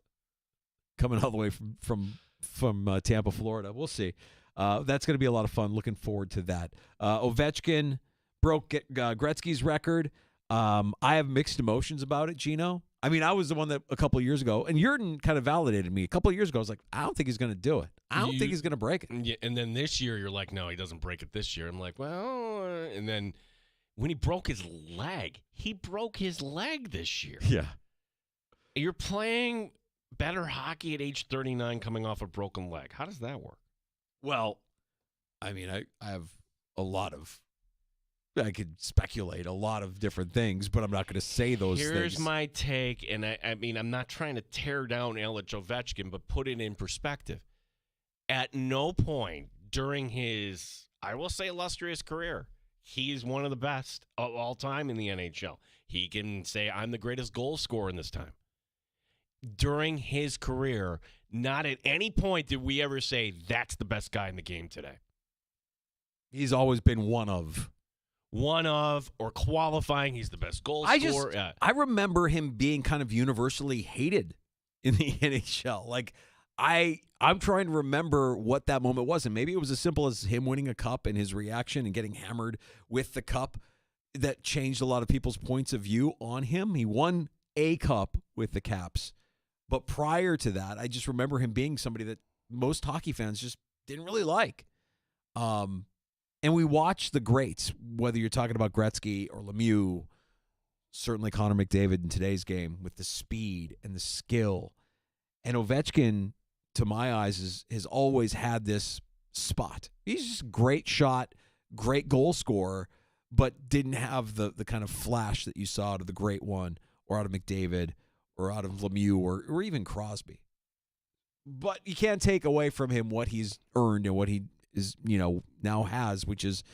Coming all the way from Tampa, Florida. We'll see. That's going to be a lot of fun. Looking forward to that. Ovechkin broke Gretzky's record. I have mixed emotions about it, Gino. I mean, I was the one that a couple of years ago, and Yurden kind of validated me. A couple of years ago, I was like, I don't think he's going to do it. I don't think he's going to break it. Yeah, and then this year, you're like, no, he doesn't break it this year. I'm like, well, and then when he broke his leg this year. Yeah. You're playing better hockey at age 39 coming off a broken leg. How does that work? Well, I mean, I have I could speculate a lot of different things, but I'm not going to say those things. Here's my take, and I mean, I'm not trying to tear down Alex Ovechkin, but put it in perspective. At no point during his, I will say, illustrious career, he's one of the best of all time in the NHL. He can say, I'm the greatest goal scorer in this time. During his career, not at any point did we ever say, that's the best guy in the game today. He's always been one of, or qualifying. He's the best goal scorer. I remember him being kind of universally hated in the NHL. Like, I'm trying to remember what that moment was, and maybe it was as simple as him winning a cup and his reaction and getting hammered with the cup that changed a lot of people's points of view on him. He won a cup with the Caps, but prior to that, I just remember him being somebody that most hockey fans just didn't really like. And we watch the greats, whether you're talking about Gretzky or Lemieux, certainly Connor McDavid in today's game with the speed and the skill. And Ovechkin, to my eyes, has always had this spot. He's just a great shot, great goal scorer, but didn't have the kind of flash that you saw out of the great one or out of McDavid or out of Lemieux or even Crosby. But you can't take away from him what he's earned and what he is, now has, which is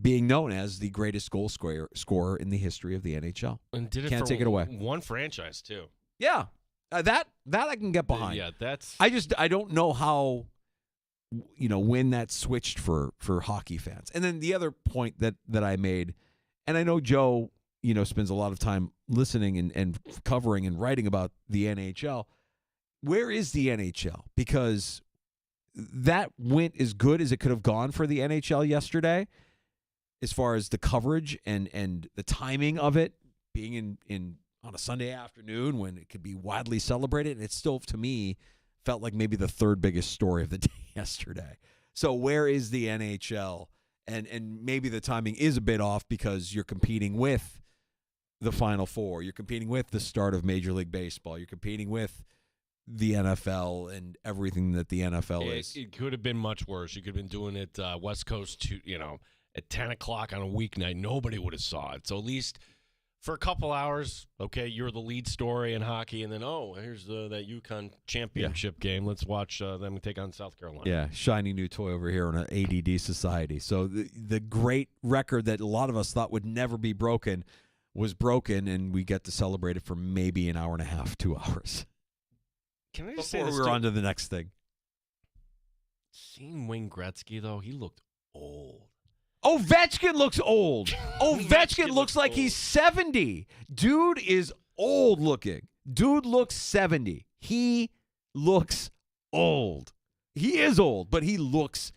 being known as the greatest goal scorer in the history of the NHL. And did it Can't for take it away. One franchise too. Yeah, that I can get behind. Yeah, that's. I don't know how, when that switched for hockey fans. And then the other point that I made, and I know Joe, spends a lot of time listening and covering and writing about the NHL. Where is the NHL? Because that went as good as it could have gone for the NHL yesterday, as far as the coverage and the timing of it being in on a Sunday afternoon when it could be widely celebrated. And it still, to me, felt like maybe the third biggest story of the day yesterday. So where is the NHL? And maybe the timing is a bit off because you're competing with the Final Four. You're competing with the start of Major League Baseball. You're competing with the NFL and everything that the NFL is. It could have been much worse. You could have been doing it West Coast, at 10 o'clock on a weeknight. Nobody would have saw it. So at least for a couple hours, okay, you're the lead story in hockey, and then, here's that UConn championship game. Let's watch them take on South Carolina. Yeah, shiny new toy over here in an ADD society. So the great record that a lot of us thought would never be broken was broken, and we get to celebrate it for maybe an hour and a half, 2 hours. Can I just say Before this? we're on to the next thing. Seeing Wayne Gretzky, though, he looked old. Ovechkin looks old. Ovechkin looks like he's 70. Dude is old looking. Dude looks 70. He looks old. He is old, but he looks,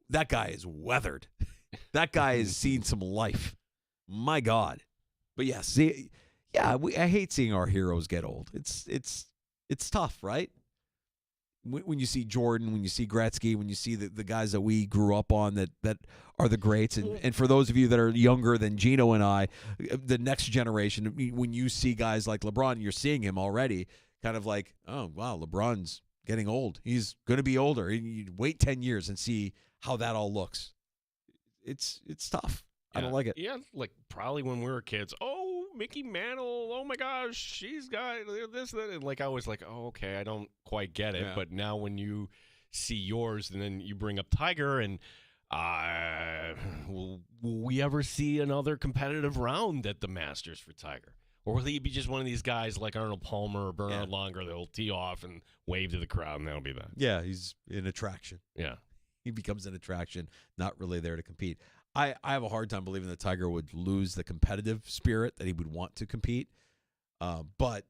that guy is weathered. That guy has seen some life. My God. But yeah, I hate seeing our heroes get old. It's tough, right? When you see Jordan, when you see Gretzky, when you see the guys that we grew up on that are the greats, and for those of you that are younger than Gino and I, the next generation, when you see guys like LeBron, you're seeing him already, kind of like, oh, wow, LeBron's getting old. He's going to be older. You wait 10 years and see how that all looks. It's tough. I don't like it. Yeah, like probably when we were kids. Oh, Mickey Mantle. Oh my gosh, she's got this, that. And like I was like, oh, okay, I don't quite get it. Yeah. But now when you see yours, and then you bring up Tiger, and will we ever see another competitive round at the Masters for Tiger? Or will he be just one of these guys like Arnold Palmer or Bernard Langer that'll tee off and wave to the crowd, and that'll be that? Yeah, he's an attraction. Yeah. He becomes an attraction, not really there to compete. I have a hard time believing that Tiger would lose the competitive spirit, that he would want to compete. But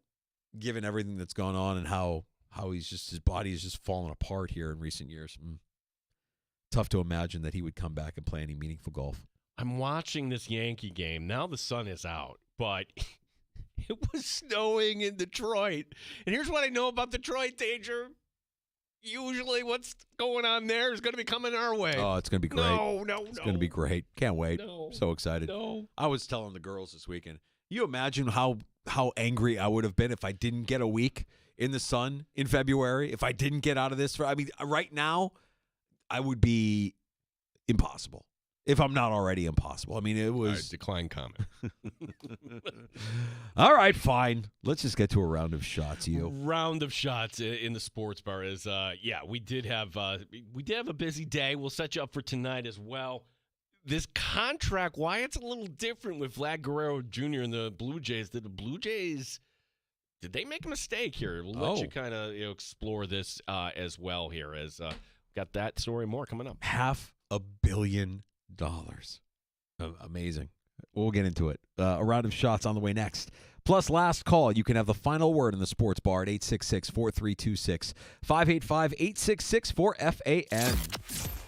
given everything that's gone on and how his body has just fallen apart here in recent years, tough to imagine that he would come back and play any meaningful golf. I'm watching this Yankee game. Now the sun is out, but it was snowing in Detroit. And here's what I know about Detroit, Danger. Usually what's going on there is going to be coming our way. Oh, it's going to be great. No. It's going to be great. Can't wait. No. So excited. No. I was telling the girls this weekend, you imagine how angry I would have been if I didn't get a week in the sun in February, if I didn't get out of this. Right now, I would be impossible. If I'm not already impossible. I mean, it was... All right, decline comment. All right, fine. Let's just get to a round of shots, you. Round of shots in the sports bar is, we did have a busy day. We'll set you up for tonight as well. This contract, why it's a little different with Vlad Guerrero Jr. and the Blue Jays. Did they make a mistake here? We'll let you kind of explore this as well here. As got that story more coming up. $500 million. Amazing. We'll get into it. A round of shots on the way next. Plus, last call. You can have the final word in the sports bar at 866-4326. 585-866-4FAN.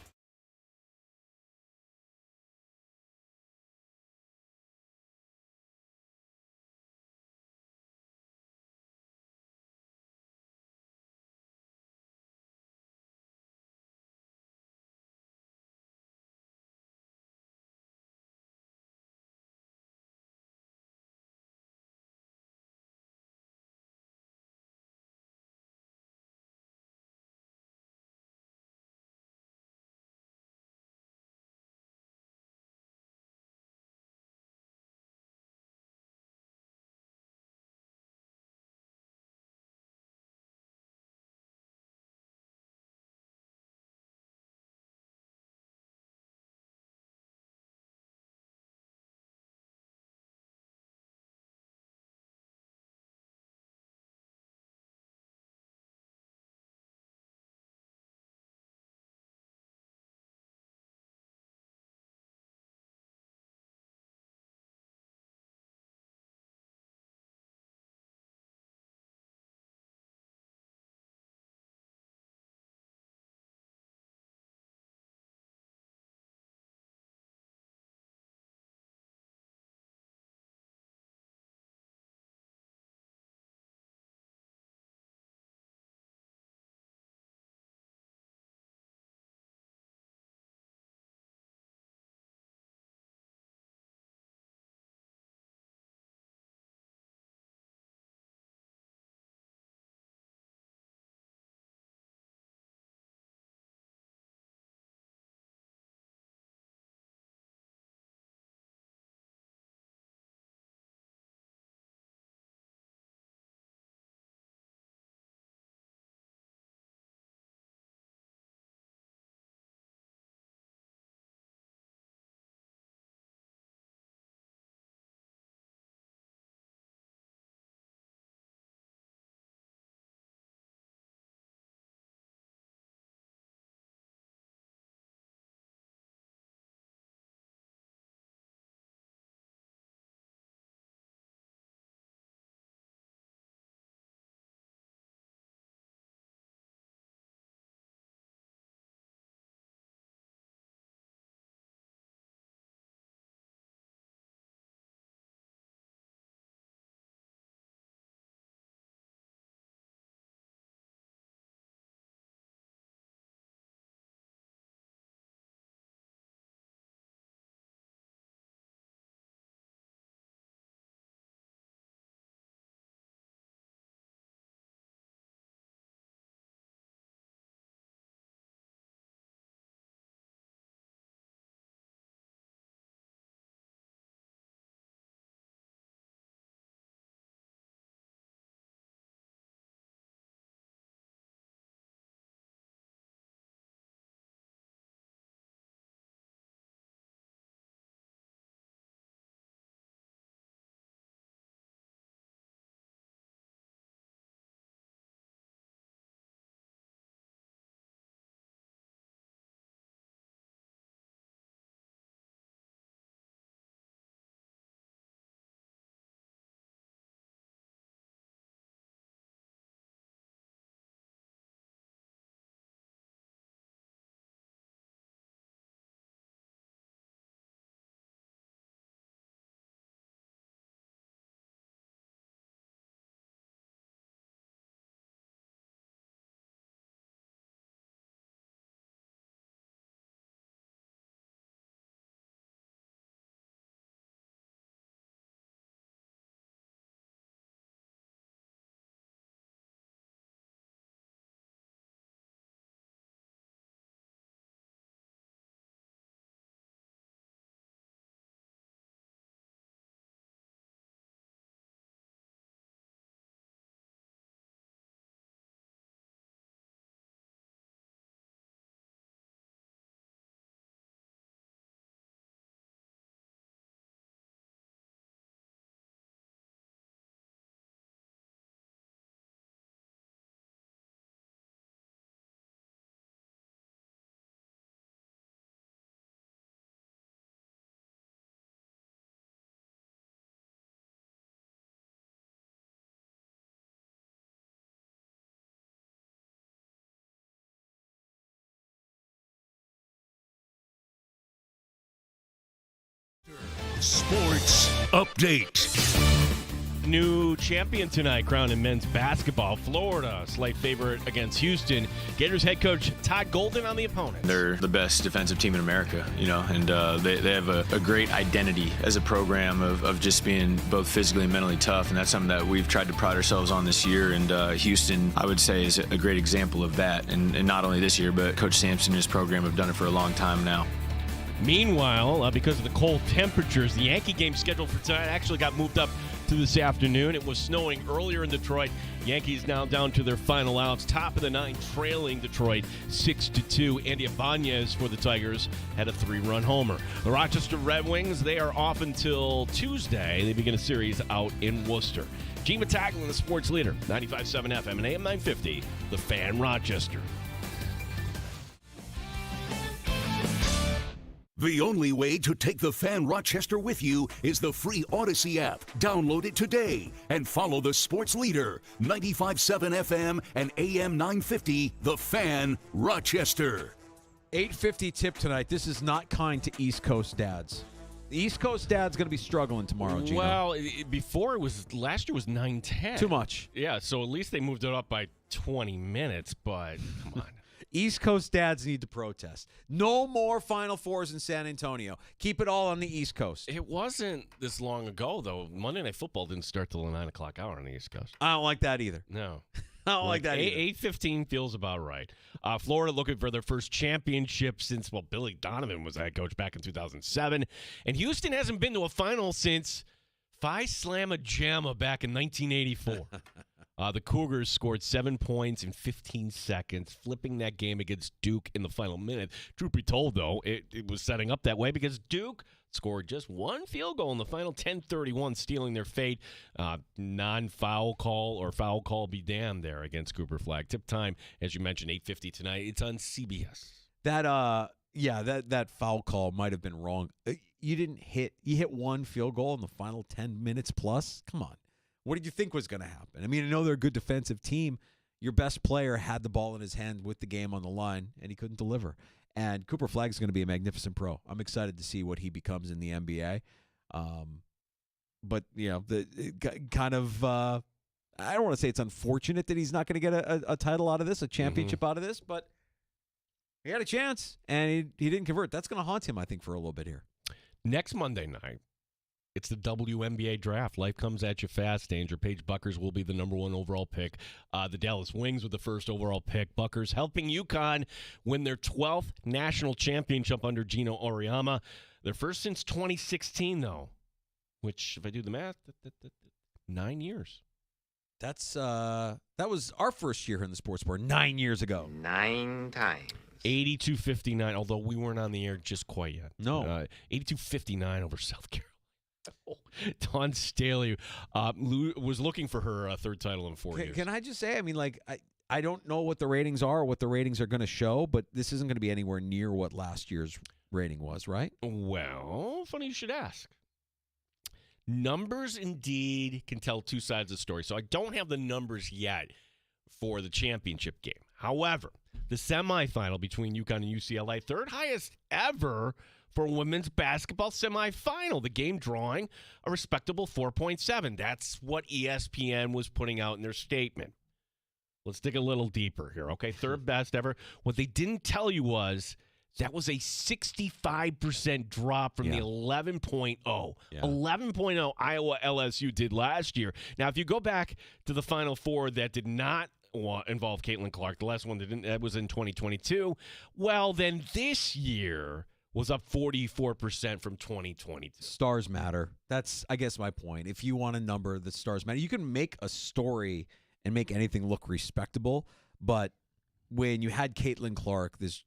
Sports Update. New champion tonight, crowned in men's basketball. Florida, slight favorite against Houston. Gators head coach Todd Golden on the opponent. They're the best defensive team in America, and they have a great identity as a program of just being both physically and mentally tough, and that's something that we've tried to pride ourselves on this year. And Houston, I would say, is a great example of that. And not only this year, but Coach Sampson and his program have done it for a long time now. Meanwhile, because of the cold temperatures, the Yankee game scheduled for tonight actually got moved up to this afternoon. It was snowing earlier in Detroit. Yankees now down to their final outs. Top of the ninth, trailing Detroit 6-2. Andy Ibanez for the Tigers had a 3-run homer. The Rochester Red Wings, they are off until Tuesday. They begin a series out in Worcester. Gene Battaglia, the sports leader, 95.7 FM and AM 950, The Fan Rochester. The only way to take the Fan Rochester with you is the free Odyssey app. Download it today and follow the sports leader, 95.7 FM and AM 950, The Fan Rochester. 8:50 tip tonight. This is not kind to East Coast dads. The East Coast dad's going to be struggling tomorrow, Gino. Well, before it was, last year was 9:10. Too much. Yeah, so at least they moved it up by 20 minutes, but come on. East Coast dads need to protest. No more Final Fours in San Antonio. Keep it all on the East Coast. It wasn't this long ago, though. Monday Night Football didn't start till the 9 o'clock hour on the East Coast. I don't like that either. No. I don't like that either. 8:15 feels about right. Florida looking for their first championship since, Billy Donovan was head coach back in 2007. And Houston hasn't been to a final since Phi Slamma Jamma back in 1984. The Cougars scored 7 points in 15 seconds, flipping that game against Duke in the final minute. Truth be told, though, it was setting up that way because Duke scored just one field goal in the final 10:31, stealing their fate. Non-foul call or foul call be damned there against Cooper Flag. Tip time, as you mentioned, 8:50 tonight. It's on CBS. That foul call might have been wrong. You hit one field goal in the final 10 minutes plus? Come on. What did you think was going to happen? I mean, I know they're a good defensive team. Your best player had the ball in his hand with the game on the line, and he couldn't deliver. And Cooper Flag is going to be a magnificent pro. I'm excited to see what he becomes in the NBA. But, I don't want to say it's unfortunate that he's not going to get a title out of this, a championship out of this, but he had a chance, and he didn't convert. That's going to haunt him, I think, for a little bit here. Next Monday night, it's the WNBA draft. Life comes at you fast, Danger. Paige Buckers will be the number 1 overall pick. The Dallas Wings with the first overall pick. Buckers helping UConn win their 12th national championship under Gino Auriemma. Their first since 2016, though, which, if I do the math, 9 years. That was our first year in the sports bar 9 years ago. 9 times. 82-59, although we weren't on the air just quite yet. No. 82-59 over South Carolina. Dawn Staley was looking for her third title in 4 years. Can I just say, I don't know what the ratings are or what the ratings are going to show, but this isn't going to be anywhere near what last year's rating was, right? Well, funny you should ask. Numbers indeed can tell two sides of the story. So I don't have the numbers yet for the championship game. However, the semifinal between UConn and UCLA, third highest ever for women's basketball semifinal. The game drawing a respectable 4.7. That's what ESPN was putting out in their statement. Let's dig a little deeper here, okay? Third best ever. What they didn't tell you was that was a 65% drop from the 11.0. 11.0 Iowa LSU did last year. Now, if you go back to the Final Four that did not involve Caitlin Clark, the last one that was in 2022, well, then this year was up 44% from 2022. Stars matter. That's, I guess, my point. If you want a number, the stars matter. You can make a story and make anything look respectable, but when you had Caitlin Clark, this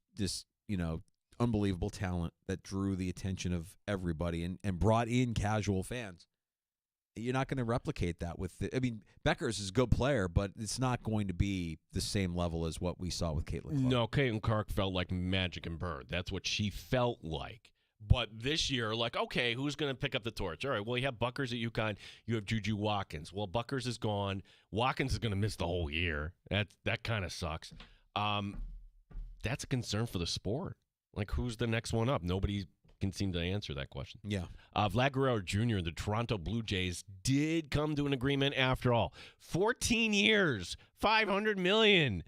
unbelievable talent that drew the attention of everybody and brought in casual fans, you're not going to replicate that with Beckers is a good player, but it's not going to be the same level as what we saw with Caitlin Clark. No, Caitlin Clark felt like magic and bird. That's what she felt like. But this year, okay, who's going to pick up the torch? All right, well, you have Buckers at UConn. You have Juju Watkins. Well, Buckers is gone. Watkins is going to miss the whole year. That kind of sucks. That's a concern for the sport. Who's the next one up? Nobody can seem to answer that question. Yeah. Vlad Guerrero Jr. and the Toronto Blue Jays did come to an agreement after all. 14 years, $500 million.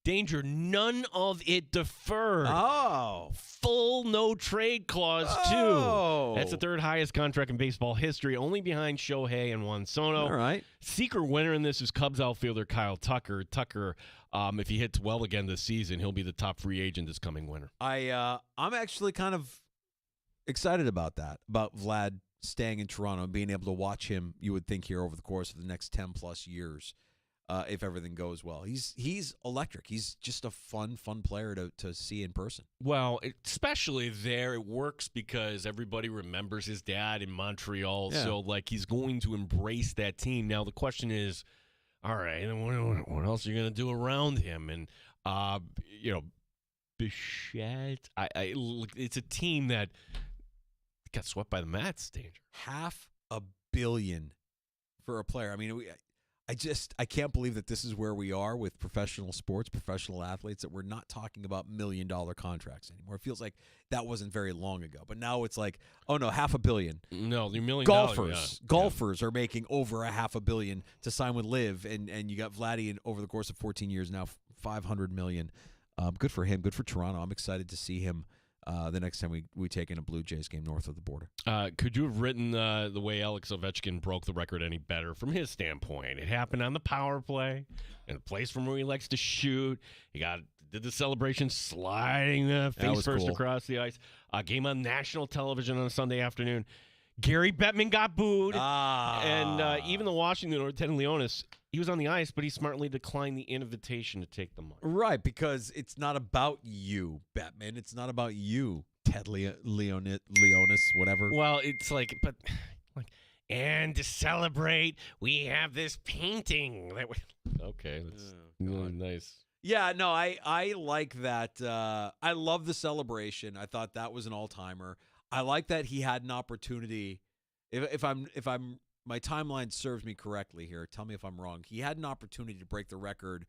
Danger, none of it deferred. Oh. Full no-trade clause, too. That's the third highest contract in baseball history, only behind Shohei and Juan Soto. All right. Secret winner in this is Cubs outfielder Kyle Tucker. Tucker, if he hits well again this season, he'll be the top free agent this coming winter. I'm actually kind of excited about that, about Vlad staying in Toronto and being able to watch him, you would think, here over the course of the next 10-plus years. If everything goes well. He's electric. He's just a fun player to see in person. Well, especially there, it works because everybody remembers his dad in Montreal. Yeah. So, he's going to embrace that team. Now, the question is, all right, and what else are you going to do around him? And, Bichette, it's a team that got swept by the Mets, Danger. $500 million for a player. I mean, I can't believe that this is where we are with professional sports, professional athletes, that we're not talking about $1 million contracts anymore. It feels like that wasn't very long ago. But now it's like, oh no, $500 million. No, the $1 million. Golfers are making over $500 million to sign with Liv, and you got Vladdy over the course of 14 years now, $500 million. Good for him. Good for Toronto. I'm excited to see him the next time we take in a Blue Jays game north of the border. Could you have written the way Alex Ovechkin broke the record any better from his standpoint? It happened on the power play, in a place from where he likes to shoot. He did the celebration sliding face first across the ice. Game on national television on a Sunday afternoon. Gary Bettman got booed. And even the Washington or Ted Leonis, he was on the ice, but he smartly declined the invitation to take the mic. Right, because it's not about you, Bettman. It's not about you, Ted Leonis, whatever. Well, it's and to celebrate, we have this painting. Okay, that's nice. Yeah, no, I like that. I love the celebration. I thought that was an all-timer. I like that he had an opportunity. If my timeline serves me correctly here, tell me if I'm wrong. He had an opportunity to break the record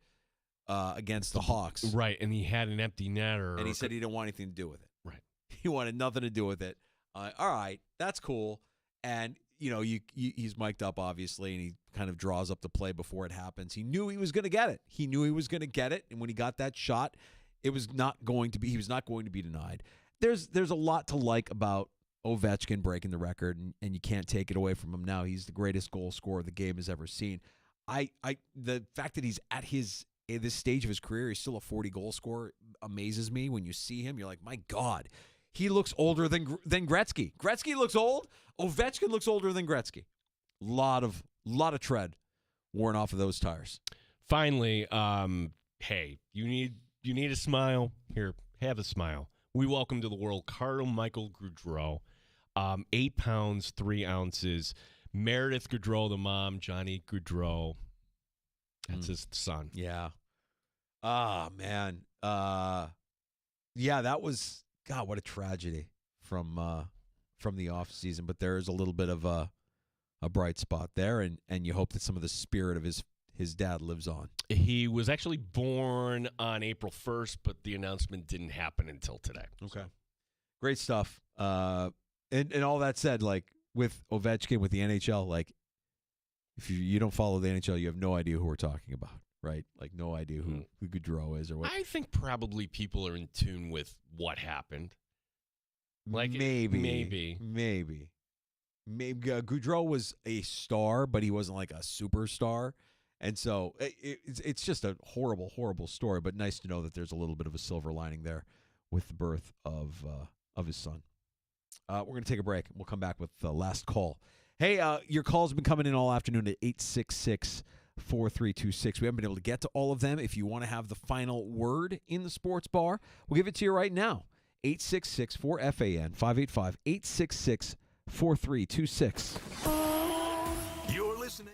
against the Hawks. Right, and he had an empty netter. And he said he didn't want anything to do with it. Right. He wanted nothing to do with it. All right, that's cool. And, he's mic'd up, obviously, and he kind of draws up the play before it happens. He knew he was going to get it. And when he got that shot, he was not going to be denied. There's a lot to like about Ovechkin breaking the record, and you can't take it away from him now. He's the greatest goal scorer the game has ever seen. The fact that he's at this stage of his career, he's still a 40-goal scorer, amazes me. When you see him, you're like, my God, he looks older than Gretzky. Gretzky looks old. Ovechkin looks older than Gretzky. Lot of tread worn off of those tires. Finally, hey, you need a smile. Here, have a smile. We welcome to the world Carl-Michael Gaudreau, 8 pounds, 3 ounces. Meredith Gaudreau, the mom, Johnny Gaudreau. That's his son. Yeah. Ah, man. Yeah, that was, God, what a tragedy from the off season. But there is a little bit of a bright spot there, and you hope that some of the spirit of his dad lives on. He was actually born on April 1st, but the announcement didn't happen until today. Okay. Great stuff. And all that said, with Ovechkin, with the NHL, if you don't follow the NHL, you have no idea who we're talking about, right? No idea who Gaudreau is or what. I think probably people are in tune with what happened. Maybe. Gaudreau was a star, but he wasn't a superstar. And so it's just a horrible, horrible story, but nice to know that there's a little bit of a silver lining there with the birth of his son. We're going to take a break. We'll come back with the last call. Hey, your calls have been coming in all afternoon at 866-4326. We haven't been able to get to all of them. If you want to have the final word in the sports bar, we'll give it to you right now. 866-4FAN, 585-866-4326. You're listening.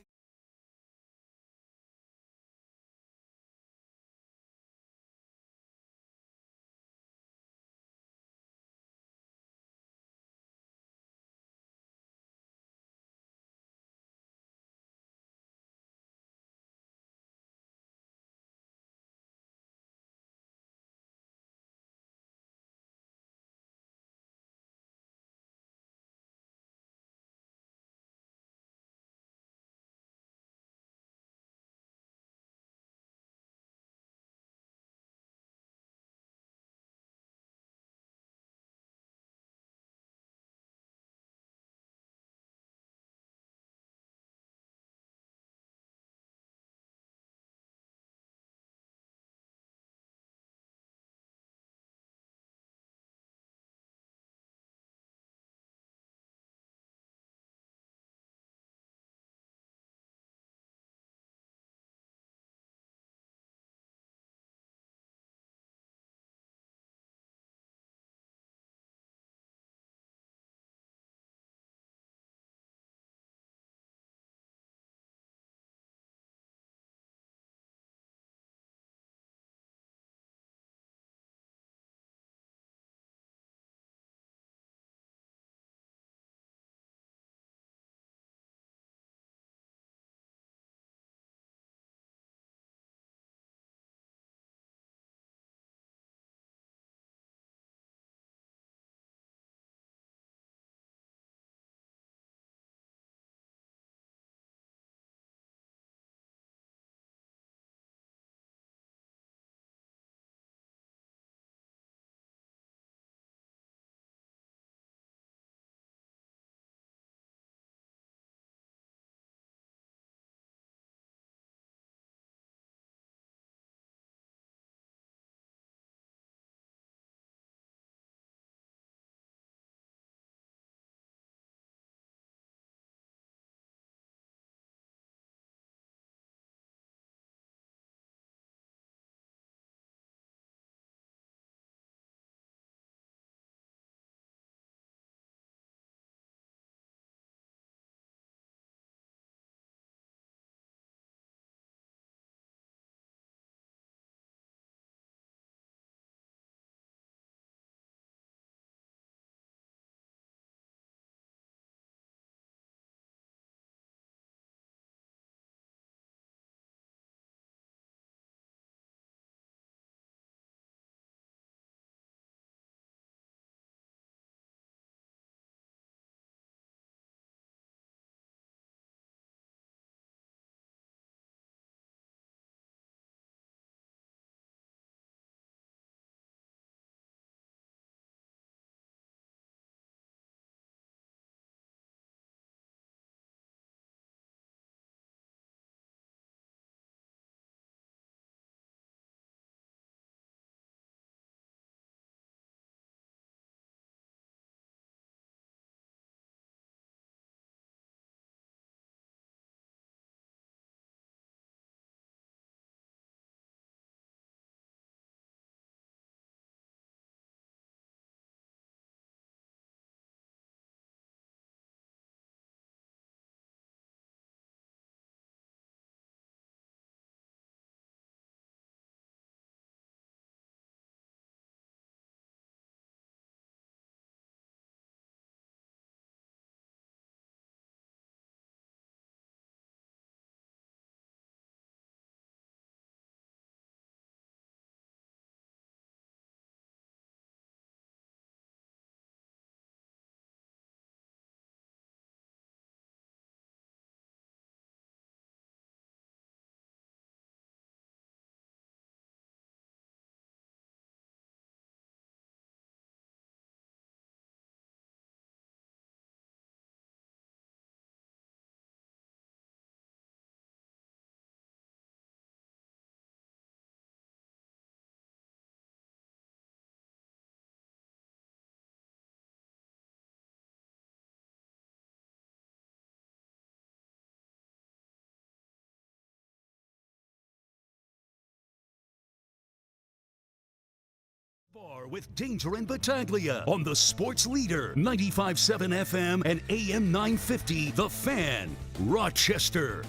Bar with Danger and Battaglia on the Sports Leader, 95.7 FM and AM 950, The Fan, Rochester.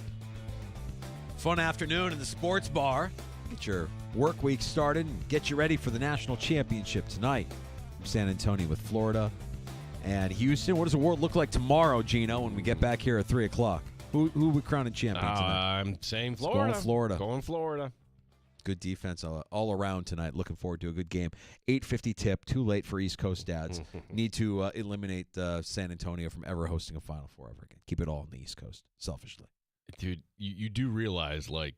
Fun afternoon in the sports bar. Get your work week started and get you ready for the national championship tonight. From San Antonio with Florida and Houston. What does the world look like tomorrow, Gino, when we get back here at 3 o'clock? Who we crowning champion tonight? I'm saying Florida. Going Florida. Good defense all around tonight. Looking forward to a good game. 8:50 tip. Too late for East Coast dads. Need to eliminate San Antonio from ever hosting a Final Four ever again. Keep it all on the East Coast, selfishly. Dude, you do realize, like,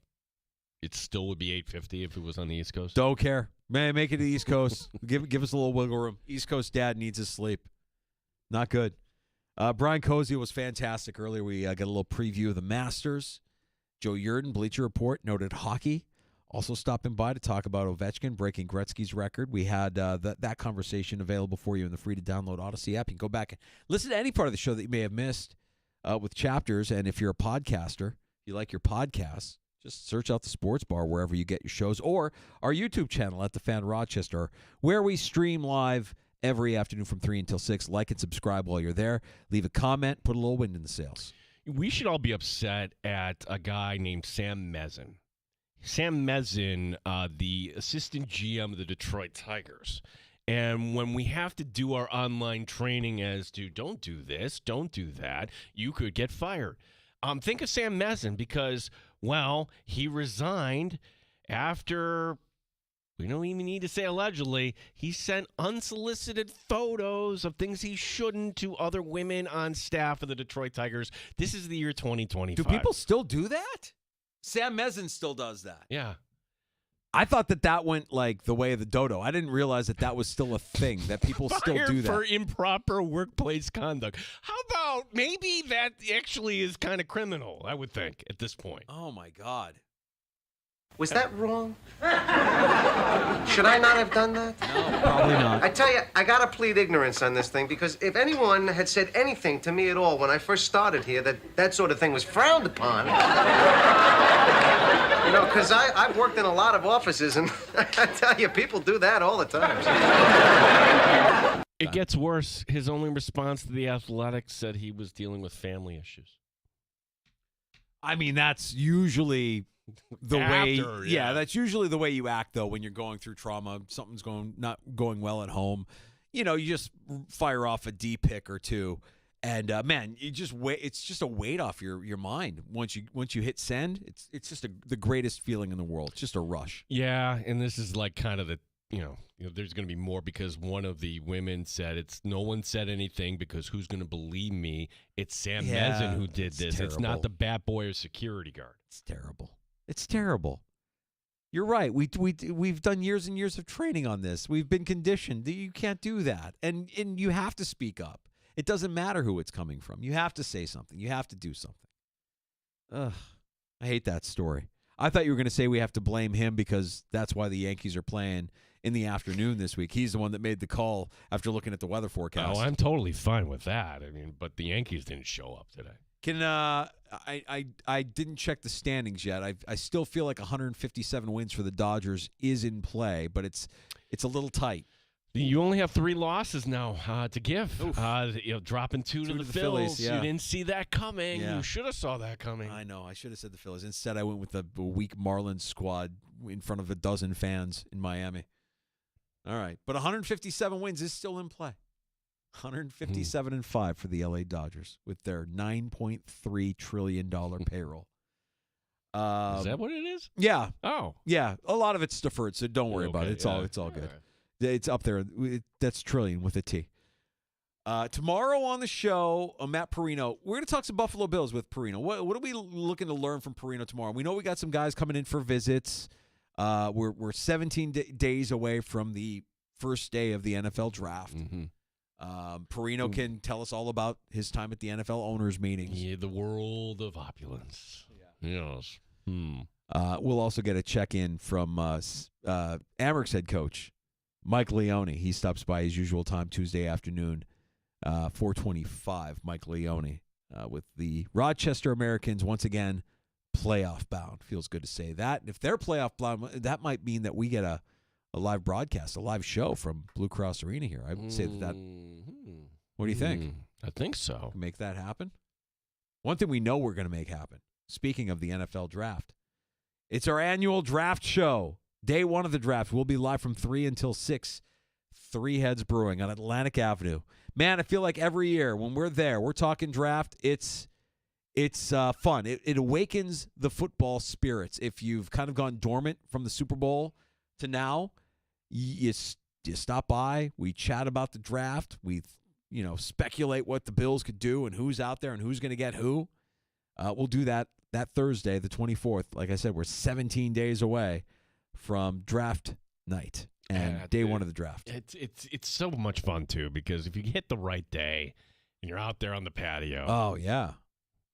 it still would be 8:50 if it was on the East Coast? Don't care. Man, make it to the East Coast. give us a little wiggle room. East Coast dad needs his sleep. Not good. Brian Cozy was fantastic earlier. We got a little preview of the Masters. Joe Yurden, Bleacher Report, noted hockey. Also stopping by to talk about Ovechkin breaking Gretzky's record. We had that conversation available for you in the free-to-download Odyssey app. You can go back and listen to any part of the show that you may have missed with chapters. And if you're a podcaster, you like your podcasts, just search out the Sports Bar wherever you get your shows, or our YouTube channel at The Fan Rochester, where we stream live every afternoon from 3 until 6. Like and subscribe while you're there. Leave a comment. Put a little wind in the sails. We should all be upset at a guy named Sam Mezen. Sam Mezen, the assistant GM of the Detroit Tigers. And when we have to do our online training as to don't do this, don't do that, you could get fired. Think of Sam Mezen because, well, he resigned after, we don't even need to say allegedly, he sent unsolicited photos of things he shouldn't to other women on staff of the Detroit Tigers. This is the year 2025. Do people still do that? Sam Mezen still does that. Yeah. I thought that went like the way of the dodo. I didn't realize that was still a thing, that people still do that. For improper workplace conduct. How about maybe that actually is kind of criminal, I would think, at this point. Oh, my God. Was that wrong? Should I not have done that? No, probably not. I tell you, I gotta plead ignorance on this thing, because if anyone had said anything to me at all when I first started here that sort of thing was frowned upon, you know, because I've worked in a lot of offices, and I tell you, people do that all the time. It gets worse. His only response to the Athletics said he was dealing with family issues. I mean, that's usually the way. Yeah, that's usually the way you act, though, when you're going through trauma. Something's not going well at home. You know, you just fire off a D pick or two, and man, you just wait. It's just a weight off your mind once you hit send. It's just the greatest feeling in the world. It's just a rush. Yeah, and this is like kind of the. You know, there's going to be more because one of the women said no one said anything because who's going to believe me? It's Sam Mezen who did this. Terrible. It's not the bat boy or security guard. It's terrible. It's terrible. You're right. We've done years and years of training on this. We've been conditioned that you can't do that, and you have to speak up. It doesn't matter who it's coming from. You have to say something. You have to do something. Ugh, I hate that story. I thought you were going to say we have to blame him because that's why the Yankees are playing in the afternoon this week. He's the one that made the call after looking at the weather forecast. Oh, I'm totally fine with that. I mean, but the Yankees didn't show up today. I didn't check the standings yet. I still feel like 157 wins for the Dodgers is in play, but it's a little tight. You only have 3 losses now to give. Dropping two to the Phillies. Yeah. You didn't see that coming. Yeah. You should have saw that coming. I know. I should have said the Phillies. Instead, I went with the weak Marlins squad in front of a dozen fans in Miami. All right. But 157 wins is still in play. 157-5 for the LA Dodgers with their $9.3 trillion payroll. Is that what it is? Yeah. Oh. Yeah. A lot of it's deferred, so don't worry about it. It's all good. Right. It's up there. That's trillion with a T. Tomorrow on the show, Matt Perino. We're going to talk some Buffalo Bills with Perino. What are we looking to learn from Perino tomorrow? We know we got some guys coming in for visits. We're 17 days away from the first day of the NFL draft. Mm-hmm. Perino can tell us all about his time at the NFL owners' meetings. Yeah, the world of opulence. Yeah. Yes. We'll also get a check-in from Amerks head coach, Mike Leone. He stops by his usual time Tuesday afternoon, 4:25. Mike Leone with the Rochester Americans once again playoff bound. Feels good to say that. And if they're playoff bound, that might mean that we get a a live broadcast, a live show from Blue Cross Arena here. I would say that. What do you think? I think so. Make that happen? One thing we know we're going to make happen, speaking of the NFL draft, it's our annual draft show. Day one of the draft. We'll be live from 3 until 6. Three Heads Brewing on Atlantic Avenue. Man, I feel like every year when we're there, we're talking draft, it's fun. It awakens the football spirits. If you've kind of gone dormant from the Super Bowl to now, you stop by. We chat about the draft. We speculate what the Bills could do and who's out there and who's going to get who. We'll do that Thursday, the 24th. Like I said, we're 17 days away from draft night and day one of the draft. It's so much fun, too, because if you hit the right day and you're out there on the patio. Oh, yeah.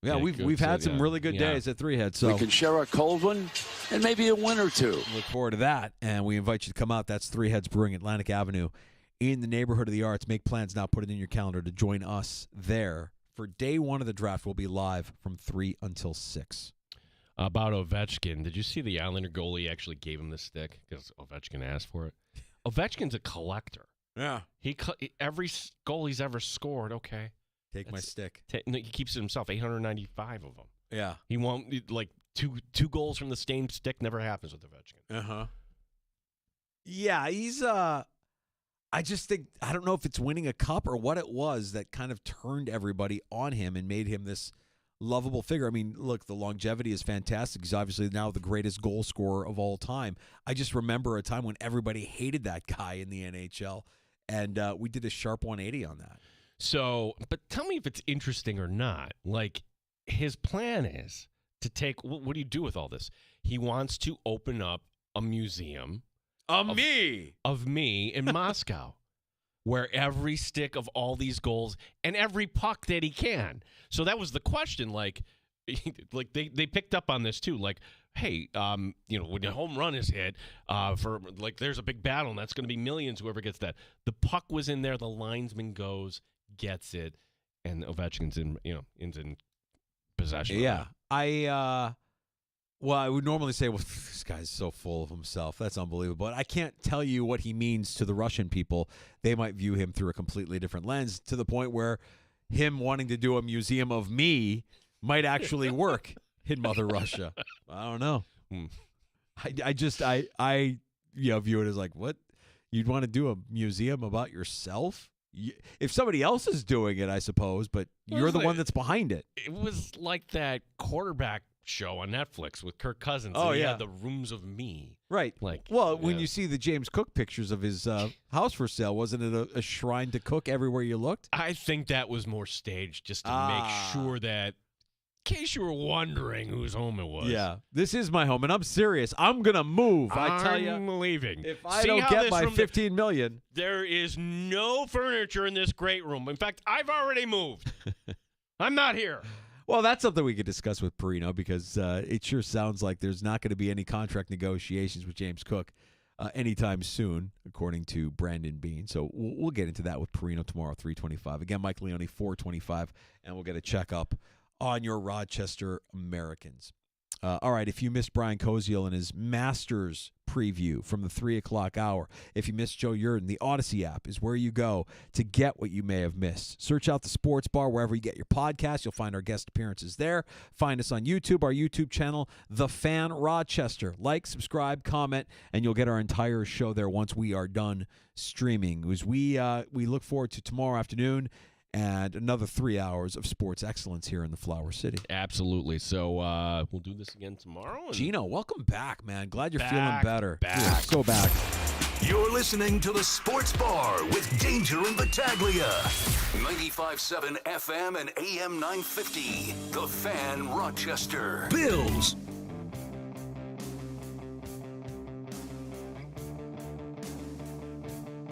Yeah, we've had some really good days at Three Heads. So we can share a cold one and maybe a win or two. Look forward to that, and we invite you to come out. That's Three Heads Brewing, Atlantic Avenue, in the neighborhood of the arts. Make plans now. Put it in your calendar to join us there for day one of the draft. We'll be live from 3 until 6. About Ovechkin, did you see the Islander goalie actually gave him the stick because Ovechkin asked for it? Ovechkin's a collector. Yeah. Every goal he's ever scored, okay. Take my stick. He keeps it himself, 895 of them. Yeah. He won't, like, two goals from the same stick never happens with Ovechkin. Uh-huh. Yeah, he's, I just think, I don't know if it's winning a cup or what it was that kind of turned everybody on him and made him this lovable figure. I mean, look, the longevity is fantastic. He's obviously now the greatest goal scorer of all time. I just remember a time when everybody hated that guy in the NHL, and we did a sharp 180 on that. So, but tell me if it's interesting or not. Like, his plan is to take, what do you do with all this? He wants to open up a museum of me in Moscow, where every stick of all these goals and every puck that he can. So that was the question. Like they picked up on this too. Like, hey, when a home run is hit, there's a big battle, and that's going to be millions. Whoever gets that, the puck was in there. The linesman goes, gets it, and Ovechkin's in possession. Yeah, I would normally say, well, this guy's so full of himself. That's unbelievable. But I can't tell you what he means to the Russian people. They might view him through a completely different lens, to the point where him wanting to do a museum of me might actually work in Mother Russia. I don't know. I view it as like, what? You'd want to do a museum about yourself? If somebody else is doing it, I suppose, but you're the one that's behind it. It was like that quarterback show on Netflix with Kirk Cousins. Oh, he yeah. had the rooms of me. Right. Like, when you see the James Cook pictures of his house for sale, wasn't it a shrine to Cook everywhere you looked? I think that was more staged just to make sure that, in case you were wondering whose home it was. Yeah. This is my home, and I'm serious. I'm going to move. I tell you. I'm leaving. If I don't get my $15 million. There is no furniture in this great room. In fact, I've already moved. I'm not here. Well, that's something we could discuss with Perino, because it sure sounds like there's not going to be any contract negotiations with James Cook anytime soon, according to Brandon Bean. So we'll get into that with Perino tomorrow, 3:25. Again, Mike Leone, 4:25, and we'll get a checkup on your Rochester Americans. All right, if you missed Brian Koziel and his Masters preview from the 3 o'clock hour, if you missed Joe Yurden, the Odyssey app is where you go to get what you may have missed. Search out the Sports Bar wherever you get your podcast. You'll find our guest appearances there. Find us on YouTube, our YouTube channel, The Fan Rochester. Like, subscribe, comment, and you'll get our entire show there once we are done streaming. We look forward to tomorrow afternoon and another 3 hours of sports excellence here in the Flower City. Absolutely. So we'll do this again tomorrow. Gino, welcome back, man. Glad you're feeling better. Back. Go back. You're listening to the Sports Bar with Danger and Battaglia. 95.7 FM and AM 950. The Fan Rochester. Bills